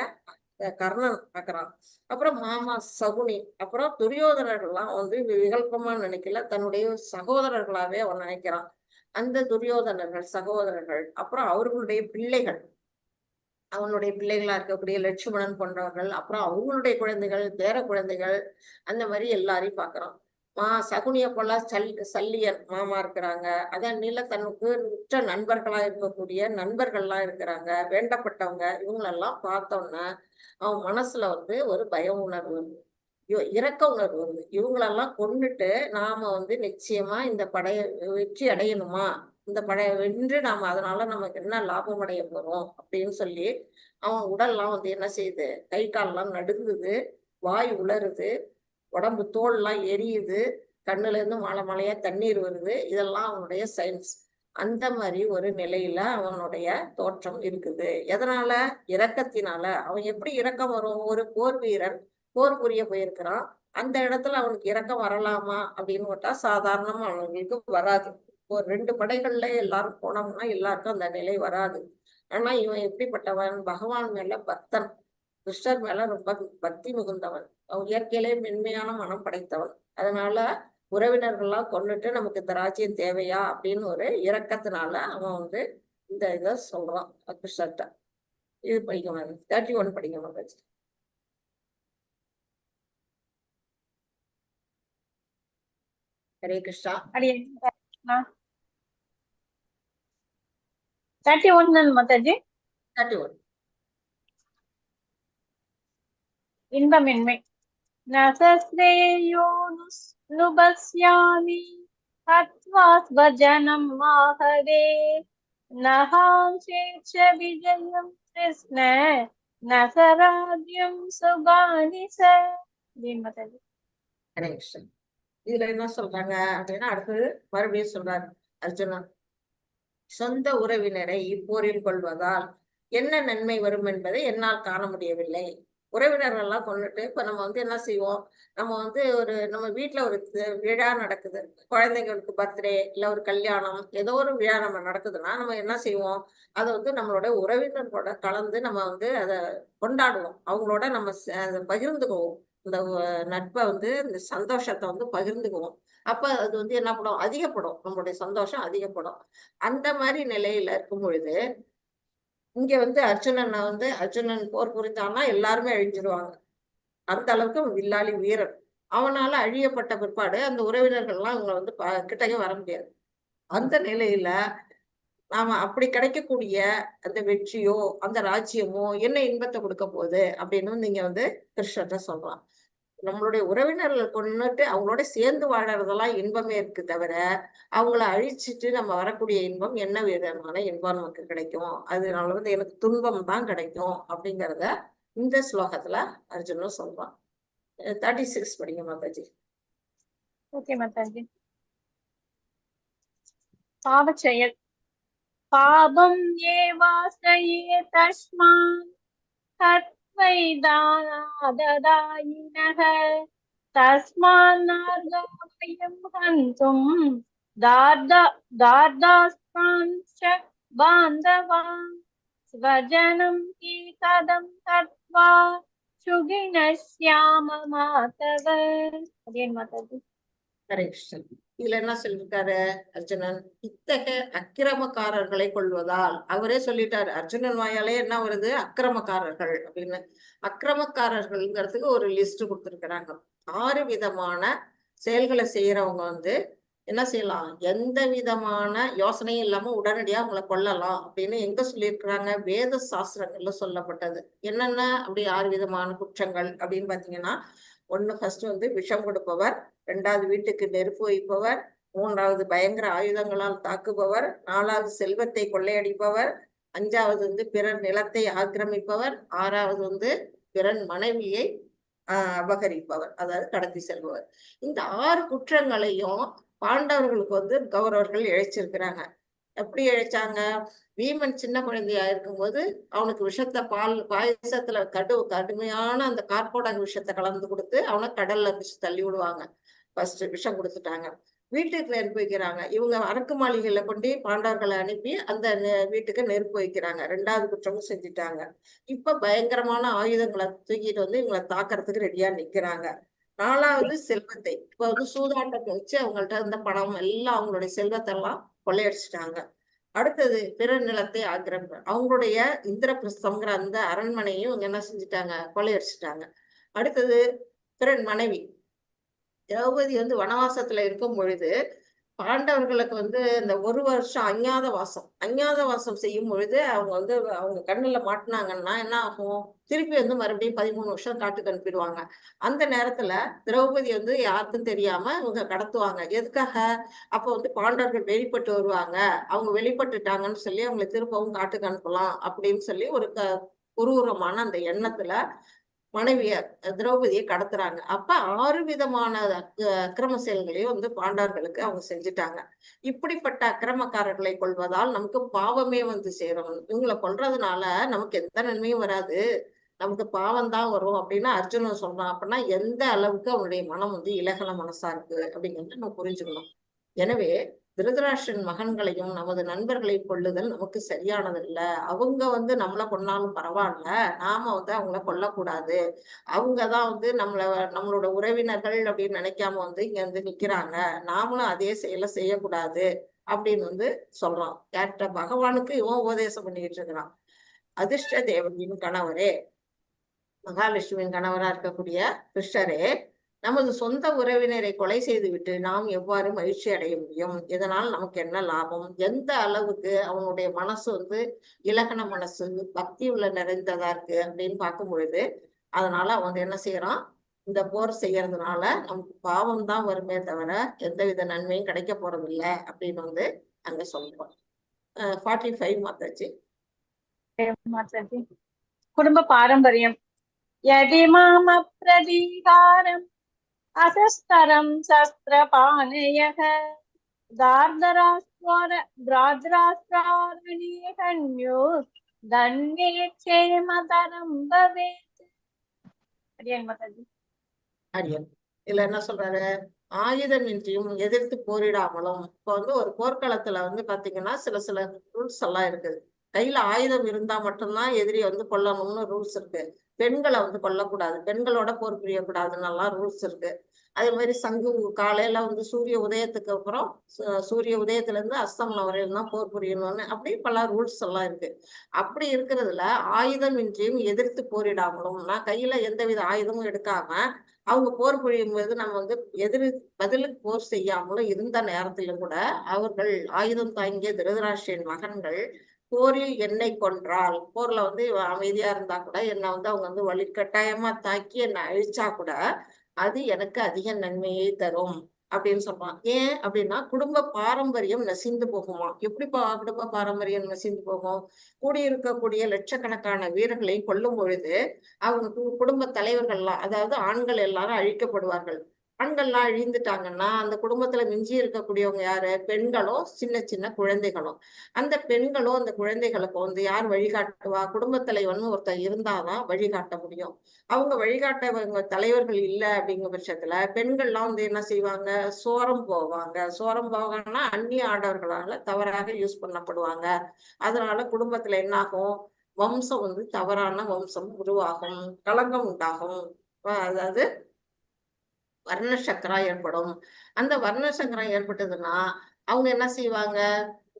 கர்ணன் பார்க்கறான். அப்புறம் மாமா சகுனி, அப்புறம் துரியோதனர்கள்லாம் விகல்பமா நினைக்கல, தன்னுடைய சகோதரர்களாவே அவன் நினைக்கிறான். அந்த துரியோதனர்கள் சகோதரர்கள், அப்புறம் அவர்களுடைய பிள்ளைகள், அவனுடைய பிள்ளைகளா இருக்கக்கூடிய லட்சுமணன் போன்றவர்கள், அப்புறம் அவங்களுடைய குழந்தைகள், பேர குழந்தைகள், அந்த மாதிரி எல்லாரையும் பாக்குறான். சகுனிய போல சல்லியன் மாமா இருக்கிறாங்க. அதன் நில தனக்கு உற்ற நண்பர்களா இருக்கக்கூடிய நண்பர்கள்லாம் இருக்கிறாங்க, வேண்டப்பட்டவங்க. இவங்களெல்லாம் பார்த்தோன்னா அவன் மனசுல ஒரு பய உணர்வு வருது, இரக்க உணர்வு வருது. இவங்களெல்லாம் கொண்டுட்டு நாம நிச்சயமா இந்த படைய வெற்றி அடையணுமா, இந்த படைய வென்று நாம அதனால நமக்கு என்ன லாபம் அடைய போறோம் அப்படின்னு சொல்லி அவன் உடல்லாம் என்ன செய்யுது? கை கால்லாம் நடுங்குது, வாய் உலருது, உடம்பு தோல்லாம் எரியுது, கண்ணுல இருந்து மலை மலையா தண்ணீர் வருது. இதெல்லாம் அவனுடைய சயின்ஸ். அந்த மாதிரி ஒரு நிலையில அவனுடைய தோற்றம் இருக்குது. எதனால? இரக்கத்தினால. அவன் எப்படி இரக்கம் வரும்? ஒரு போர் வீரன் போர் புரிய போயிருக்கிறான், அந்த இடத்துல அவனுக்கு இரக்கம் வரலாமா அப்படின்னு கேட்டா சாதாரணமா அவனுக்கு வராது. ஒரு 2 படைகள்ல எல்லாரும் போனோம்னா எல்லாருக்கும் அந்த நிலை வராது. ஆனா இவன் எப்படிப்பட்டவன்? பகவான் மேல பக்தன், கிருஷ்ணர் மேல ரொம்ப பக்தி மிகுந்தவன், அவன் இயற்கையிலே மென்மையான மனம் படைத்தவன். அதனால உறவினர்கள்லாம் கொன்னுட்டு நமக்கு இந்த ராஜ்யம் தேவையா அப்படின்னு ஒரு இரக்கத்தினால அவன் வந்து இந்த இதை சொல்றான் கிருஷ்ணர்கிட்ட. இது படிக்கணும், 31 படிக்கணும் ராஜி. ஹரே கிருஷ்ணா. அடியேன் 31 மாதாஜி. 31. இன்பமின்மை. நுபஸ்யாமி ஹத்வா ஸ்வஜனம் மாஹவே நஹாம்சேச்ச விஜயம் கிருஷ்ண நசராஜ்யம் சுகானிச. மாதாஜி. ஹரே கிருஷ்ணா. இதுல என்ன சொல்றாங்க அப்படின்னா, அடுத்தது மறுபடியும் சொல்றாரு அர்ஜுனன், சொந்த உறவினரை இப்போரில் கொள்வதால் என்ன நன்மை வரும் என்பதை என்னால் காண முடியவில்லை. உறவினர்கள்லாம் கொண்டுட்டு இப்ப நம்ம வந்து என்ன செய்வோம், நம்ம வந்து நம்ம வீட்டுல ஒரு விழா நடக்குது, குழந்தைங்களுக்கு பர்த்டே இல்ல ஒரு கல்யாணம், ஏதோ ஒரு விழா நம்ம நடக்குதுன்னா நம்ம என்ன செய்வோம், அதை வந்து நம்மளோட உறவினர்களோட கலந்து நம்ம வந்து அதை கொண்டாடுவோம், அவங்களோட நம்ம அதை பகிர்ந்துக்குவோம், இந்த நட்பை வந்து இந்த சந்தோஷத்தை வந்து பகிர்ந்துக்குவோம். அப்ப அது வந்து என்ன படும், அதிகப்படும், நம்மளுடைய சந்தோஷம் அதிகப்படும். அந்த மாதிரி நிலையில இருக்கும் பொழுது இங்க வந்து அர்ஜுனன் போர் புரிந்தான்னா எல்லாருமே அழிஞ்சிருவாங்க. அந்த அளவுக்கு அவன் வில்லாளி வீரன். அவனால அழியப்பட்ட பிற்பாடு அந்த உறவினர்கள்லாம் அவங்க வந்து கிட்டக்க வர முடியாது. அந்த நிலையில நாம அப்படி கிடைக்கக்கூடிய அந்த வெற்றியோ அந்த ராஜ்யமோ என்ன இன்பத்தை கொடுக்க போகுது அப்படின்னு நீங்க வந்து கிருஷ்ணர்கிட்ட சொல்றான். நம்மளுடைய உறவினர்களை கொண்டுட்டு அவங்களோட சேர்ந்து வாழறதெல்லாம் இன்பமே இருக்கு தவிர, அவங்கள அழிச்சிட்டு நம்ம வரக்கூடிய இன்பம் என்ன விதமான இன்பம் நமக்கு கிடைக்கும், அதனால வந்து எனக்கு துன்பம் தான் கிடைக்கும் அப்படிங்கிறத இந்த ஸ்லோகத்துல அர்ஜுனன் சொல்றான். 36 படிங்க மாதாஜி. ஓகே மாதாஜி. பாவச் செயல். பாபம் ஏவாஸ்ரயே தஸ்மாத் தத்வைதானதாயினஹ தஸ்மான்னார்காவயம் ஹந்தும் தார்தாஸ்தான்ச பாந்தவான் ஸ்வஜனம் கி கதம் தத்வா சுகினஸ்யாம மாதவ. அடியேன் மாதாஜி. ஹரே கிருஷ்ணன். இதுல என்ன சொல்லியிருக்காரு அர்ஜுனன், இத்தகைய அக்கிரமக்காரர்களை கொள்வதால், அவரே சொல்லிட்டாரு, அர்ஜுனன் வாயாலே என்ன வருது, அக்கிரமக்காரர்கள் அப்படின்னு. அக்கிரமக்காரர்கள்ங்கிறதுக்கு ஒரு லிஸ்ட் கொடுத்துருக்கிறாங்க. 6 விதமான செயல்களை செய்யறவங்க வந்து என்ன செய்யலாம், எந்த விதமான யோசனையும் இல்லாம உடனடியா அவங்களை கொல்லலாம் அப்படின்னு எங்க சொல்லியிருக்கிறாங்க, வேத சாஸ்திரங்கள்ல சொல்லப்பட்டது. என்னென்ன அப்படி 6 விதமான குற்றங்கள் அப்படின்னு பாத்தீங்கன்னா, ஃபர்ஸ்ட் வந்து விஷம் கொடுப்பவர், 2வது வீட்டுக்கு நெருப்பு வைப்பவர், 3வது பயங்கர ஆயுதங்களால் தாக்குபவர், 4வது செல்வத்தை கொள்ளையடிப்பவர், 5வது வந்து பிறர் நிலத்தை ஆக்கிரமிப்பவர், 6வது வந்து பிறன் மனைவியை அபகரிப்பவர், அதாவது கடத்தி செல்பவர். இந்த 6 குற்றங்களையும் பாண்டவர்களுக்கு வந்து கௌரவர்கள் இழைச்சிருக்கிறாங்க. எப்படி இழைச்சாங்க, வீமன் சின்ன குழந்தையா இருக்கும்போது அவனுக்கு விஷத்தை பாயசத்துல கடுமையான அந்த கார்போடக விஷத்தை கலந்து கொடுத்து அவனை கடல்ல தள்ளி விடுவாங்க. ஃபர்ஸ்ட் விஷம் கொடுத்துட்டாங்க. வீட்டுக்கு நெருப்பு வைக்கிறாங்க. இவங்க அரக்கு மாளிகையில கொண்டு பாண்டவர்களை அனுப்பி அந்த வீட்டுக்கு நெருப்பு வைக்கிறாங்க. 2வது குற்றமும் செஞ்சுட்டாங்க. இப்ப பயங்கரமான ஆயுதங்களை தூக்கிட்டு வந்து இவங்களை தாக்குறதுக்கு ரெடியா நிக்கிறாங்க. 4வது செல்வத்தை, இப்ப வந்து சூதாட்டத்தை வச்சு அவங்கள்ட்ட இருந்த பணம் எல்லாம் அவங்களுடைய செல்வத்தை எல்லாம் கொள்ளையடிச்சிட்டாங்க. அடுத்தது பிறர் நிலத்தை ஆக்கிரமிப்பு, அவங்களுடைய இந்திரபிரஸ்தம்ங்கிற அந்த அரண்மனையும் இவங்க என்ன செஞ்சுட்டாங்க, கொள்ளையடிச்சிட்டாங்க. அடுத்தது பிறன் மனைவி. திரௌபதி வந்து வனவாசத்துல இருக்கும் பொழுது பாண்டவர்களுக்கு வந்து இந்த 1 வருஷம் அஞ்ஞாத வாசம் செய்யும் பொழுது அவங்க வந்து அவங்க கண்ணுல மாட்டினாங்கன்னா என்ன ஆகும், திருப்பி வந்து மறுபடியும் 13 வருஷம் காட்டுக்கு அனுப்பிடுவாங்க. அந்த நேரத்துல திரௌபதி வந்து யாருக்கும் தெரியாம இவங்க கடத்துவாங்க. எதுக்காக, அப்போ வந்து பாண்டவர்கள் வெளிப்பட்டு வருவாங்க, அவங்க வெளிப்பட்டுட்டாங்கன்னு சொல்லி அவங்களை திருப்பவும் காட்டுக்கு அனுப்பலாம் அப்படின்னு சொல்லி ஒரு குரூரமான அந்த எண்ணத்துல மனைவிய திரௌபதியை கடத்துறாங்க. அப்ப 6 விதமான அக்கிரம செயல்களையும் வந்து பாண்டவர்களுக்கு அவங்க செஞ்சுட்டாங்க. இப்படிப்பட்ட அக்கிரமக்காரர்களை கொள்வதால் நமக்கு பாவமே வந்து சேரும். இவங்களை கொல்றதுனால நமக்கு எந்த நன்மையும் வராது, நமக்கு பாவம் தான் வரும் அப்படின்னு அர்ஜுனன் சொல்றான். அப்படின்னா எந்த அளவுக்கு அவனுடைய மனம் வந்து இலகன மனசா இருக்கு அப்படிங்கிறத நம்ம புரிஞ்சுக்கணும். எனவே திருதராஷ்டிரன் மகன்களையும் நமது நண்பர்களையும் கொள்ளுதல் நமக்கு சரியானதில்ல. அவங்க வந்து நம்மளை கொன்னாலும் பரவாயில்ல, நாம வந்து அவங்கள கொல்லக்கூடாது. அவங்கதான் வந்து நம்மளோட உறவினர்கள் அப்படின்னு நினைக்காம வந்து இங்க வந்து நிக்கிறாங்க. நாமளும் அதே செயலை செய்யக்கூடாது அப்படின்னு வந்து சொல்றான். யார்கிட்ட? பகவானுக்கு இவன் உபதேசம் பண்ணிட்டு இருக்கிறான். அதிர்ஷ்ட தேவனின் கணவரே, மகாலட்சுமியின் கணவரா இருக்கக்கூடிய கிருஷ்ணரே, நமது சொந்த உறவினரை கொலை செய்துவிட்டு நாம் எவ்வாறு மகிழ்ச்சி அடைய முடியும்? இதனால் நமக்கு என்ன லாபம்? எந்த அளவுக்கு அவனுடைய மனசு வந்து இலகன மனசு, பக்தி உள்ள நிறைந்ததா இருக்கு அப்படின்னு பார்க்கும் பொழுது, அதனால அவன் என்ன செய்யறான்? இந்த போர் செய்யறதுனால நமக்கு பாவம் தான் வருமே தவிர எந்தவித நன்மையும் கிடைக்க போறது இல்லை அப்படின்னு வந்து அங்க சொல்றோம். 45 மாத்தாச்சு. மாதாஜி. குடும்ப பாரம்பரியம். யதிமாம பிரதீகாரம் அசஸ்தரம் சஸ்திரபாணயக தார்தராஸ்வராரணீயகன்யோ தன்யே க்ஷேமதரம் பவேத். அடியேன் மாதாஜி. அரியன் இதுல என்ன சொல்றாரு? ஆயுதமின்றியும் எதிர்த்து போரிடாமலும். இப்போ வந்து ஒரு போர்க்களத்துல வந்து பாத்தீங்கன்னா சில ரூல்ஸ் எல்லாம் இருக்குது. கையில ஆயுதம் இருந்தா மட்டும்தான் எதிரியை வந்து கொல்லணும்னு ரூல்ஸ் இருக்கு. பெண்களை வந்து கொல்லக்கூடாது, பெண்களோட போர் புரியக்கூடாதுன்னு எல்லாம் ரூல்ஸ் இருக்கு. அதே மாதிரி சங்கு காலையில வந்து சூரிய உதயத்துக்கு அப்புறம் சூரிய உதயத்துல இருந்து அஸ்தமனம் வரையிலும் தான் போர் புரியணும்னு அப்படி பல ரூல்ஸ் எல்லாம் இருக்கு. அப்படி இருக்கிறதுல ஆயுதம் இன்றியும் எதிர்த்து போரிடாமலும், நான் கையில எந்தவித ஆயுதமும் எடுக்காம அவங்க போர் புரியும் போது நம்ம வந்து பதிலுக்கு போர் செய்யாமலும் இருந்த நேரத்திலும் கூட அவர்கள் ஆயுதம் தாங்கிய திருதராஷ்டிரன் மகன்கள் போரில் என்னை கொன்றால், போர்ல வந்து அமைதியா இருந்தா கூட என்னை வந்து அவங்க வந்து வலுக்கட்டாயமா தாக்கி என்னை அழிச்சா கூட அது எனக்கு அதிக நன்மையை தரும் அப்படின்னு சொல்றான். ஏன் அப்படின்னா குடும்ப பாரம்பரியம் நசிந்து போகுமா? எப்படிப்பா குடும்ப பாரம்பரியம் நசிந்து போகும்? கூடியிருக்கக்கூடிய லட்சக்கணக்கான வீரர்களை கொல்லும் பொழுது அவங்க குடும்ப தலைவர்கள்லாம், அதாவது ஆண்கள் எல்லாரும் அழிக்கப்படுவார்கள். ஆண்கள்லாம் அழிந்துட்டாங்கன்னா அந்த குடும்பத்துல மிஞ்சி இருக்கக்கூடியவங்க யாரு? பெண்களும் சின்ன சின்ன குழந்தைகளும். அந்த பெண்களும் அந்த குழந்தைகளுக்கு வந்து யார் வழிகாட்டுவா? குடும்ப தலைவன் ஒருத்தர் இருந்தாதான் வழிகாட்ட முடியும். அவங்க வழிகாட்டவங்க தலைவர்கள் இல்லை அப்படிங்கிற பட்சத்துல பெண்கள்லாம் வந்து என்ன செய்வாங்க? சோரம் போவாங்க. சோரம் போவாங்கன்னா அந்நிய ஆடவர்களால தவறாக யூஸ் பண்ணப்படுவாங்க. அதனால குடும்பத்துல என்ன ஆகும்? வம்சம் வந்து தவறான வம்சம் உருவாகும், களங்கம் உண்டாகும். அதாவது வர்ண சக்கரம் ஏற்படும். அந்த வர்ண சக்கரம் ஏற்பட்டதுன்னா அவங்க என்ன செய்வாங்க?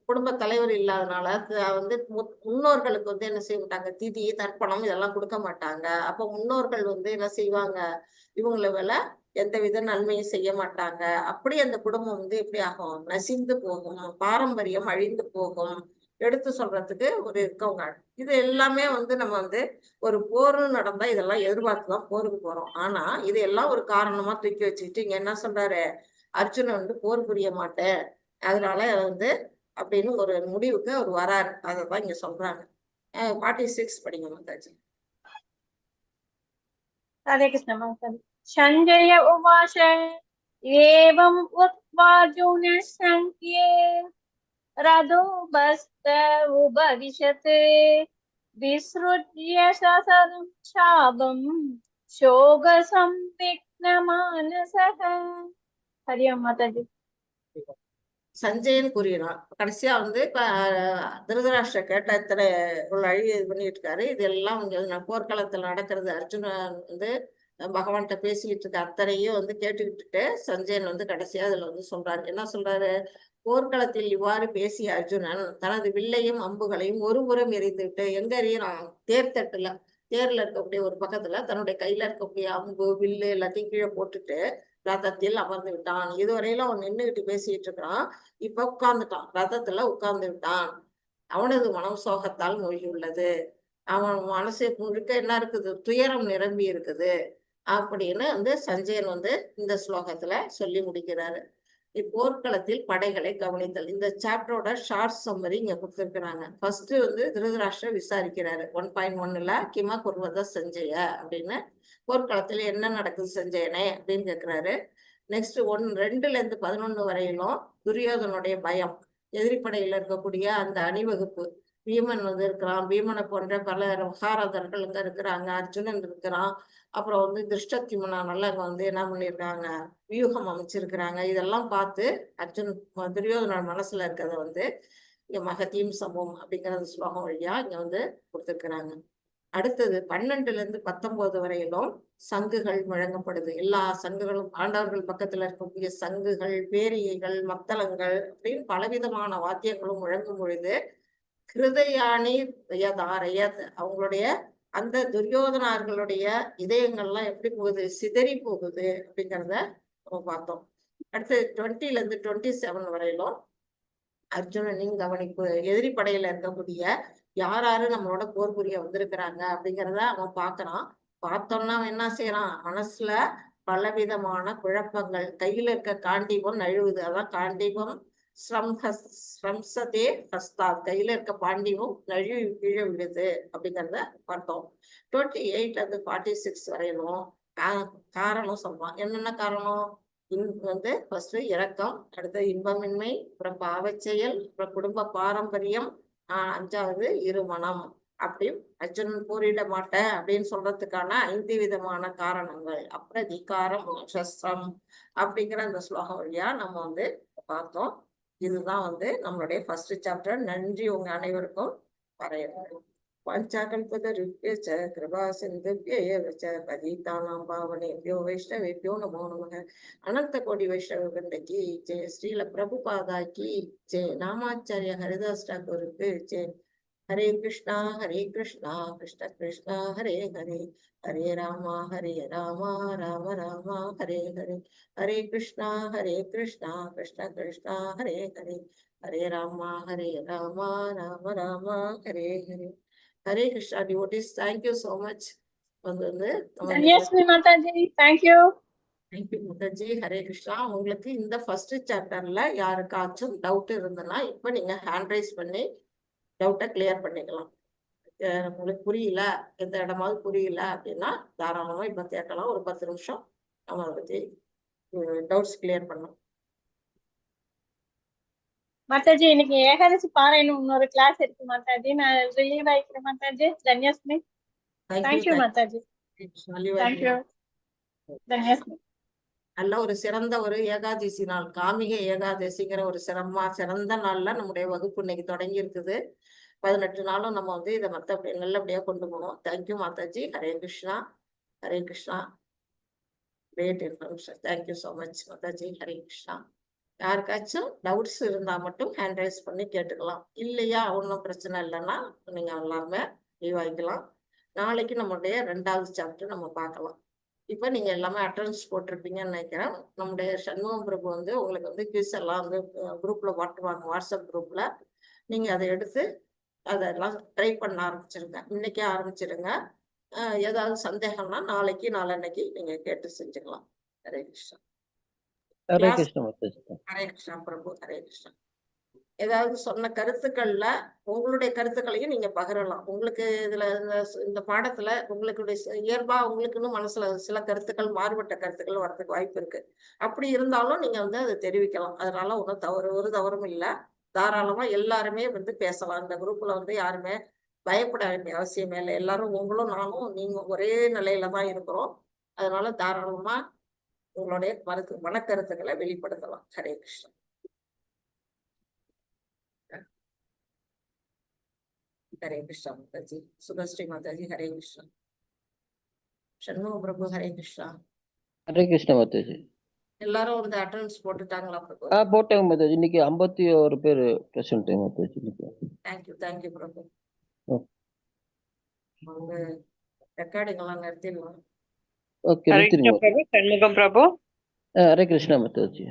குடும்ப தலைவர் இல்லாதனால வந்து முன்னோர்களுக்கு வந்து என்ன செய்ய மாட்டாங்க? திதி தர்ப்பணம் இதெல்லாம் கொடுக்க மாட்டாங்க. அப்போ முன்னோர்கள் வந்து என்ன செய்வாங்க? இவங்களை வேல எந்தவித நன்மையும் செய்ய மாட்டாங்க. அப்படி அந்த குடும்பம் வந்து எப்படி ஆகும்? நசிந்து போகும், பாரம்பரியம் அழிந்து போகும். எடுத்து சொல்றதுக்கு ஒரு இருக்கவங்க. இது எல்லாமே வந்து நம்ம வந்து ஒரு போர்னு நடந்தா இதெல்லாம் எதிர்பார்த்துதான் போருக்கு போறோம். ஆனா இது எல்லாம் ஒரு காரணமா தூக்கி வச்சுக்கிட்டு இங்க என்ன சொல்றாரு? அர்ஜுனன் வந்து போர் புரிய மாட்டேன், அதனால வந்து அப்படின்னு ஒரு முடிவுக்கு அவர் வராரு. அதான் இங்க சொல்றாங்க. 46 படிங்க மாதாஜி. ஹரே கிருஷ்ண மாதாஜி. சஞ்சய உவாச ஏவம் உத்வார்ஜுன சங்கே ரதோ பஸ்த உபவிஷதே விஸ்ருத்ய சசதம் சாபம் சோக சம்விக்ன மானசக. ஹரி ஓம் மாதாஜி. சஞ்சயன் கூறுகிறான். கடைசியா வந்து இப்ப திருதராஷ்டிர கேட்ட இத்தனை அழி இது பண்ணிட்டு இருக்காரு. இதெல்லாம் இங்க போர்க்களத்துல நடக்கிறது. அர்ஜுனன் வந்து பகவான்கிட்ட பேசிக்கிட்டு இருக்க அத்தனையும் வந்து கேட்டுக்கிட்டு சஞ்சயன் வந்து கடைசியா அதுல வந்து சொல்றாரு. என்ன சொல்றாரு? போர்க்களத்தில் இவ்வாறு பேசிய அர்ஜுனன் தனது வில்லையும் அம்புகளையும் ஒரு புறம் எறிந்துவிட்டு, எங்க எறியறான்? தேர்தட்டுல, தேர்ல இருக்கக்கூடிய ஒரு பக்கத்துல தன்னுடைய கையில இருக்கக்கூடிய அம்பு வில்லு எல்லாத்தையும் கீழே போட்டுட்டு ரதத்தில் அமர்ந்து விட்டான். இதுவரையில அவன் நின்றுகிட்டு பேசிட்டு இருக்கிறான். இப்ப உட்கார்ந்துட்டான், ரதத்துல உட்கார்ந்து விட்டான். அவனது மனம் சோகத்தால் மூழ்கியுள்ளது. அவன் மனசு முழுக்க என்ன இருக்குது? துயரம் நிரம்பி இருக்குது அப்படின்னு வந்து சஞ்சயன் வந்து இந்த ஸ்லோகத்துல சொல்லி முடிக்கிறாரு. இப்போர்க்களத்தில் படைகளை கவனித்தல். இந்த சாப்டரோட ஷார்ட் சம்மரி இங்க கொடுத்துருக்கிறாங்க. ஃபர்ஸ்ட் வந்து திருதராஷ்டிரர் விசாரிக்கிறாரு 1.1ல கிமா குர்வத சஞ்சய அப்படின்னு, போர்க்களத்துல என்ன நடக்குது சஞ்சயனே அப்படின்னு கேட்கிறாரு. நெக்ஸ்ட் 2ல இருந்து 11 வரையிலும் துரியோதனுடைய பயம், எதிரிப்படையில இருக்கக்கூடிய அந்த அணிவகுப்பு, பீமன் வந்து இருக்கிறான், பீமனை போன்ற பல மகாரதர்கள் இங்க இருக்கிறாங்க, அர்ஜுனன் இருக்கிறான். அப்புறம் வந்து திருஷ்டத்யும்னால அங்க வந்து என்ன பண்ணியிருக்காங்க, வியூகம் அமைச்சிருக்கிறாங்க. இதெல்லாம் பார்த்து அர்ஜுன் துரியோதனோட மனசுல இருக்கிறத வந்து இங்க மகதீம் சமம் அப்படிங்கிற அந்த ஸ்லோகம் வழியா இங்க வந்து கொடுத்துருக்குறாங்க. அடுத்தது 12ல இருந்து 19 வரையிலும் சங்குகள் முழங்கப்படுது. எல்லா சங்குகளும் பாண்டவர்கள் பக்கத்துல இருக்கக்கூடிய சங்குகள், பேரிகைகள், மத்தளங்கள் அப்படின்னு பலவிதமான வாத்தியங்களும் முழங்கும் பொழுது கிருதயானி யதாரயத் அவங்களுடைய அந்த துரியோதனார்களுடைய இதயங்கள்லாம் எப்படி போகுது, சிதறி போகுது அப்படிங்கிறத நம்ம பார்த்தோம். அடுத்து 20ல இருந்து 27 வரையிலும் அர்ஜுனனின் கவனிப்பு, எதிரி படையில இருக்கக்கூடிய யாரு நம்மளோட போர் புரிய வந்திருக்கிறாங்க அப்படிங்கிறத அவன் பார்க்கறான். பார்த்தோம்னா அவன் என்ன செய்யறான், மனசுல பலவிதமான குழப்பங்கள், கையில இருக்க காண்டீபம் நழுவுது. அதான் காண்டீபம் ஸ்ரம்சதே ஹஸ்தாத், கையில இருக்க பாண்டீபம் நழுவி கீழே விழுது அப்படிங்கிறத பார்த்தோம். 28ல இருந்து 46 வரையிலும் காரணம் சொல்றான். என்னென்ன காரணம், வந்து ஃபர்ஸ்ட் இரக்கம், அடுத்து இன்பமின்மை, அப்புறம் பாவச் செயல், அப்புறம் குடும்ப பாரம்பரியம், 5வது இருமணம். அப்படி அர்ஜுனன் போரிட மாட்டேன் அப்படின்னு சொல்றதுக்கான 5 விதமான காரணங்கள், அப்ரதிகாரம், சஸ்திரம் அப்படிங்கிற அந்த ஸ்லோகம் வழியா நம்ம வந்து பார்த்தோம். இதுதான் வந்து நம்மளுடைய ஃபர்ஸ்ட் சாப்டர். நன்றி உங்க அனைவருக்கும். வரையறுக்கிறோம். பஞ்சாகல்பதருப்யச்ச கிருபா சிந்துப்யேவச்ச பதீதானாம் பாவனேப்யோ வைஷ்ணவேப்யோ நமோ நமः. அனந்த கோடி வைஷ்ணவ விருந்தகி ஜெய. ஸ்ரீல பிரபுபாதா கி ஜெய. நாமாச்சாரிய ஹரிதாஸ் டாக்கூருக்கு ஜெய. Hare Krishna Krishna Krishna Hare Hare, Hare Rama Rama Rama Hare Hare, Hare Krishna Krishna Krishna Hare Hare, Hare Rama Rama Rama Hare Hare. Hare Krishna devotees, thank you so much. வந்து தன்யஸ்ரீ மாதாஜி, தேங்க்யூ. தேங்க்யூ மாதாஜி. ஹரே கிருஷ்ணா. உங்களுக்கு இந்த ஃபர்ஸ்ட் சாப்டர்ல யாருக்காச்சும் டவுட் இருந்ததுன்னா இப்ப நீங்க ஹேண்ட் ரைஸ் பண்ணி டவுட்டை கிளியர் பண்ணிக்கலாம். உங்களுக்கு புரியல, எந்த இடமாவது புரியல அப்படின்னா தாராளமா இப்ப கேட்கலாம். ஒரு 10 நிமிஷம் நம்ம அதை பத்தி டவுட்ஸ் கிளியர் பண்ணலாம். மாதாஜி இன்னைக்கு ஏகாதசி பாராயணம் இன்னொரு கிளாஸ் இருக்கு மாதாஜி, நான் ரிலீவ் ஆயிக்கிறேன் மாதாஜி. தன்யஸ்ரீ. தேங்க்யூ மாதாஜி. தேங்க்யூ தன்யஸ்ரீ. நல்ல ஒரு சிறந்த ஒரு ஏகாதசி நாள், காமிக ஏகாதசிங்கிற ஒரு சிறந்த நாள்ல நம்முடைய வகுப்பு இன்னைக்கு தொடங்கி இருக்குது. 18 நாளும் நம்ம வந்து இதை நல்லபடியா கொண்டு போனோம். Thank you Mataji. Hare Krishna. Hare Krishna. Great information. Thank you so much Mataji. Hare Krishna. யாருக்காச்சும் டவுட்ஸ் இருந்தா மட்டும் ஹேண்ட் ரைஸ் பண்ணி கேட்டுக்கலாம். இல்லையா ஒன்றும் பிரச்சனை இல்லைன்னா நீங்க எல்லாருமே லீவ் ஆகிக்கலாம். நாளைக்கு நம்மளுடைய 2வது சாப்டர் நம்ம பார்க்கலாம். இப்போ நீங்க எல்லாமே அட்டெண்டன்ஸ் போட்டிருப்பீங்கன்னு நினைக்கிறேன். நம்முடைய சண்முகம் பிரபு வந்து உங்களுக்கு வந்து குவிஸ் எல்லாம் வந்து குரூப்ல வாட்டுவாங்க, வாட்ஸ்அப் குரூப்ல. நீங்க அதை எடுத்து அதெல்லாம் ட்ரை பண்ண ஆரம்பிச்சிருங்க. இன்னைக்கே ஆரம்பிச்சிருங்க. ஏதாவது சந்தேகம்னா நாளைக்கு நாளன்னைக்கு நீங்க கேட்டு செஞ்சுக்கலாம். ஹரே கிருஷ்ணா. ஹரே கிருஷ்ணா மாதாஜி. ஹரே கிருஷ்ணா பிரபு. ஹரே கிருஷ்ணா. ஏதாவது சொன்ன கருத்துக்கள்ல உங்களுடைய கருத்துக்களையும் நீங்க பகிரலாம். உங்களுக்கு இதுல இந்த பாடத்துல உங்களுடைய இயல்பா உங்களுக்குன்னு மனசுல சில கருத்துக்கள், மாறுபட்ட கருத்துக்கள் வரதுக்கு வாய்ப்பு இருக்கு. அப்படி இருந்தாலும் நீங்க வந்து அதை தெரிவிக்கலாம். அதனால ஒரு தவறும் இல்லை. தாராளமா எல்லாருமே வந்து பேசலாம். இந்த குரூப்ல வந்து யாருமே பயப்பட வேண்டிய அவசியமே இல்லை. எல்லாரும் உங்களும் நானும் நீங்க ஒரே நிலையில தான் இருக்கிறோம். அதனால தாராளமா உங்களுடைய மனக்கருத்துக்களை வெளிப்படுத்தலாம். ஹரே கிருஷ்ணா. ஹரே கிருஷ்ணா மாதாஜி. சுபஸ்ரீ மாதாஜி. ஹரே கிருஷ்ணா. சண்முக பிரபு. ஹரே கிருஷ்ணா. ஹரே கிருஷ்ணா மாதாஜி. எல்லாரும் வந்து அட்டெண்டன்ஸ் போட்டுட்டாங்களா பிரபு? போட்டாங்க மாதாஜி. இன்னைக்கு 51 பேர் பிரசன்ட் மாதாஜி. தேங்க்யூ பிரபு. அவங்க ரெக்கார்டிங் எல்லாம் நிறுத்திடலாம். ஓகே, பிரபு. சண்முகம் பிரபு. ஹரே கிருஷ்ணா மாதாஜி.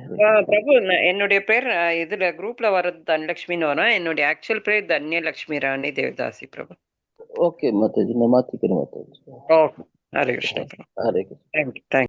பிரபு, என்னுடைய பேர் இதுல குரூப்ல வர்றது தனலட்சுமின்னு வரும். என்னுடைய ஆக்சுவல் பேர் தன்யலட்சுமி ராணி தேவதாசி பிரபு. ஓகே மாதாஜி, நான் மாத்திக்கிறேன் மாதாஜி. ஓ, ஹரே கிருஷ்ணா. ஹரே கிருஷ்ணா. தேங்க்யூ.